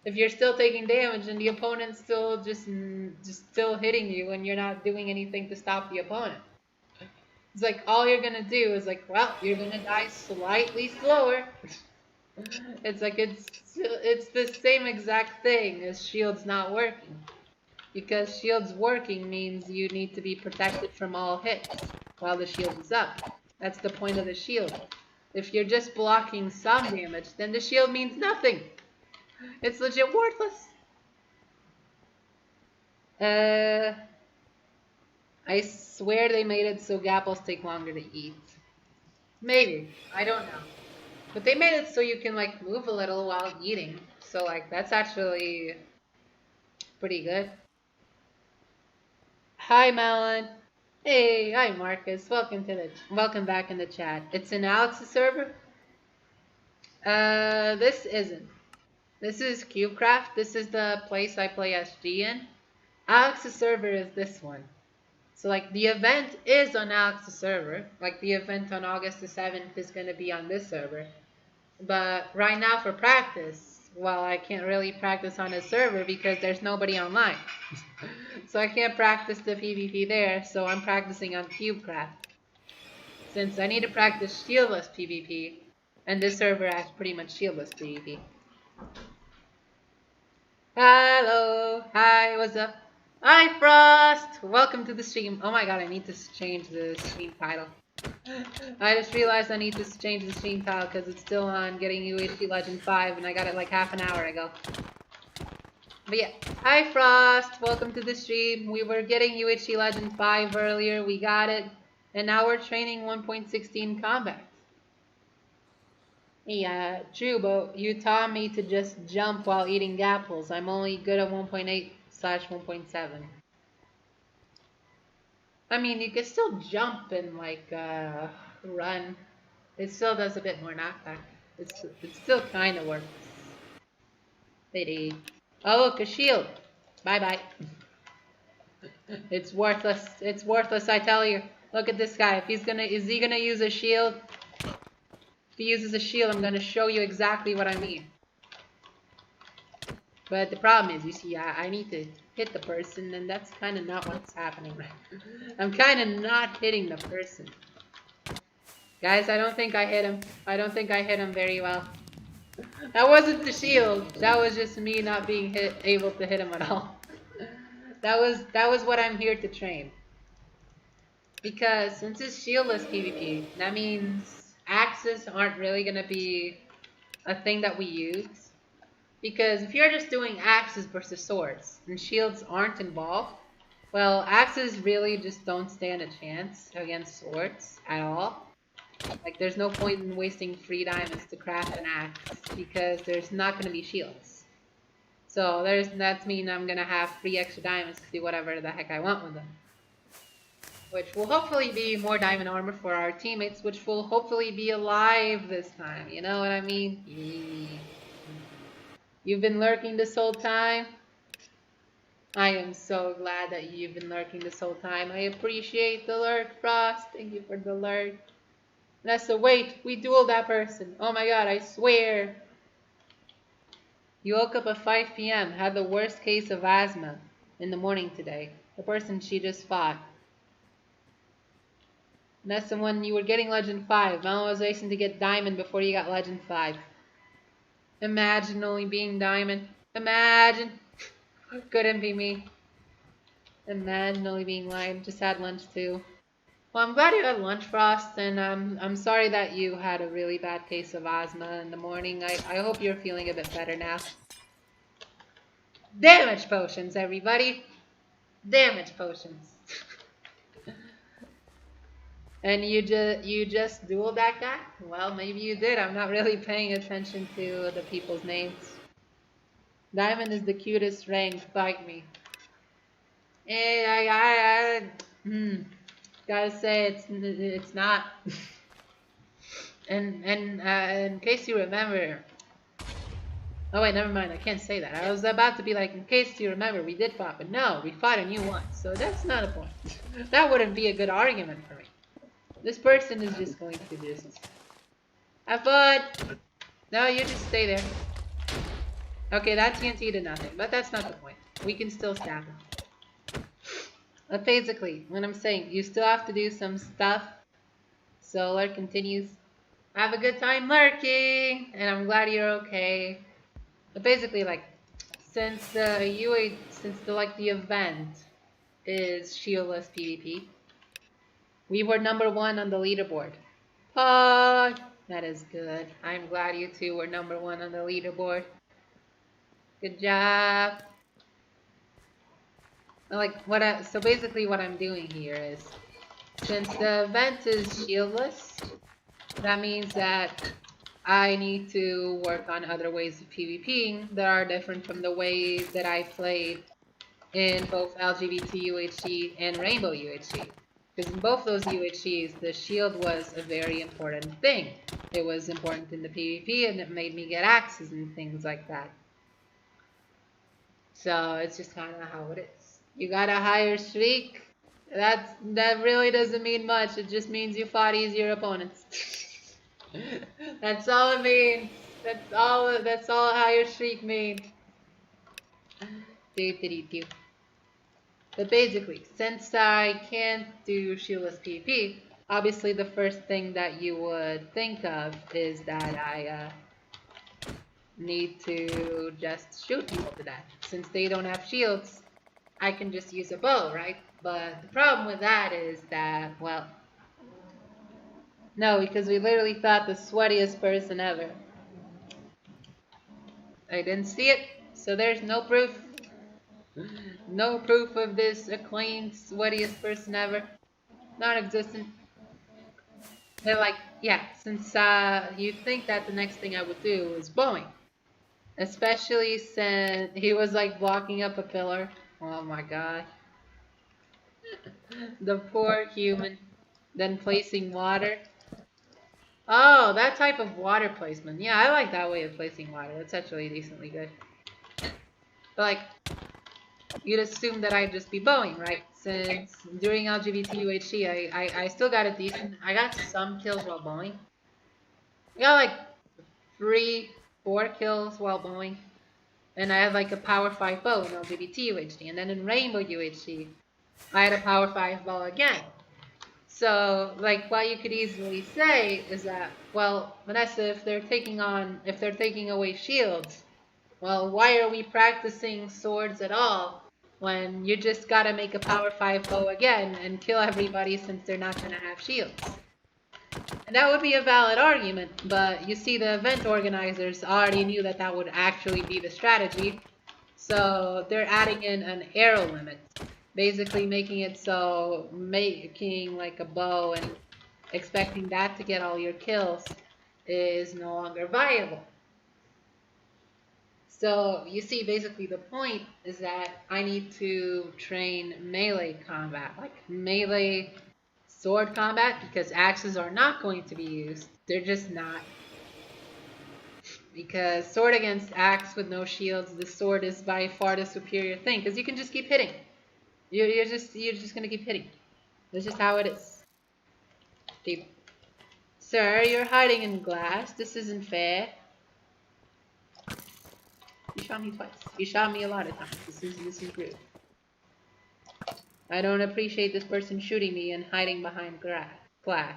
S2: If you're still taking damage and the opponent's still just still hitting you and you're not doing anything to stop the opponent. It's like all you're gonna do is like, well, you're gonna die slightly slower. It's like it's the same exact thing as shields not working. Because shields working means you need to be protected from all hits while the shield is up. That's the point of the shield. If you're just blocking some damage, then the shield means nothing. It's legit worthless. I swear they made it so gapples take longer to eat. Maybe. I don't know. But they made it so you can like move a little while eating. So like that's actually pretty good. Hi Malin. Hey, hi Marcus. Welcome back in the chat. It's an Alex's server? This isn't. This is CubeCraft. This is the place I play SG in. Alex's server is this one. So like the event is on Alex's server. Like the event on August the 7th is gonna be on this server. But right now for practice, well, I can't really practice on his server because there's nobody online. So I can't practice the PvP there, so I'm practicing on CubeCraft. Since I need to practice shieldless PvP, and this server has pretty much shieldless PvP. Hello! Hi, what's up? Hi, Frost! Welcome to the stream. Oh my god, I need to change the stream title. I just realized I need to change the stream title because it's still on getting UHC Legend 5 and I got it like half an hour ago. But yeah, hi Frost, welcome to the stream. We were getting UHC Legend 5 earlier, we got it, and now we're training 1.16 combat. Yeah, true, but you taught me to just jump while eating gapples. I'm only good at 1.8/1.7. I mean, you can still jump and like run. It still does a bit more knockback. It still kind of works. Lady. Oh look, a shield. Bye bye. It's worthless. It's worthless, I tell you. Look at this guy. Is he gonna use a shield? If he uses a shield, I'm gonna show you exactly what I mean. But the problem is, you see, I need to hit the person, and that's kind of not what's happening right. I'm kind of not hitting the person. Guys, I don't think I hit him. I don't think I hit him very well. That wasn't the shield. That was just me not being able to hit him at all. That was what I'm here to train. Because since it's shieldless PvP, that means axes aren't really gonna be a thing that we use. Because if you're just doing axes versus swords and shields aren't involved, well, axes really just don't stand a chance against swords at all. Like, there's no point in wasting free diamonds to craft an axe because there's not going to be shields. So that's mean I'm going to have free extra diamonds to do whatever the heck I want with them. Which will hopefully be more diamond armor for our teammates, which will hopefully be alive this time. You know what I mean? You've been lurking this whole time? I am so glad that you've been lurking this whole time. I appreciate the lurk, Frost. Thank you for the lurk. Nessa, wait, we dueled that person. Oh my god, I swear. You woke up at 5 p.m., had the worst case of asthma in the morning today. The person she just fought. Nessa, when you were getting Legend 5, Mama was racing to get Diamond before you got Legend 5. Imagine only being Diamond. Imagine. Couldn't be me. Imagine only being Lion. Just had lunch too. Well, I'm glad you had lunch, Frost, and I'm sorry that you had a really bad case of asthma in the morning. I hope you're feeling a bit better now. Damage potions, everybody! Damage potions. And you just dueled that guy? Well, maybe you did. I'm not really paying attention to the people's names. Diamond is the cutest rank. Bite me. Gotta say it's not. And in case you remember. Oh wait, never mind. I can't say that. I was about to be like, in case you remember, we did fight, but no, we fought and you won. So that's not a point. That wouldn't be a good argument for me. This person is just going to just have fun. No, you just stay there. Okay, that TNT did nothing, but that's not the point. We can still stab him. But basically, what I'm saying, you still have to do some stuff. So lurk continues. Have a good time lurking, and I'm glad you're okay. But basically, like, since the event is shieldless PvP, we were #1 on the leaderboard. That is good. I'm glad you two were #1 on the leaderboard. Good job. So basically what I'm doing here is, since the event is shieldless, that means that I need to work on other ways of PvPing that are different from the way that I played in both LGBT UHC and Rainbow UHC. Because in both those UHCs, the shield was a very important thing. It was important in the PvP, and it made me get axes and things like that. So it's just kind of how it is. You got a higher streak. That really doesn't mean much. It just means you fought easier opponents. That's all it means. That's all a higher streak means. But basically, since I can't do shieldless PvP, obviously the first thing that you would think of is that I need to just shoot people to death. Since they don't have shields, I can just use a bow, right? But the problem with that is that, well, no, because we literally thought the sweatiest person ever. I didn't see it, so there's no proof. No proof of this acclaimed sweatiest person ever. Non-existent. They're like, yeah, since you think that the next thing I would do is bowing. Especially since he was like blocking up a pillar. Oh my god. The poor human. Then placing water. Oh, that type of water placement. Yeah, I like that way of placing water. That's actually decently good. But like, you'd assume that I'd just be bowing, right? Since during LGBT UHC, I still got a decent... I got some kills while bowing. I got like 3-4 kills while bowing. And I had like a power 5 bow in LGBT UHC. And then in Rainbow UHC, I had a power 5 bow again. So, like, what you could easily say is that, well, Vanessa, if they're taking away shields, well, why are we practicing swords at all when you just gotta make a power 5 bow again and kill everybody since they're not gonna have shields? And that would be a valid argument, but you see, the event organizers already knew that that would actually be the strategy, so they're adding in an arrow limit. Basically making it so making like a bow and expecting that to get all your kills is no longer viable. So you see, basically the point is that I need to train melee combat, like melee sword combat, because axes are not going to be used. They're just not. Because sword against axe with no shields, the sword is by far the superior thing, because you can just keep hitting. You're just gonna keep hitting. That's just how it is. Keep. Sir, you're hiding in glass. This isn't fair. You shot me twice. You shot me a lot of times. This is rude. I don't appreciate this person shooting me and hiding behind glass.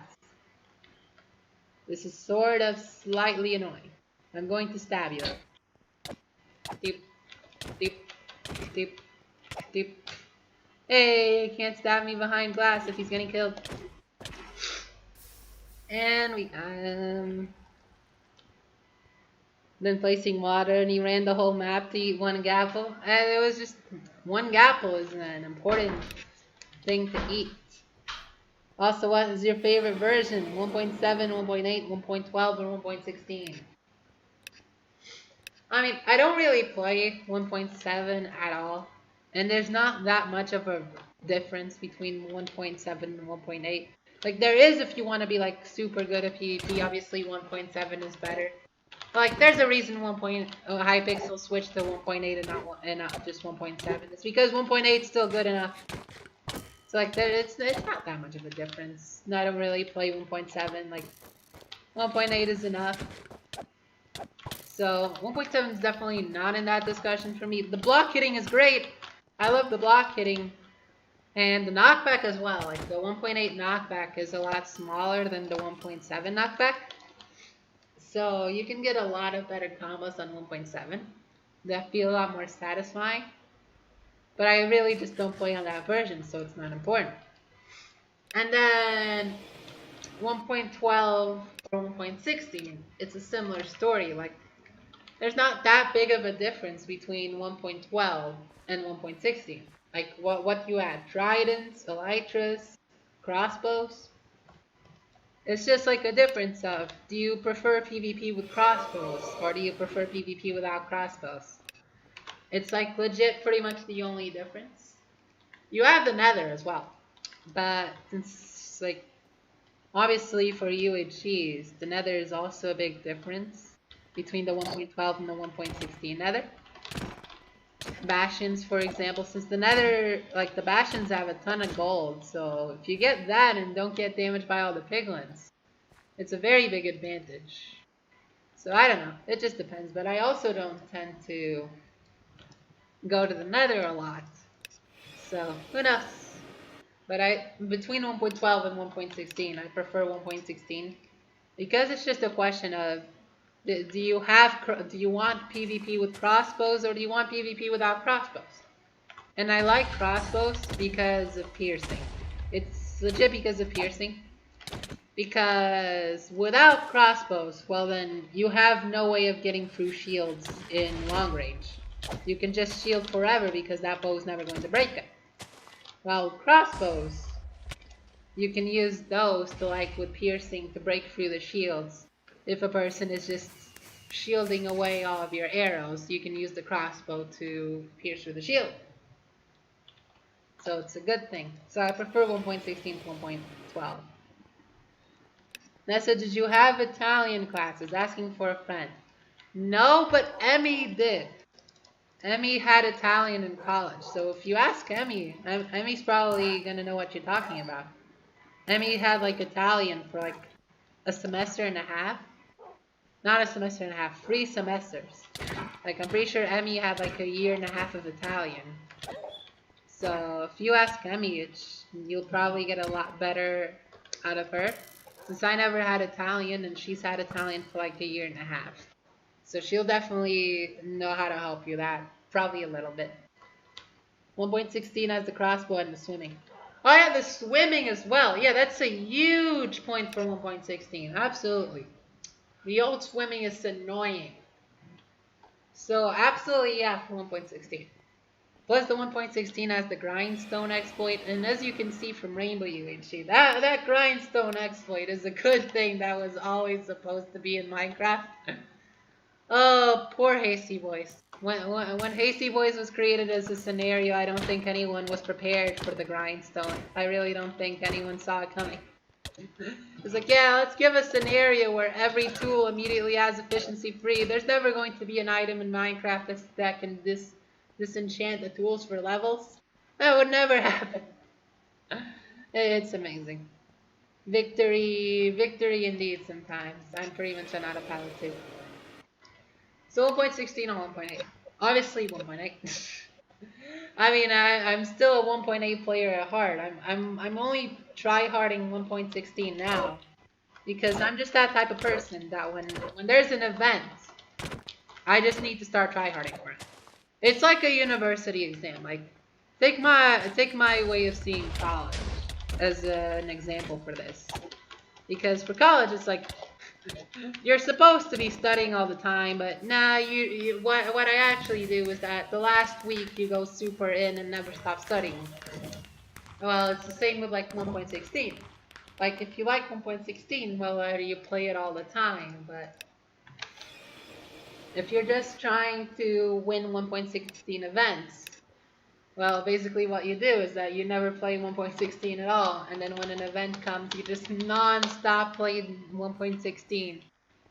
S2: This is sort of slightly annoying. I'm going to stab you. Deep, deep, deep, deep. Hey, you can't stab me behind glass if he's getting killed. And we then placing water, and he ran the whole map to eat one gapple. And it was just one gapple is an important thing to eat. Also, what is your favorite version? 1.7, 1.8, 1.12, or 1.16? I mean, I don't really play 1.7 at all. And there's not that much of a difference between 1.7 and 1.8. Like, there is if you want to be, like, super good at PvP. Obviously, 1.7 is better. Like, there's a reason Hypixel switched to 1.8 and not just 1.7. It's because 1.8 is still good enough. So, like, it's not that much of a difference. I don't really play 1.7. Like, 1.8 is enough. So, 1.7 is definitely not in that discussion for me. The block hitting is great. I love the block hitting. And the knockback as well. Like, the 1.8 knockback is a lot smaller than the 1.7 knockback. So, you can get a lot of better combos on 1.7 that feel a lot more satisfying. But I really just don't play on that version, so it's not important. And then 1.12 or 1.16, it's a similar story. Like, there's not that big of a difference between 1.12 and 1.16. Like, what you add? Tridents, elytras, crossbows? It's just like a difference of, do you prefer PvP with crossbows, or do you prefer PvP without crossbows? It's like legit pretty much the only difference. You have the nether as well. But since, like, obviously for UHGs, the nether is also a big difference between the 1.12 and the 1.16 nether. Bastions, for example, since the nether, like, the bastions have a ton of gold, so if you get that and don't get damaged by all the piglins, it's a very big advantage. So I don't know, it just depends, but I also don't tend to go to the nether a lot, so who knows. But between 1.12 and 1.16, I prefer 1.16 because it's just a question of, do you want PvP with crossbows, or do you want PvP without crossbows? And I like crossbows because of piercing. It's legit because of piercing. Because without crossbows, well then, you have no way of getting through shields in long range. You can just shield forever because that bow is never going to break it. While crossbows, you can use those to, like, with piercing, to break through the shields. If a person is just shielding away all of your arrows, you can use the crossbow to pierce through the shield. So it's a good thing. So I prefer 1.16 to 1.12. Nessa, did you have Italian classes? Asking for a friend. No, but Emmy did. Emmy had Italian in college. So if you ask Emmy, Emmy's probably going to know what you're talking about. Emmy had, like, Italian for, like, a semester and a half. Not a semester and a half, 3 semesters. Like, I'm pretty sure Emmy had, like, a year and a half of Italian. So if you ask Emmy, you'll probably get a lot better out of her. Since I never had Italian, and she's had Italian for, like, a year and a half. So she'll definitely know how to help you that. Probably a little bit. 1.16 has the crossbow and the swimming. Oh yeah, the swimming as well. Yeah, that's a huge point for 1.16. Absolutely. The old swimming is annoying. So absolutely, yeah, for 1.16. Plus the 1.16 has the grindstone exploit, and as you can see from Rainbow UHC, that grindstone exploit is a good thing that was always supposed to be in Minecraft. Oh, poor Hasty Voice. When Hasty Voice was created as a scenario, I don't think anyone was prepared for the grindstone. I really don't think anyone saw it coming. It's like, yeah, let's give a scenario where every tool immediately has efficiency free. There's never going to be an item in Minecraft that can disenchant the tools for levels. That would never happen. It's amazing. Victory indeed sometimes. I'm pretty much an autopilot too. So 1.16 or 1.8? Obviously 1.8. I mean, I'm still a 1.8 player at heart. I'm only tryharding 1.16 now because I'm just that type of person that when there's an event, I just need to start tryharding for it. It's like a university exam. Like take my way of seeing college as an example for this, because for college it's like you're supposed to be studying all the time, but nah, what I actually do is that the last week you go super in and never stop studying. Well, it's the same with like 1.16. Like if you like 1.16, well, you play it all the time, but if you're just trying to win 1.16 events, well, basically what you do is that you never play 1.16 at all, and then when an event comes, you just non-stop play 1.16,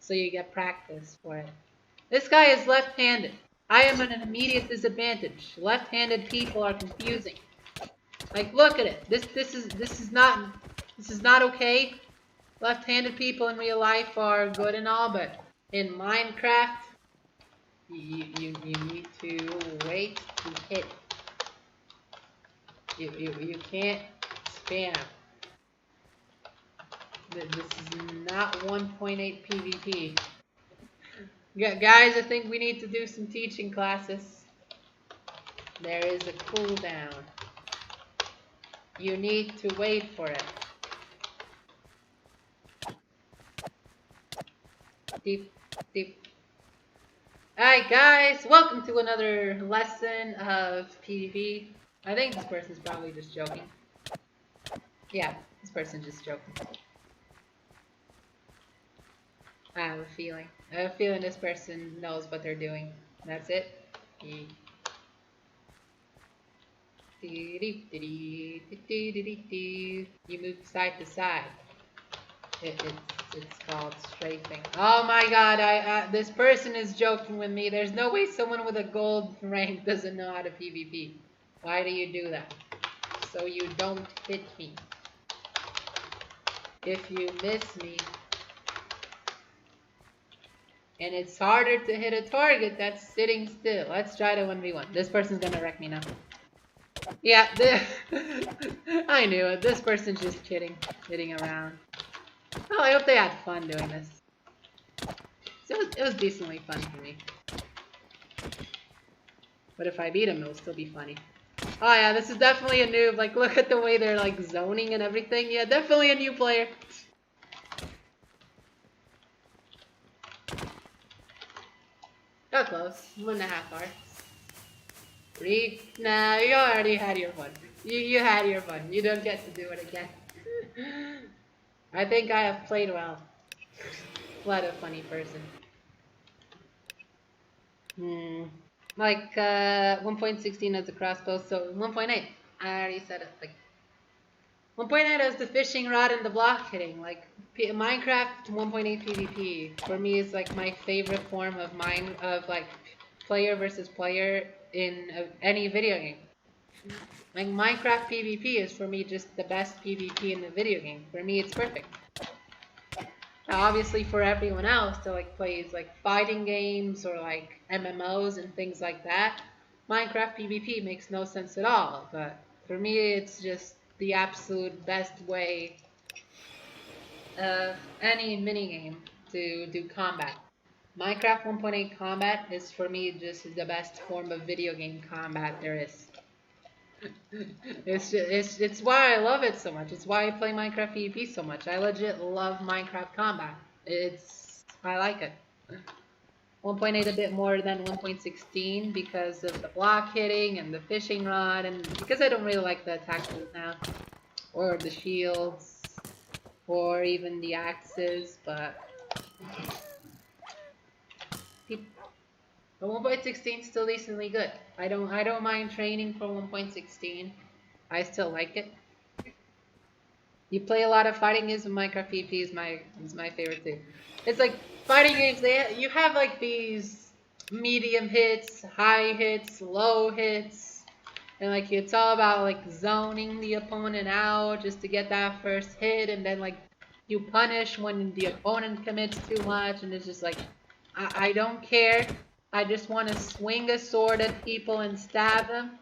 S2: so you get practice for it. This guy is left-handed. I am at an immediate disadvantage. Left-handed people are confusing. Like, look at it. This is not okay. Left-handed people in real life are good and all, but in Minecraft, you need to wait to hit. You can't spam. This is not 1.8 PvP. Guys, I think we need to do some teaching classes. There is a cooldown. You need to wait for it. Deep, deep. Alright guys, welcome to another lesson of PvP. I think this person's probably just joking. Yeah, this person's just joking. I have a feeling. I have a feeling this person knows what they're doing. That's it. You move side to side. It's called strafing. Oh my god, this person is joking with me. There's no way someone with a gold rank doesn't know how to PvP. Why do you do that? So you don't hit me. If you miss me, and it's harder to hit a target that's sitting still. Let's try to 1v1. This person's gonna wreck me now. Yeah, I knew it. This person's just kidding around. Oh, I hope they had fun doing this. So it was decently fun for me. But if I beat him, it'll still be funny. Oh yeah, this is definitely a noob. Like, look at the way they're like zoning and everything. Yeah, definitely a new player. Got close. 1.5 hours. 3. Nah, you already had your fun. You had your fun. You don't get to do it again. I think I have played well. What a funny person. Like 1.16 as a crossbow, so 1.8. I already said it. Like 1.8 as the fishing rod and the block hitting. Like Minecraft 1.8 PvP for me is like my favorite form of like player versus player in any video game. Like Minecraft PvP is for me just the best PvP in the video game. For me, it's perfect. Now, obviously, for everyone else that like plays like fighting games or like MMOs and things like that, Minecraft PvP makes no sense at all. But for me, it's just the absolute best way of any minigame to do combat. Minecraft 1.8 combat is for me just the best form of video game combat there is. It's why I love it so much. It's why I play Minecraft PvP so much. I legit love Minecraft combat. I like it. 1.8 a bit more than 1.16 because of the block hitting and the fishing rod, and because I don't really like the attack tools now, or the shields, or even the axes, but 1.16 is still decently good. I don't mind training for 1.16. I still like it. You play a lot of fighting games with Minecraft PvP is my favorite too. It's like fighting games. You have like these medium hits, high hits, low hits, and like it's all about like zoning the opponent out just to get that first hit, and then like you punish when the opponent commits too much, and it's just like I don't care. I just want to swing a sword at people and stab them.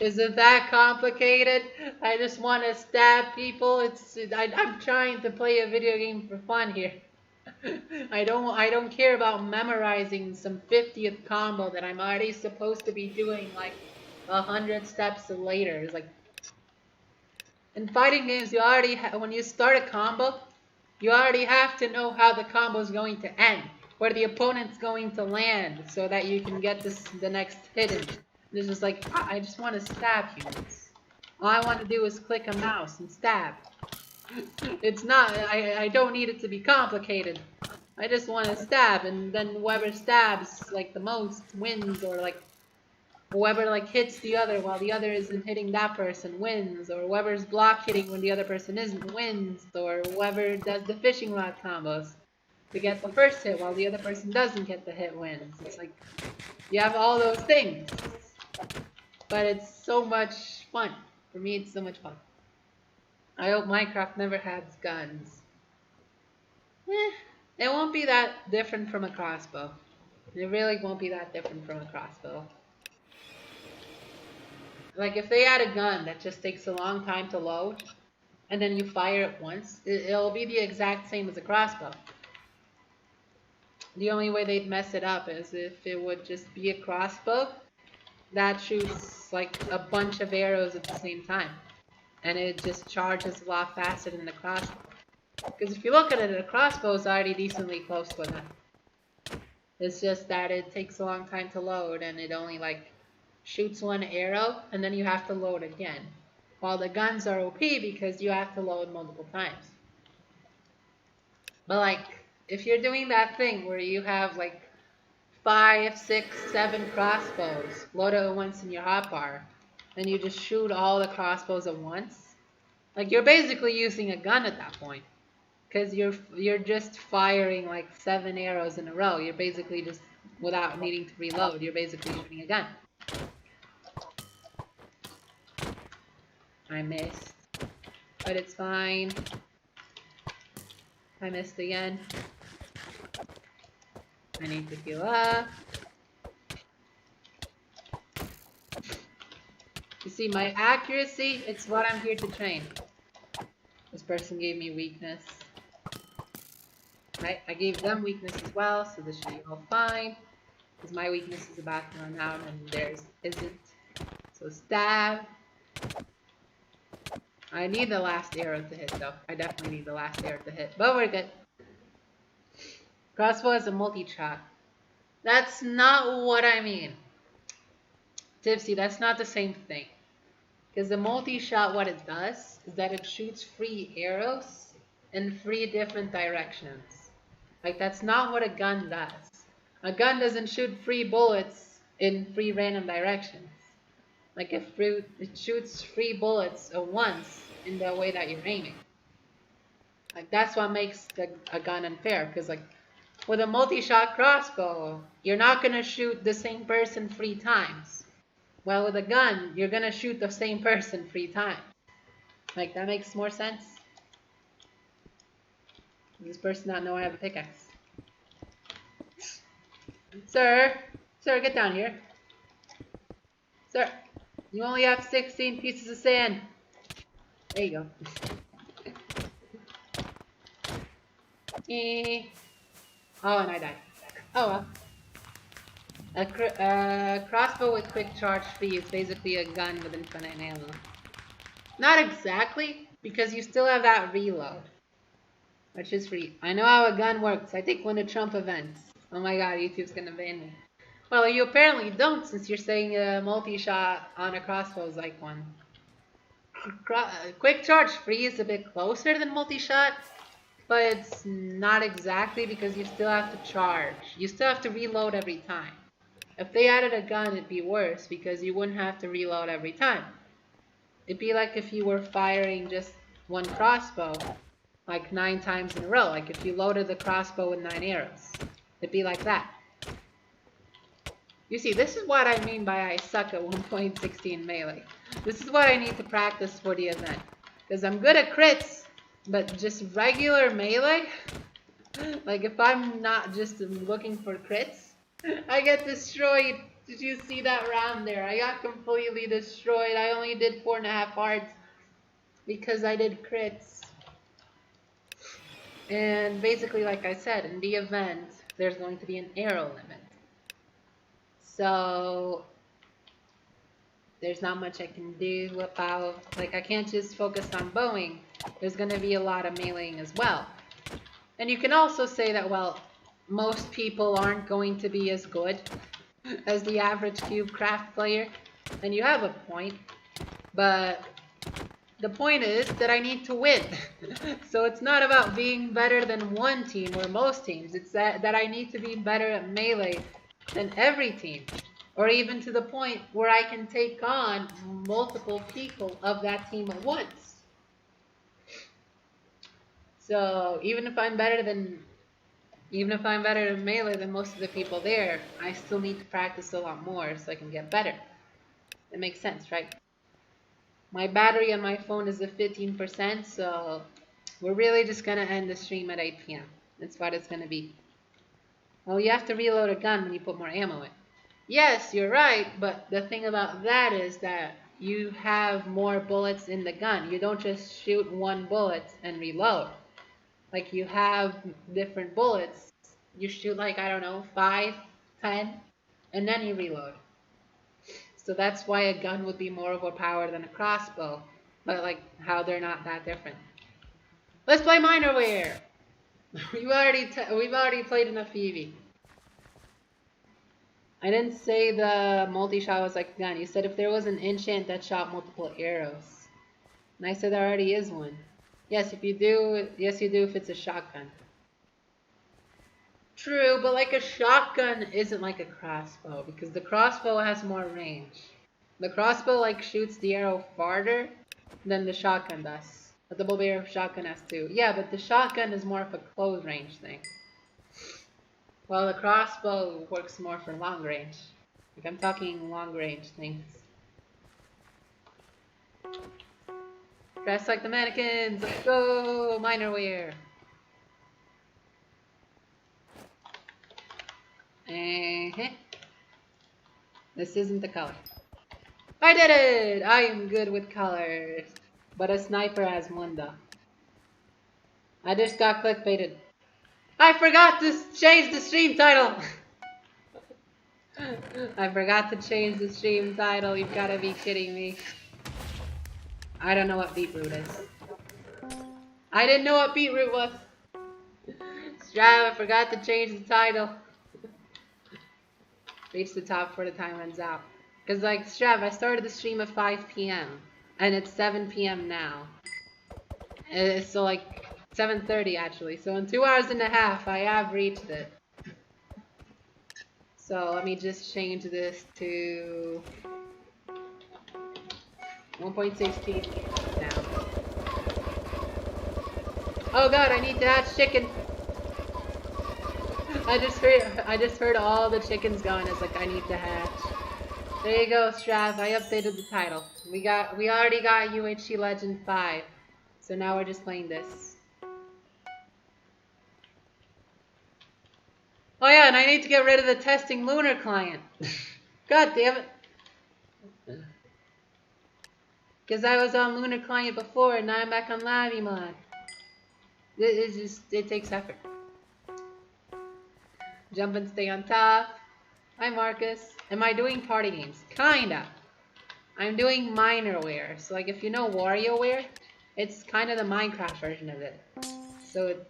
S2: Is it that complicated? I just want to stab people. I'm trying to play a video game for fun here. I don't care about memorizing some 50th combo that I'm already supposed to be doing like 100 steps later. It's like in fighting games, you already when you start a combo, you already have to know how the combo is going to end, where the opponent's going to land, so that you can get the next hit in. It's just like, I just want to stab humans. All I want to do is click a mouse and stab. It's not, I don't need it to be complicated. I just want to stab, and then whoever stabs like the most wins, or like whoever like hits the other while the other isn't hitting that person wins, or whoever's block hitting when the other person isn't wins, or whoever does the fishing rod combos to get the first hit while the other person doesn't get the hit wins. It's like you have all those things. But it's so much fun. For me, it's so much fun. I hope Minecraft never has guns. It won't be that different from a crossbow. It really won't be that different from a crossbow. Like, if they add a gun that just takes a long time to load, and then you fire it once, it'll be the exact same as a crossbow. The only way they'd mess it up is if it would just be a crossbow that shoots like a bunch of arrows at the same time, and it just charges a lot faster than the crossbow. Because if you look at it, a crossbow is already decently close to a gun. It's just that it takes a long time to load, and it only like shoots one arrow, and then you have to load again. While the guns are OP because you have to load multiple times. But like, if you're doing that thing where you have like 5, 6, 7 crossbows loaded at once in your hotbar, and you just shoot all the crossbows at once, like you're basically using a gun at that point, because you're just firing like 7 arrows in a row. You're basically just, without needing to reload, you're basically shooting a gun. I missed, but it's fine. I missed again. I need to heal up. You see, my accuracy, it's what I'm here to train. This person gave me weakness. I gave them weakness as well, so this should be all fine. Because my weakness is about to run out and theirs isn't. So stab. I need the last arrow to hit though. I definitely need the last arrow to hit. But we're good. Crossbow is a multi-shot. That's not what I mean. Tipsy, that's not the same thing. Because the multi-shot, what it does is that it shoots 3 arrows in 3 different directions. Like, that's not what a gun does. A gun doesn't shoot 3 bullets in 3 random directions. Like, it shoots 3 bullets at once in the way that you're aiming. Like, that's what makes a gun unfair. Because, like, with a multi-shot crossbow, you're not going to shoot the same person 3 times. Well, with a gun, you're going to shoot the same person 3 times. Like, that makes more sense. Does this person not know I have a pickaxe? Sir, get down here. Sir, you only have 16 pieces of sand. There you go. Oh, and I died. Oh well. A crossbow with quick charge free is basically a gun with infinite ammo. Not exactly, because you still have that reload, which is free. I know how a gun works. I take one to Trump events. Oh my god, YouTube's gonna ban me. Well, you apparently don't, since you're saying a multi-shot on a crossbow is like one. Quick charge free is a bit closer than multi-shot, but it's not exactly because you still have to charge. You still have to reload every time. If they added a gun, it'd be worse because you wouldn't have to reload every time. It'd be like if you were firing just one crossbow, like 9 times in a row. Like if you loaded the crossbow with 9 arrows. It'd be like that. You see, this is what I mean by I suck at 1.16 melee. This is what I need to practice for the event. Because I'm good at crits, but just regular melee, like if I'm not just looking for crits, I get destroyed. Did you see that round there? I got completely destroyed. I only did 4.5 hearts because I did crits. And basically, like I said, in the event, there's going to be an arrow limit. So there's not much I can do about, like I can't just focus on bowing. There's going to be a lot of meleeing as well. And you can also say that, well, most people aren't going to be as good as the average CubeCraft player. And you have a point. But the point is that I need to win. So it's not about being better than one team or most teams. It's that I need to be better at melee than every team. Or even to the point where I can take on multiple people of that team at once. So even if I'm better than melee than most of the people there, I still need to practice a lot more so I can get better. It makes sense, right? My battery on my phone is at 15%, so we're really just gonna end the stream at 8 p.m. That's what it's gonna be. Well, you have to reload a gun when you put more ammo in. Yes, you're right, but the thing about that is that you have more bullets in the gun. You don't just shoot one bullet and reload. Like, you have different bullets. You shoot like, I don't know, 5, 10, and then you reload. So that's why a gun would be more overpowered than a crossbow. But like, how they're not that different. Let's play Minerware! we've already played enough EV. I didn't say the multi-shot was like a gun. You said if there was an enchant that shot multiple arrows. And I said there already is one. Yes, if you do, yes you do if it's a shotgun. True, but like a shotgun isn't like a crossbow because the crossbow has more range. The crossbow like shoots the arrow farther than the shotgun does. But the double barrel shotgun has too. Yeah, but the shotgun is more of a close range thing. While the crossbow works more for long range. Like I'm talking long range things. Dress like the mannequins! Let's go! Minerware! This isn't the color. I did it! I am good with colors. But a sniper has one though. I just got clickbaited. I forgot to change the stream title! I forgot to change the stream title. You've gotta be kidding me. I don't know what beetroot is. I didn't know what beetroot was. Strav, I forgot to change the title. Reach the top before the time runs out. Because like, Strav, I started the stream at 5 p.m. And it's 7 p.m. now. So like, 7:30 actually. So in 2 hours and a half, I have reached it. So let me just change this to 1.16 now. Oh god, I need to hatch chicken. I just heard all the chickens going. It's like I need to hatch. There you go, Strav. I updated the title. We already got UHC Legend 5. So now we're just playing this. Oh yeah, and I need to get rid of the testing lunar client. God damn it. Because I was on lunar client before and now I'm back on Lavimod. It takes effort. Jump and stay on top. Hi Marcus. Am I doing party games? Kinda. I'm doing Minerware. So like if you know WarioWare, it's kind of the Minecraft version of it. So it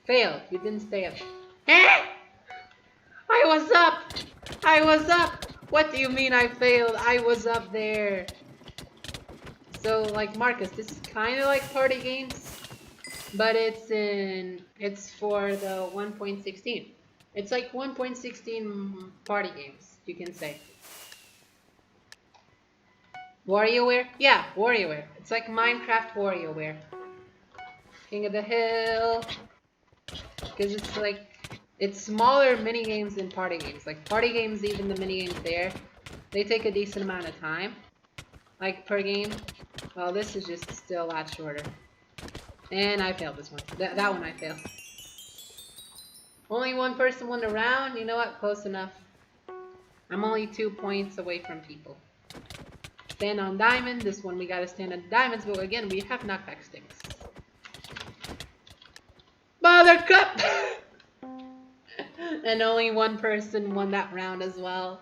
S2: failed. You didn't stay up. was up! I was up! What do you mean I failed? I was up there. So, like, Marcus, this is kind of like party games, but it's for the 1.16. It's like 1.16 party games, you can say. WarioWare? Yeah, WarioWare. It's like Minecraft WarioWare. King of the Hill. Because it's like, it's smaller mini games than party games. Like party games, even the mini games there, they take a decent amount of time, like per game. Well, this is just still a lot shorter. And I failed this one. That one I failed. Only one person won the round. You know what? Close enough. I'm only 2 points away from people. Stand on diamond. This one we gotta stand on diamonds, but again, we have knockback sticks. Buttercup! And only one person won that round as well.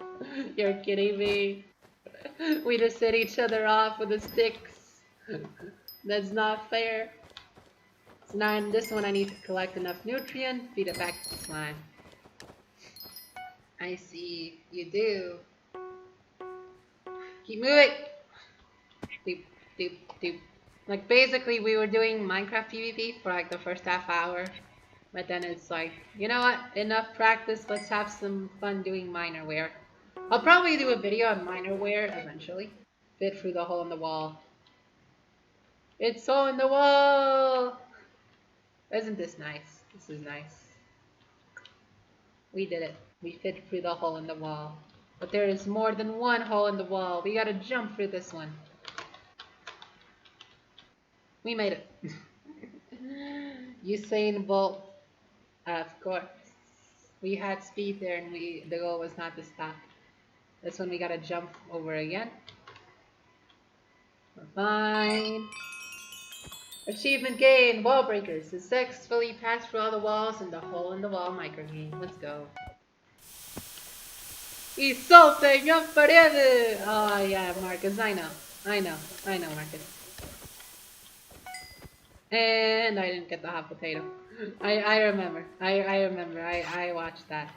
S2: You're kidding me. We just hit each other off with the sticks. That's not fair. So now in this one I need to collect enough nutrient, feed it back to the slime. I see. You do. Keep moving! Doop, doop, doop. Like basically we were doing Minecraft PvP for like the first half hour. But then it's like, you know what? Enough practice. Let's have some fun doing minerware. I'll probably do a video on minerware eventually. Fit through the hole in the wall. It's hole in the wall! Isn't this nice? This is nice. We did it. We fit through the hole in the wall. But there is more than one hole in the wall. We gotta jump through this one. We made it. Usain Bolt. Of course. We had speed there and the goal was not to stop. This one we gotta jump over again. We're fine. Achievement gained! Wall breakers. Successfully passed through all the walls in the hole in the wall microgame. Let's go. Y solte yo paredes! Oh yeah, Marcus, I know, Marcus. And I didn't get the hot potato. I remember. I remember. I watched that.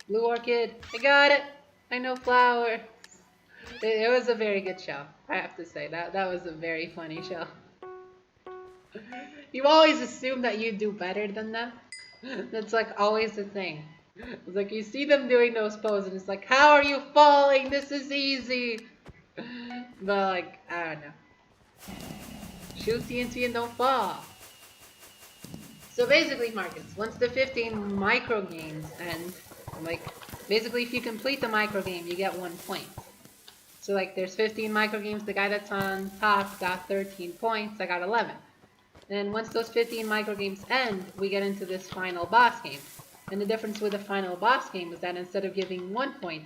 S2: Blue Orchid. I got it. I know flower. It was a very good show. I have to say that was a very funny show. You always assume that you do better than them. That's like always the thing. It's like you see them doing those poses and it's like, how are you falling? This is easy. But like, I don't know. Shoot TNT and don't fall. So basically, Marcus, once the 15 micro games end, like, basically if you complete the micro game, you get 1 point. So like, there's 15 micro games. The guy that's on top got 13 points. I got 11. And once those 15 micro games end, we get into this final boss game. And the difference with the final boss game is that instead of giving 1 point,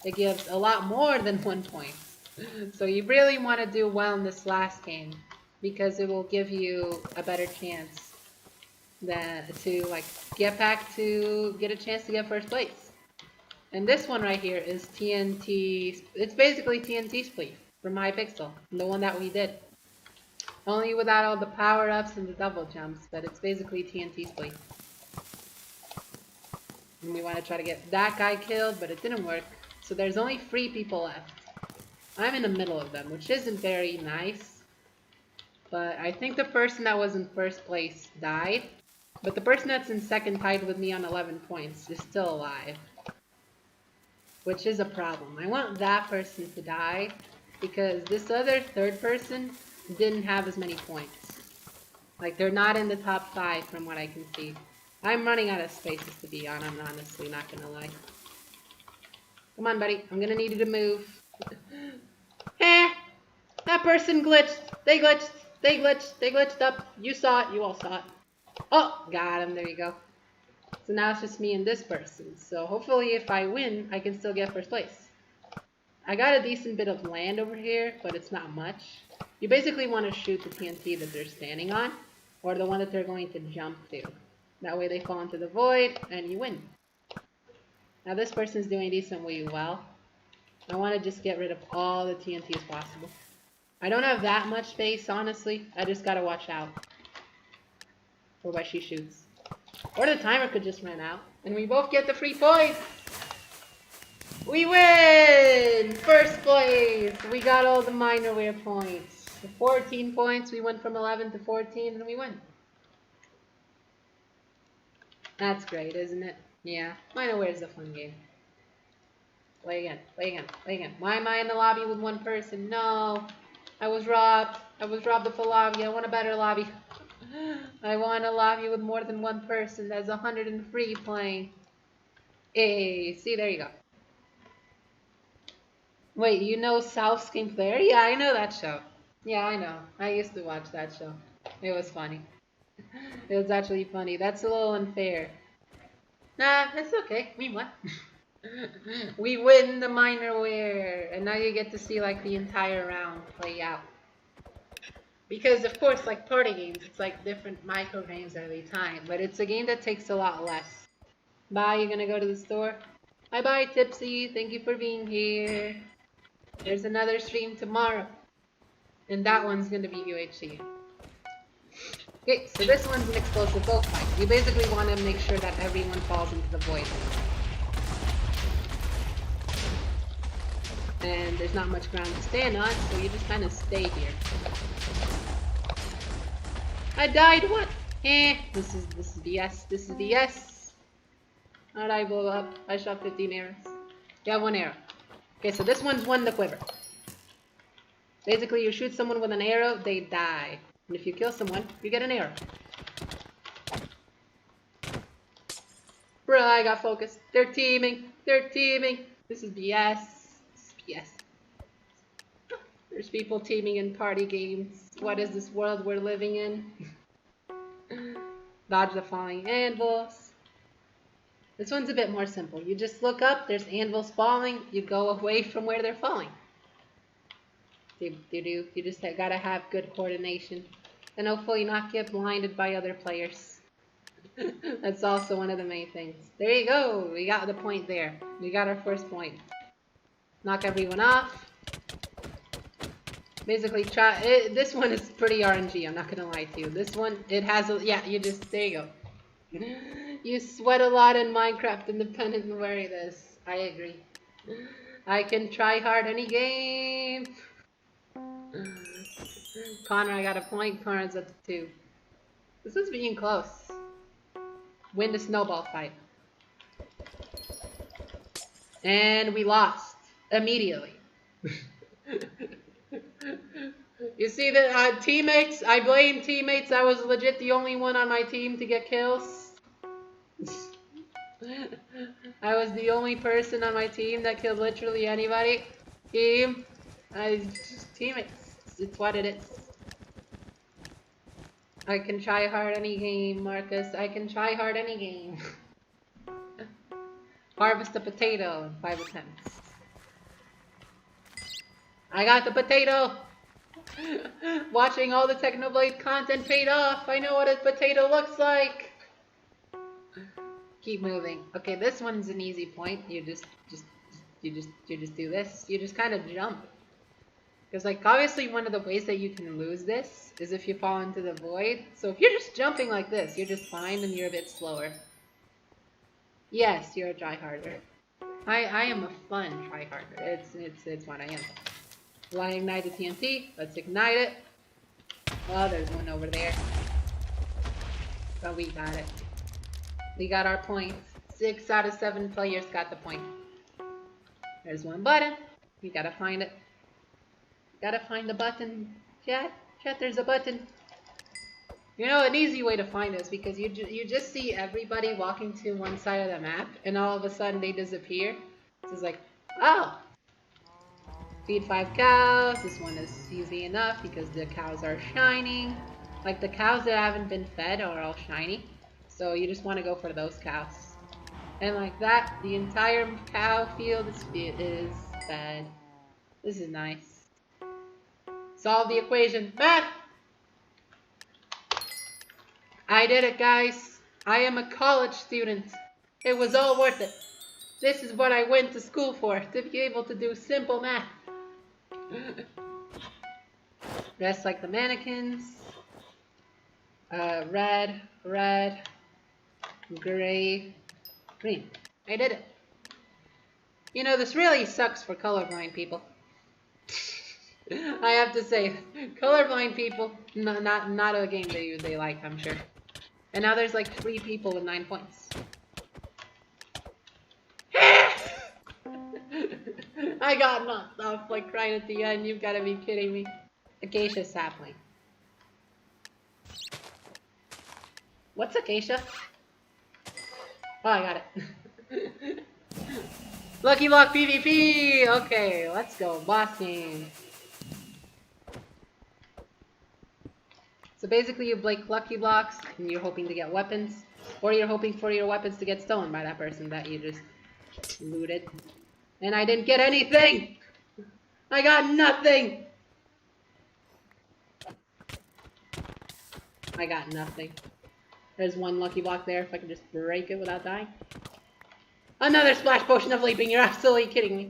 S2: it gives a lot more than 1 point. So you really want to do well in this last game, because it will give you a better chance to like get a chance to get first place. And this one right here is TNT. It's basically TNT Spleef from Hypixel, the one that we did. Only without all the power-ups and the double jumps, but it's basically TNT Spleef. And we want to try to get that guy killed, but it didn't work. So there's only 3 people left. I'm in the middle of them, which isn't very nice. But I think the person that was in first place died. But the person that's in second tied with me on 11 points is still alive. Which is a problem. I want that person to die because this other third person didn't have as many points. Like, they're not in the top 5 from what I can see. I'm running out of spaces to be on, I'm honestly not gonna lie. Come on, buddy. I'm gonna need you to move. Eh! That person glitched! They glitched! They glitched! They glitched up! You saw it! You all saw it. Oh! Got him. There you go. So now it's just me and this person. So hopefully if I win, I can still get first place. I got a decent bit of land over here, but it's not much. You basically want to shoot the TNT that they're standing on, or the one that they're going to jump to. That way they fall into the void, and you win. Now this person's doing decently well. I want to just get rid of all the TNT as possible. I don't have that much space, honestly. I just gotta watch out for what she shoots. Or the timer could just run out, and we both get the free points! We win! First place! We got all the minorware points. The 14 points, we went from 11 to 14, and we win. That's great, isn't it? Yeah, minorware is a fun game. Play again, play again, play again. Why am I in the lobby with one person? No! I was robbed. I was robbed of a lobby. I want a better lobby. I want a lobby with more than one person. There's 103 playing. Hey, see, there you go. Wait, you know South Skin Claire? Yeah, I know that show. Yeah, I know. I used to watch that show. It was funny. It was actually funny. That's a little unfair. Nah, it's okay. We won. We win the minorware, and now you get to see like the entire round play out. Because of course, like party games, it's like different micro games every time, but it's a game that takes a lot less. Bye, you're gonna go to the store? Bye-bye, Tipsy. Thank you for being here. There's another stream tomorrow. And that one's gonna be UHC. Okay, so this one's an explosive boat fight. You basically want to make sure that everyone falls into the void. And there's not much ground to stand on, so you just kind of stay here. I died, what? This is BS, this is BS. How'd I blow up? I shot 15 arrows. You have one arrow. Okay, so this one's one the quiver. Basically, you shoot someone with an arrow, they die. And if you kill someone, you get an arrow. Bruh, I got focused. They're teaming. They're teaming. This is BS. This is BS. There's people teaming in party games. What is this world we're living in? Dodge the falling anvils. This one's a bit more simple. You just look up, there's anvils falling, you go away from where they're falling. You just gotta have good coordination. And hopefully not get blinded by other players. That's also one of the main things. There you go, we got the point there. We got our first point. Knock everyone off. Basically this one is pretty RNG, I'm not gonna lie to you. This one, it has a, yeah, you just, there you go. You sweat a lot in Minecraft independent and worry this. I agree. I can try hard any game. Connor, I got a point. Connor's at 2. This is being close. Win the snowball fight. And we lost. Immediately. You see the teammates? I blame teammates. I was legit the only one on my team to get kills. I was the only person on my team that killed literally anybody. Team. Just teammates. It's what it is. I can try hard any game, Marcus. I can try hard any game. Harvest a potato in 5 attempts. I got the potato! Watching all the Technoblade content paid off. I know what a potato looks like. Keep moving. Okay, this one's an easy point. You just do this. You just kind of jump. Because like obviously one of the ways that you can lose this is if you fall into the void. So if you're just jumping like this, you're just fine and you're a bit slower. Yes, you're a tryharder. I am a fun tryharder. It's what I am. Why ignite the TNT? Let's ignite it. Oh, there's one over there. But we got it. We got our point. 6 out of 7 players got the point. There's one button. We gotta find it. Gotta find the button. Chat, there's a button. You know, an easy way to find this because you just see everybody walking to one side of the map and all of a sudden they disappear. So it's like, oh. Feed 5 cows. This one is easy enough because the cows are shining. Like the cows that haven't been fed are all shiny. So you just want to go for those cows. And like that, the entire cow field is fed. This is nice. Solve the equation. Math! I did it, guys. I am a college student. It was all worth it. This is what I went to school for, to be able to do simple math. Dressed like the mannequins. Red, gray, green. I did it. You know, this really sucks for colorblind people. I have to say, colorblind people, not a game they like, I'm sure. And now there's like 3 people with 9 points. I got knocked off like right at the end. You've got to be kidding me. Acacia sapling. What's acacia? Oh, I got it. Lucky Block PvP! Okay, let's go. Boss game. So basically you break Lucky Blocks and you're hoping to get weapons. Or you're hoping for your weapons to get stolen by that person that you just looted. And I didn't get anything! I got nothing! I got nothing. There's 1 lucky block there if I can just break it without dying. Another splash potion of leaping, you're absolutely kidding me.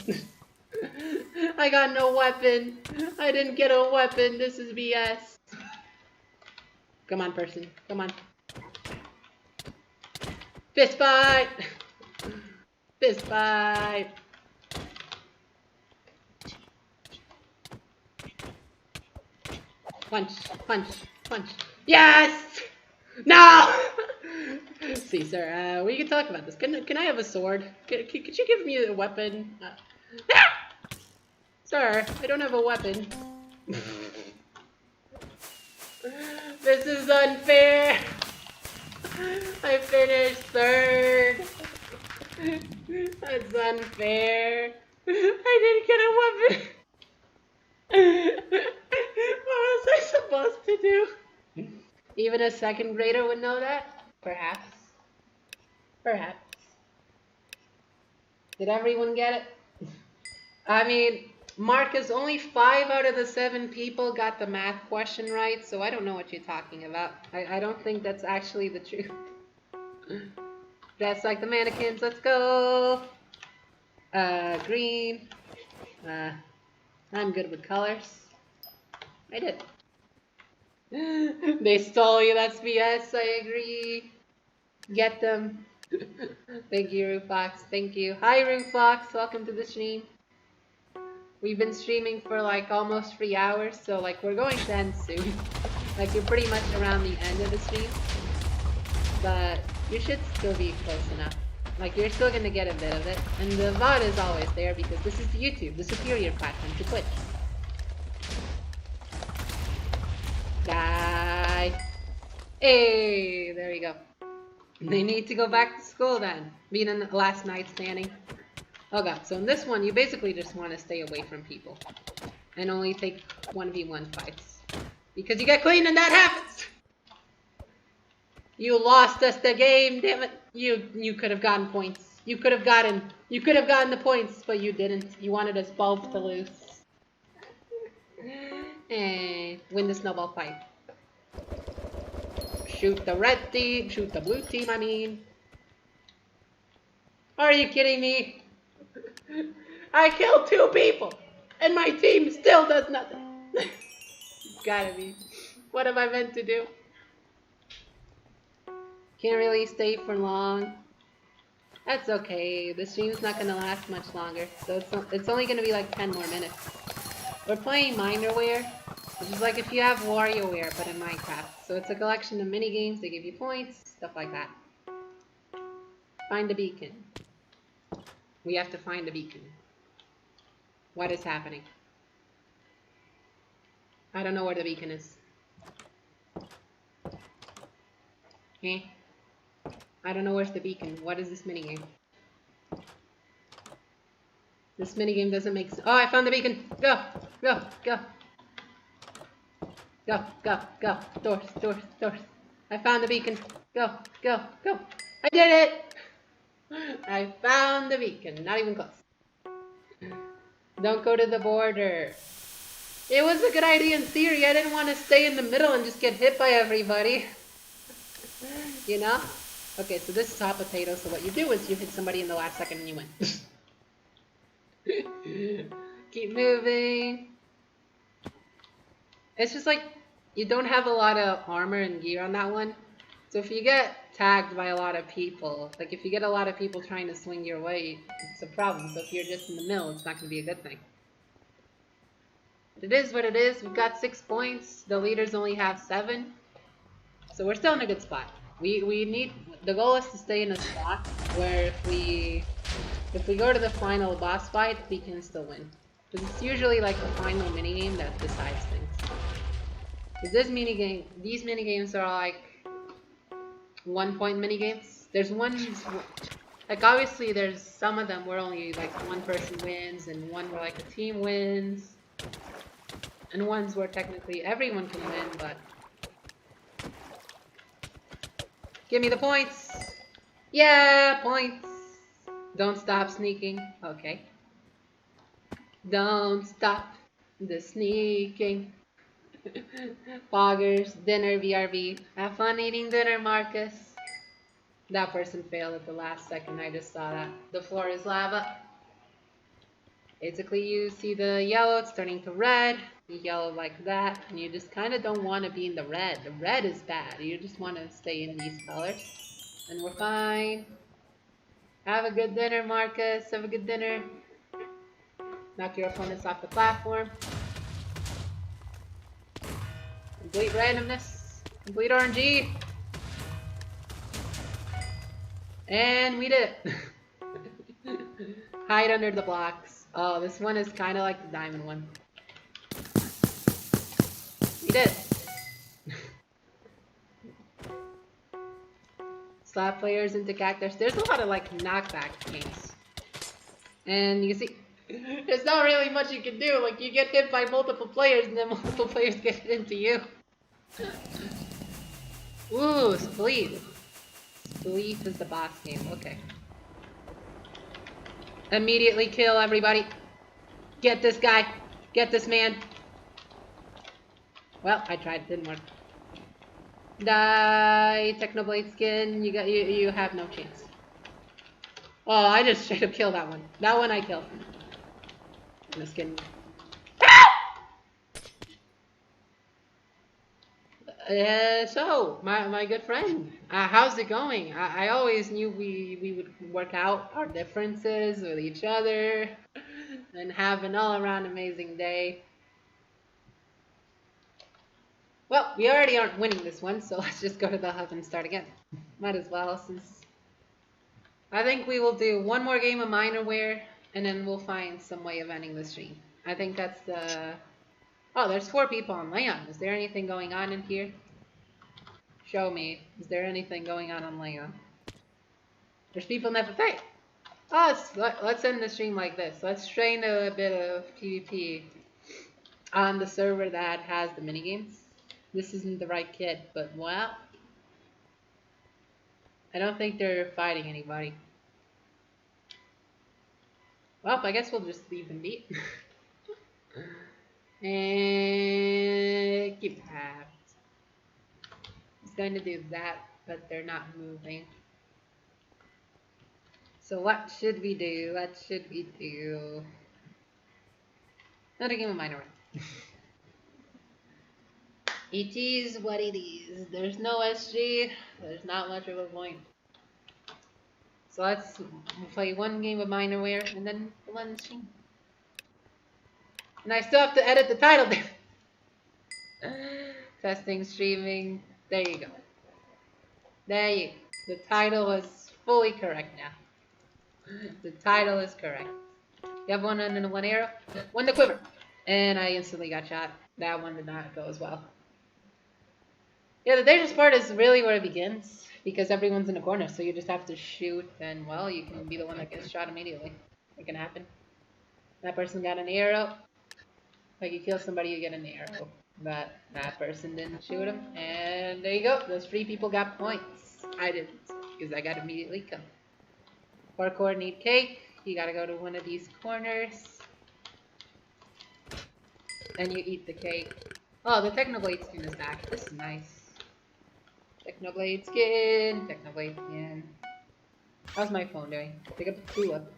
S2: I got no weapon. I didn't get a weapon, this is BS. Come on, person, come on. Fist fight! Fist fight! Punch, punch, punch. Yes! No! See, sir, we can talk about this. Can I have a sword? Could you give me a weapon? Sir, I don't have a weapon. This is unfair! I finished 3rd. That's unfair. I didn't get a weapon. What was I supposed to do? Even a 2nd grader would know that? Perhaps. Perhaps. Did everyone get it? I mean, Marcus, only 5 out of the 7 people got the math question right, so I don't know what you're talking about. I don't think that's actually the truth. Dress like the mannequins, let's go! Green. I'm good with colors. I did. They stole you, that's BS, I agree. Get them. Thank you, Roofox, thank you. Hi, Roofox, welcome to the stream. We've been streaming for like almost 3 hours, so like we're going to end soon. Like you're pretty much around the end of the stream. But you should still be close enough. Like you're still gonna get a bit of it. And the VOD is always there because this is YouTube, the superior platform to Twitch. Die. Hey, there you go. They need to go back to school then. Being in the last night standing. Oh god, so in this one, you basically just want to stay away from people. And only take 1v1 fights. Because you get clean and that happens! You lost us the game, damn it! You could have gotten points. You could have gotten the points, but you didn't. You wanted us both to lose. And win the snowball fight. Shoot the red team, shoot the blue team, I mean. Are you kidding me? I killed 2 people, and my team still does nothing. Gotta be. What am I meant to do? Can't really stay for long. That's okay. The stream's not gonna last much longer, so it's only gonna be like 10 more minutes. We're playing Minerware, which is like if you have WarioWare, but in Minecraft. So it's a collection of mini games. They give you points, stuff like that. Find a beacon. We have to find a beacon. What is happening? I don't know where the beacon is. Eh? I don't know where's the beacon. What is this minigame? This minigame doesn't make sense. Oh, I found the beacon! Go! Go! Go! Go! Go! Go! Doors! Doors! Doors! I found the beacon! Go! Go! Go! I did it! I found the beacon. Not even close. Don't go to the border. It was a good idea in theory. I didn't want to stay in the middle and just get hit by everybody. You know? Okay, so this is hot potato, so what you do is you hit somebody in the last second and you win. Keep moving. It's just like, you don't have a lot of armor and gear on that one. So if you get tagged by a lot of people, like if you get a lot of people trying to swing your way, it's a problem. So if you're just in the middle, it's not going to be a good thing. But it is what it is. We've got 6 points. The leaders only have 7. So we're still in a good spot. We need, the goal is to stay in a spot where if we go to the final boss fight, we can still win. Because it's usually like the final minigame that decides things. Because these minigames are like 1-point minigames. There's ones, like obviously there's some of them where only like one person wins and one where like a team wins. And ones where technically everyone can win, but... Give me the points! Yeah, points! Don't stop sneaking. Okay. Don't stop the sneaking. Poggers, dinner, BRB. Have fun eating dinner, Marcus. That person failed at the last second. I just saw that. The floor is lava. Basically, you see the yellow, it's turning to red. Yellow like that. And you just kind of don't want to be in the red. The red is bad. You just want to stay in these colors. And we're fine. Have a good dinner, Marcus. Have a good dinner. Knock your opponents off the platform. Complete randomness. Complete RNG. And we did it. Hide under the blocks. Oh, this one is kind of like the diamond one. We did. Slap players into cactus. There's a lot of like knockback games. And you see, there's not really much you can do. Like you get hit by multiple players and then multiple players get hit into you. Ooh, Spleef. Spleef is the boss game. Okay. Immediately kill everybody. Get this guy. Get this man. Well, I tried. Didn't work. Die, Technoblade skin. You have no chance. Oh, I just straight up killed that one. That one I killed. I'm just kidding. So, my good friend, how's it going? I always knew we would work out our differences with each other and have an all-around amazing day. Well, we already aren't winning this one, so let's just go to the hub and start again. Might as well, since... I think we will do one more game of Minorware, and then we'll find some way of ending the stream. I think that's the... Oh, there's 4 people on Leon. Is there anything going on in here? Show me. Is there anything going on Leon? There's people in FFA. Oh, let's end the stream like this. Let's train a bit of PvP on the server that has the minigames. This isn't the right kid, but well, I don't think they're fighting anybody. Well, I guess we'll just leave them be. And keep that. It's going to do that, but they're not moving. So what should we do? What should we do? Another game of Minorware. It is what it is. There's no SG. There's not much of a point. So let's play one game of Minorware and then we'll end the stream. And I still have to edit the title there. Testing, streaming. There you go. There you go. The title is fully correct now. The title is correct. You have one and one arrow. One the quiver. And I instantly got shot. That one did not go as well. Yeah, the dangerous part is really where it begins. Because everyone's in a corner, so you just have to shoot and, well, you can be the one that gets shot immediately. It can happen. That person got an arrow. Like, you kill somebody, you get an arrow. But that person didn't shoot him. And there you go. Those 3 people got points. I didn't, because I got immediately killed. Parkour need cake. You gotta go to one of these corners. And you eat the cake. Oh, the Technoblade skin is back. This is nice. Technoblade skin. Technoblade skin. How's my phone doing? Pick up the tulip.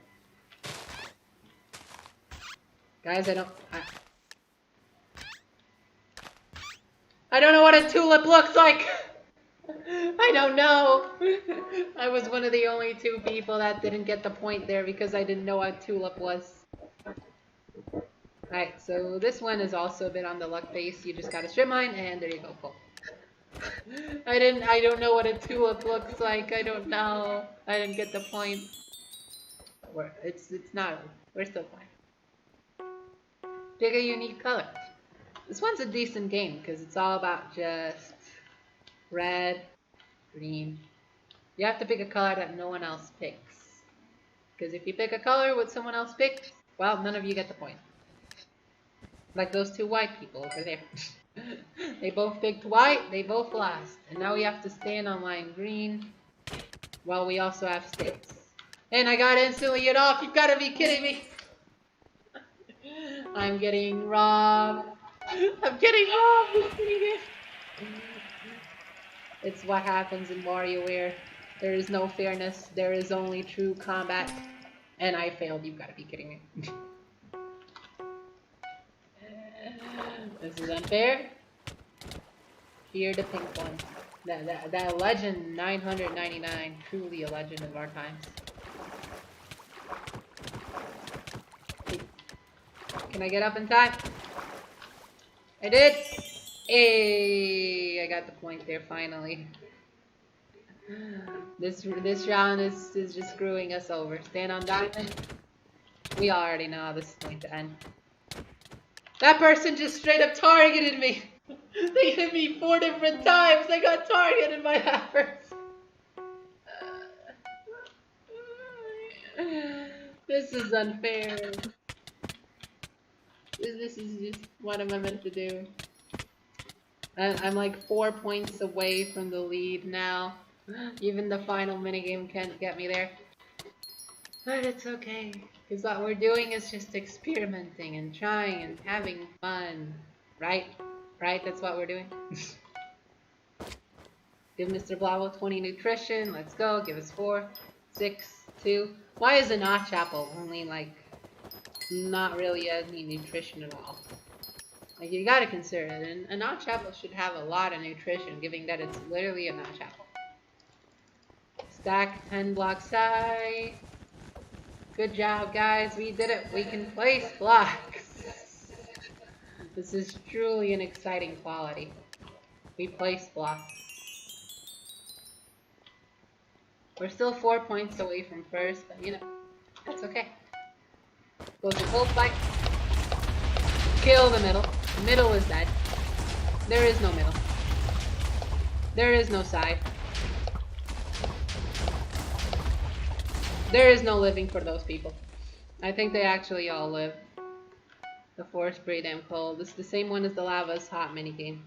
S2: Guys, I don't know what a tulip looks like! I don't know. I was one of the only 2 people that didn't get the point there because I didn't know what tulip was. Alright, so this one is also a bit on the luck base. You just gotta strip mine, and there you go, pull. I don't know what a tulip looks like. I don't know. I didn't get the point. It's not, we're still fine. Pick a unique color. This one's a decent game because it's all about just red, green. You have to pick a color that no one else picks. Because if you pick a color what someone else picked, well, none of you get the point. Like those 2 white people over there. They both picked white, they both lost. And now we have to stand on line green. While we also have sticks. And I got instantly it off. You've got to be kidding me. I'm getting robbed. I'm getting robbed. It's what happens in WarioWare. There is no fairness. There is only true combat. And I failed. You've got to be kidding me. This is unfair. Here, the pink one. That legend 999. Truly a legend of our times. Can I get up in time? I did! Hey, I got the point there finally. This round is just screwing us over. Stand on diamond. We already know how this is going to end. That person just straight up targeted me. They hit me 4 different times. I got targeted by that person. This is unfair. This is just what am I meant to do? I'm like 4 points away from the lead now. Even the final minigame can't get me there. But it's okay. Because what we're doing is just experimenting and trying and having fun. Right? Right? That's what we're doing. Give Mr. Blavo 20 nutrition. Let's go. Give us 4, 6, 2. Why is a notch apple only like not really any nutrition at all? Like you gotta consider it. And a notch apple should have a lot of nutrition, given that it's literally a notch apple. Stack 10 blocks high. Good job, guys. We did it. We can place blocks. This is truly an exciting quality. We place blocks. We're still 4 points away from first, but you know, that's okay. Goes to full fight. Kill the middle. The middle is dead. There is no middle. There is no side. There is no living for those people. I think they actually all live. The floor is pretty damn cold. This is the same one as the lava's hot minigame.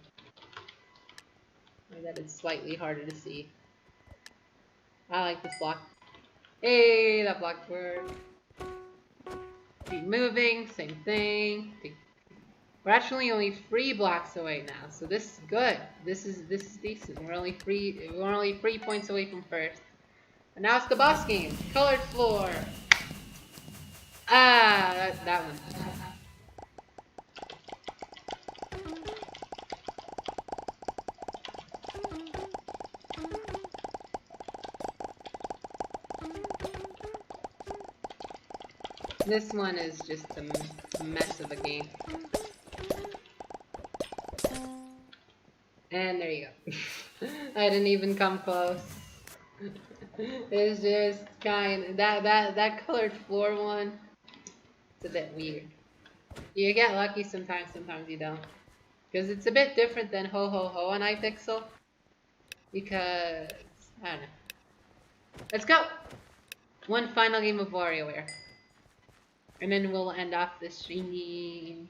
S2: Only that it's slightly harder to see. I like this block. Hey, that block worked. Keep moving, same thing. We're actually only 3 blocks away now, so this is good. This is decent. We're only 3 points away from first. And now it's the boss game. Colored floor. Ah, that one. This one is just a mess of a game. And there you go. I didn't even come close. It's just kind that colored floor one. It's a bit weird. You get lucky sometimes, sometimes you don't. Because it's a bit different than Ho Ho Ho on Hypixel. Because I don't know. Let's go. One final game of WarioWare. And then we'll end off the stream.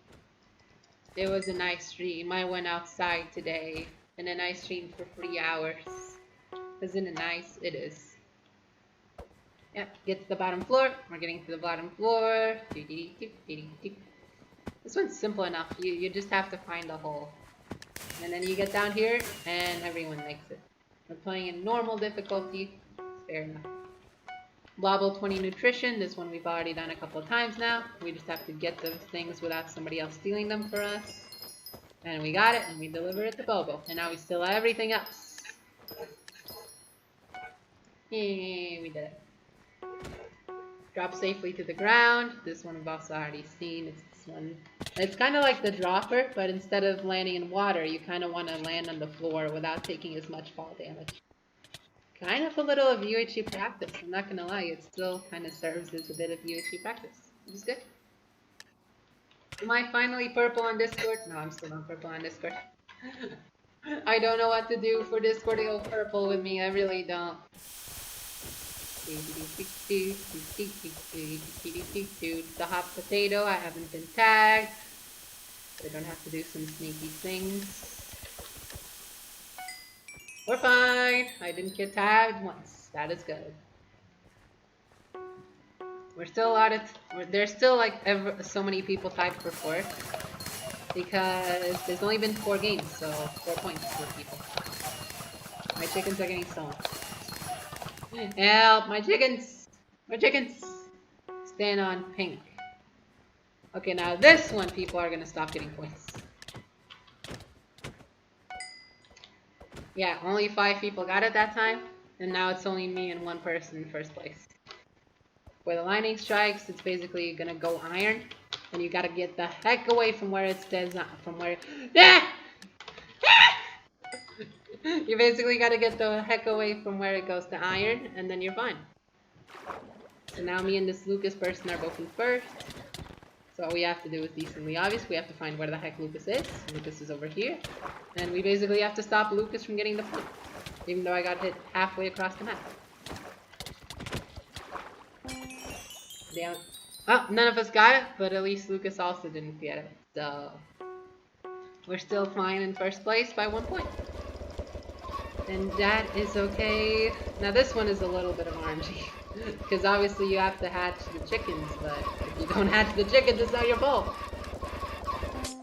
S2: It was a nice stream. I went outside today. And a nice stream for 3 hours. Isn't it nice? It is. Yep, get to the bottom floor. We're getting to the bottom floor. This one's simple enough. You just have to find the hole. And then you get down here, and everyone makes it. We're playing in normal difficulty. Fair enough. Blobble 20 nutrition. This one we've already done a couple of times now. We just have to get those things without somebody else stealing them for us. And we got it, and we deliver it to Bobo. And now we steal everything else. Yay, we did it. Drop safely to the ground. This one we've also already seen. It's this one. It's kind of like the dropper, but instead of landing in water, you kind of want to land on the floor without taking as much fall damage. Kind of a little of UHE practice. I'm not going to lie, it still kind of serves as a bit of UHE practice, which is good. Am I finally purple on Discord? No, I'm still not purple on Discord. I don't know what to do for Discord to go purple with me. I really don't. The hot potato, I haven't been tagged. I don't have to do some sneaky things. We're fine. I didn't get tagged once. That is good. We're still out of... There's still like so many people tagged for 4. Because there's only been 4 games, so 4 points for people. My chickens are getting stolen. Help! My chickens! My chickens! Stand on pink. Okay, now this one people are gonna stop getting points. Yeah, only 5 people got it that time, and now it's only me and 1 person in first place. Where the lightning strikes, it's basically gonna go iron, and you gotta get the heck away from where it says, from where... Ah! You basically gotta get the heck away from where it goes to iron, and then you're fine. So now me and this Lucas person are both in first. So all we have to do is decently obvious. We have to find where the heck Lucas is. Lucas is over here. And we basically have to stop Lucas from getting the point. Even though I got hit halfway across the map. Damn. Oh, none of us got it, but at least Lucas also didn't get it. So we're still fine in first place by 1 point. And that is okay. Now this one is a little bit of RNG. Because obviously you have to hatch the chickens, but if you don't hatch the chickens, it's not your fault.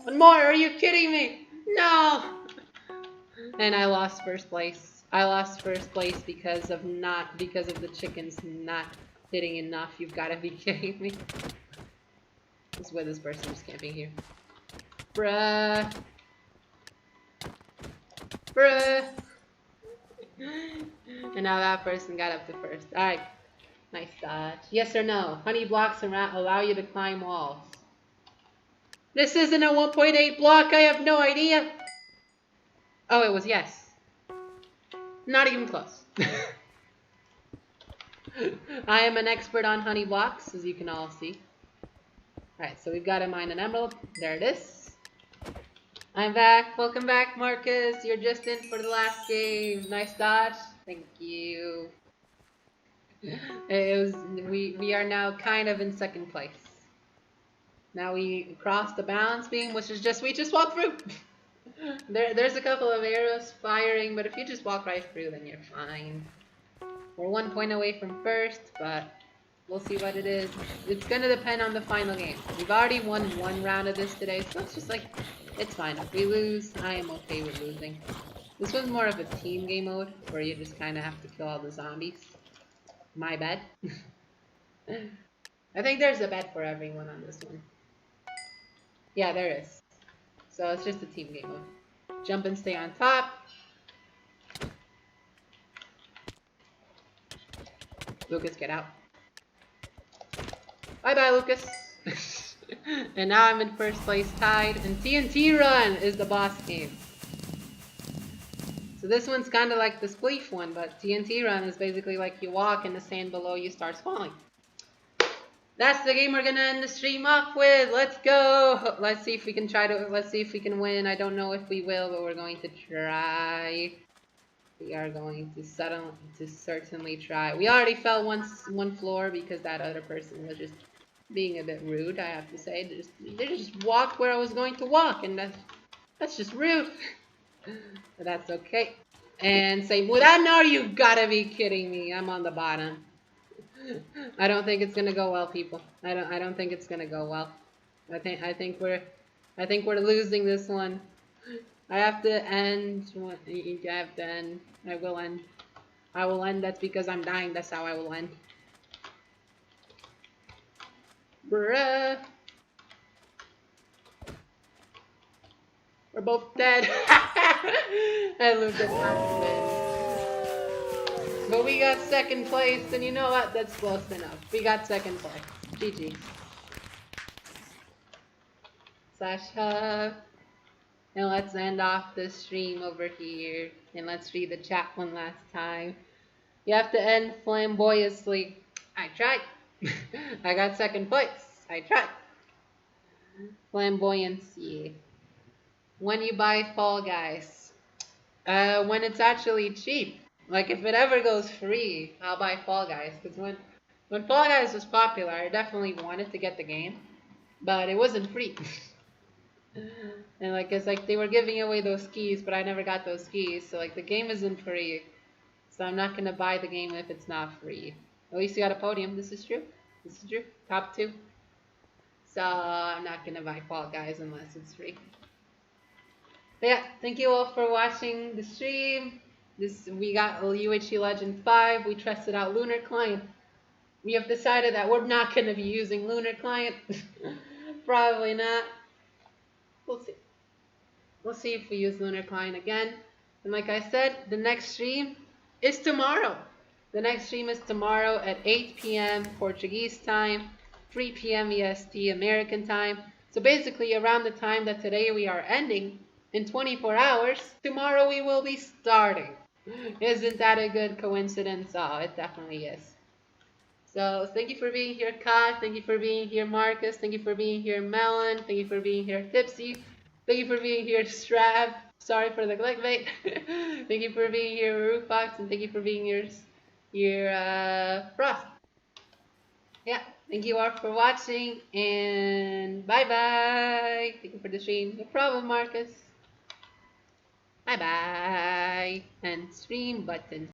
S2: One more, are you kidding me? No! And I lost first place. I lost first place because of the chickens not hitting enough. You've got to be kidding me. This is where this person is camping here. Bruh. Bruh. And now that person got up to first. Alright. Nice dodge. Yes or no? Honey blocks allow you to climb walls. This isn't a 1.8 block. I have no idea. Oh, it was yes. Not even close. I am an expert on honey blocks, as you can all see. Alright, so we've got to mine an emerald. There it is. I'm back. Welcome back, Marcus. You're just in for the last game. Nice dodge. Thank you. We are now kind of in second place. Now we crossed the balance beam, which is we just walked through. There's a couple of arrows firing, but if you just walk right through, then you're fine. We're 1 point away from first, but we'll see what it is. It's gonna depend on the final game. We've already won 1 round of this today, so it's just it's fine. If we lose, I am okay with losing. This one's more of a team game mode, where you just kind of have to kill all the zombies. My bad. I think there's a bet for everyone on this one. Yeah, there is. So it's just a team game mode. Jump and stay on top. Lucas, get out. Bye-bye, Lucas. And now I'm in first place tied. And TNT Run is the boss game. So this one's kind of like the Spleef one, but TNT Run is basically like you walk and the sand below you starts falling. That's the game we're gonna end the stream off with. Let's go. Let's see if we can win. I don't know if we will, but we're going to try. We are going to certainly try. We already fell one floor because that other person was just being a bit rude, I have to say. They just walked where I was going to walk, and that's just rude. But that's okay. And same with that. No, you gotta be kidding me. I'm on the bottom. I don't think it's gonna go well, people. I don't think it's gonna go well. I think we're losing this one. I have to end. I have to end. I will end. I will end. That's because I'm dying. That's how I will end. Bruh. We're both dead. And Lucas has to win. But we got second place, and you know what? That's close enough. We got second place. GG. Sasha. And let's end off the stream over here. And let's read the chat one last time. You have to end flamboyantly. I tried. I got second place. I tried. Flamboyancy. When you buy Fall Guys. When it's actually cheap. Like if it ever goes free, I'll buy Fall Guys. Because when Fall Guys was popular, I definitely wanted to get the game. But it wasn't free. And like it's like they were giving away those keys, but I never got those keys. So like the game isn't free. So I'm not gonna buy the game if it's not free. At least you got a podium. This is true. This is true. Top 2. So I'm not gonna buy Fall Guys unless it's free. But yeah, thank you all for watching the stream. We got UHC Legend 5. We tested out Lunar Client. We have decided that we're not gonna be using Lunar Client. Probably not. We'll see. We'll see if we use Lunar Client again. And like I said, the next stream is tomorrow. The next stream is tomorrow at 8 p.m. Portuguese time, 3 p.m. EST American time. So basically around the time that today we are ending, in 24 hours, tomorrow we will be starting. Isn't that a good coincidence? Oh, it definitely is. So thank you for being here, Kat. Thank you for being here, Marcus. Thank you for being here, Melon. Thank you for being here, Tipsy. Thank you for being here, Strav. Sorry for the clickbait. Thank you for being here, Rufox, and thank you for being here, Frost. Yeah, thank you all for watching, and bye-bye. Thank you for the stream. No problem, Marcus. Bye-bye. And stream button.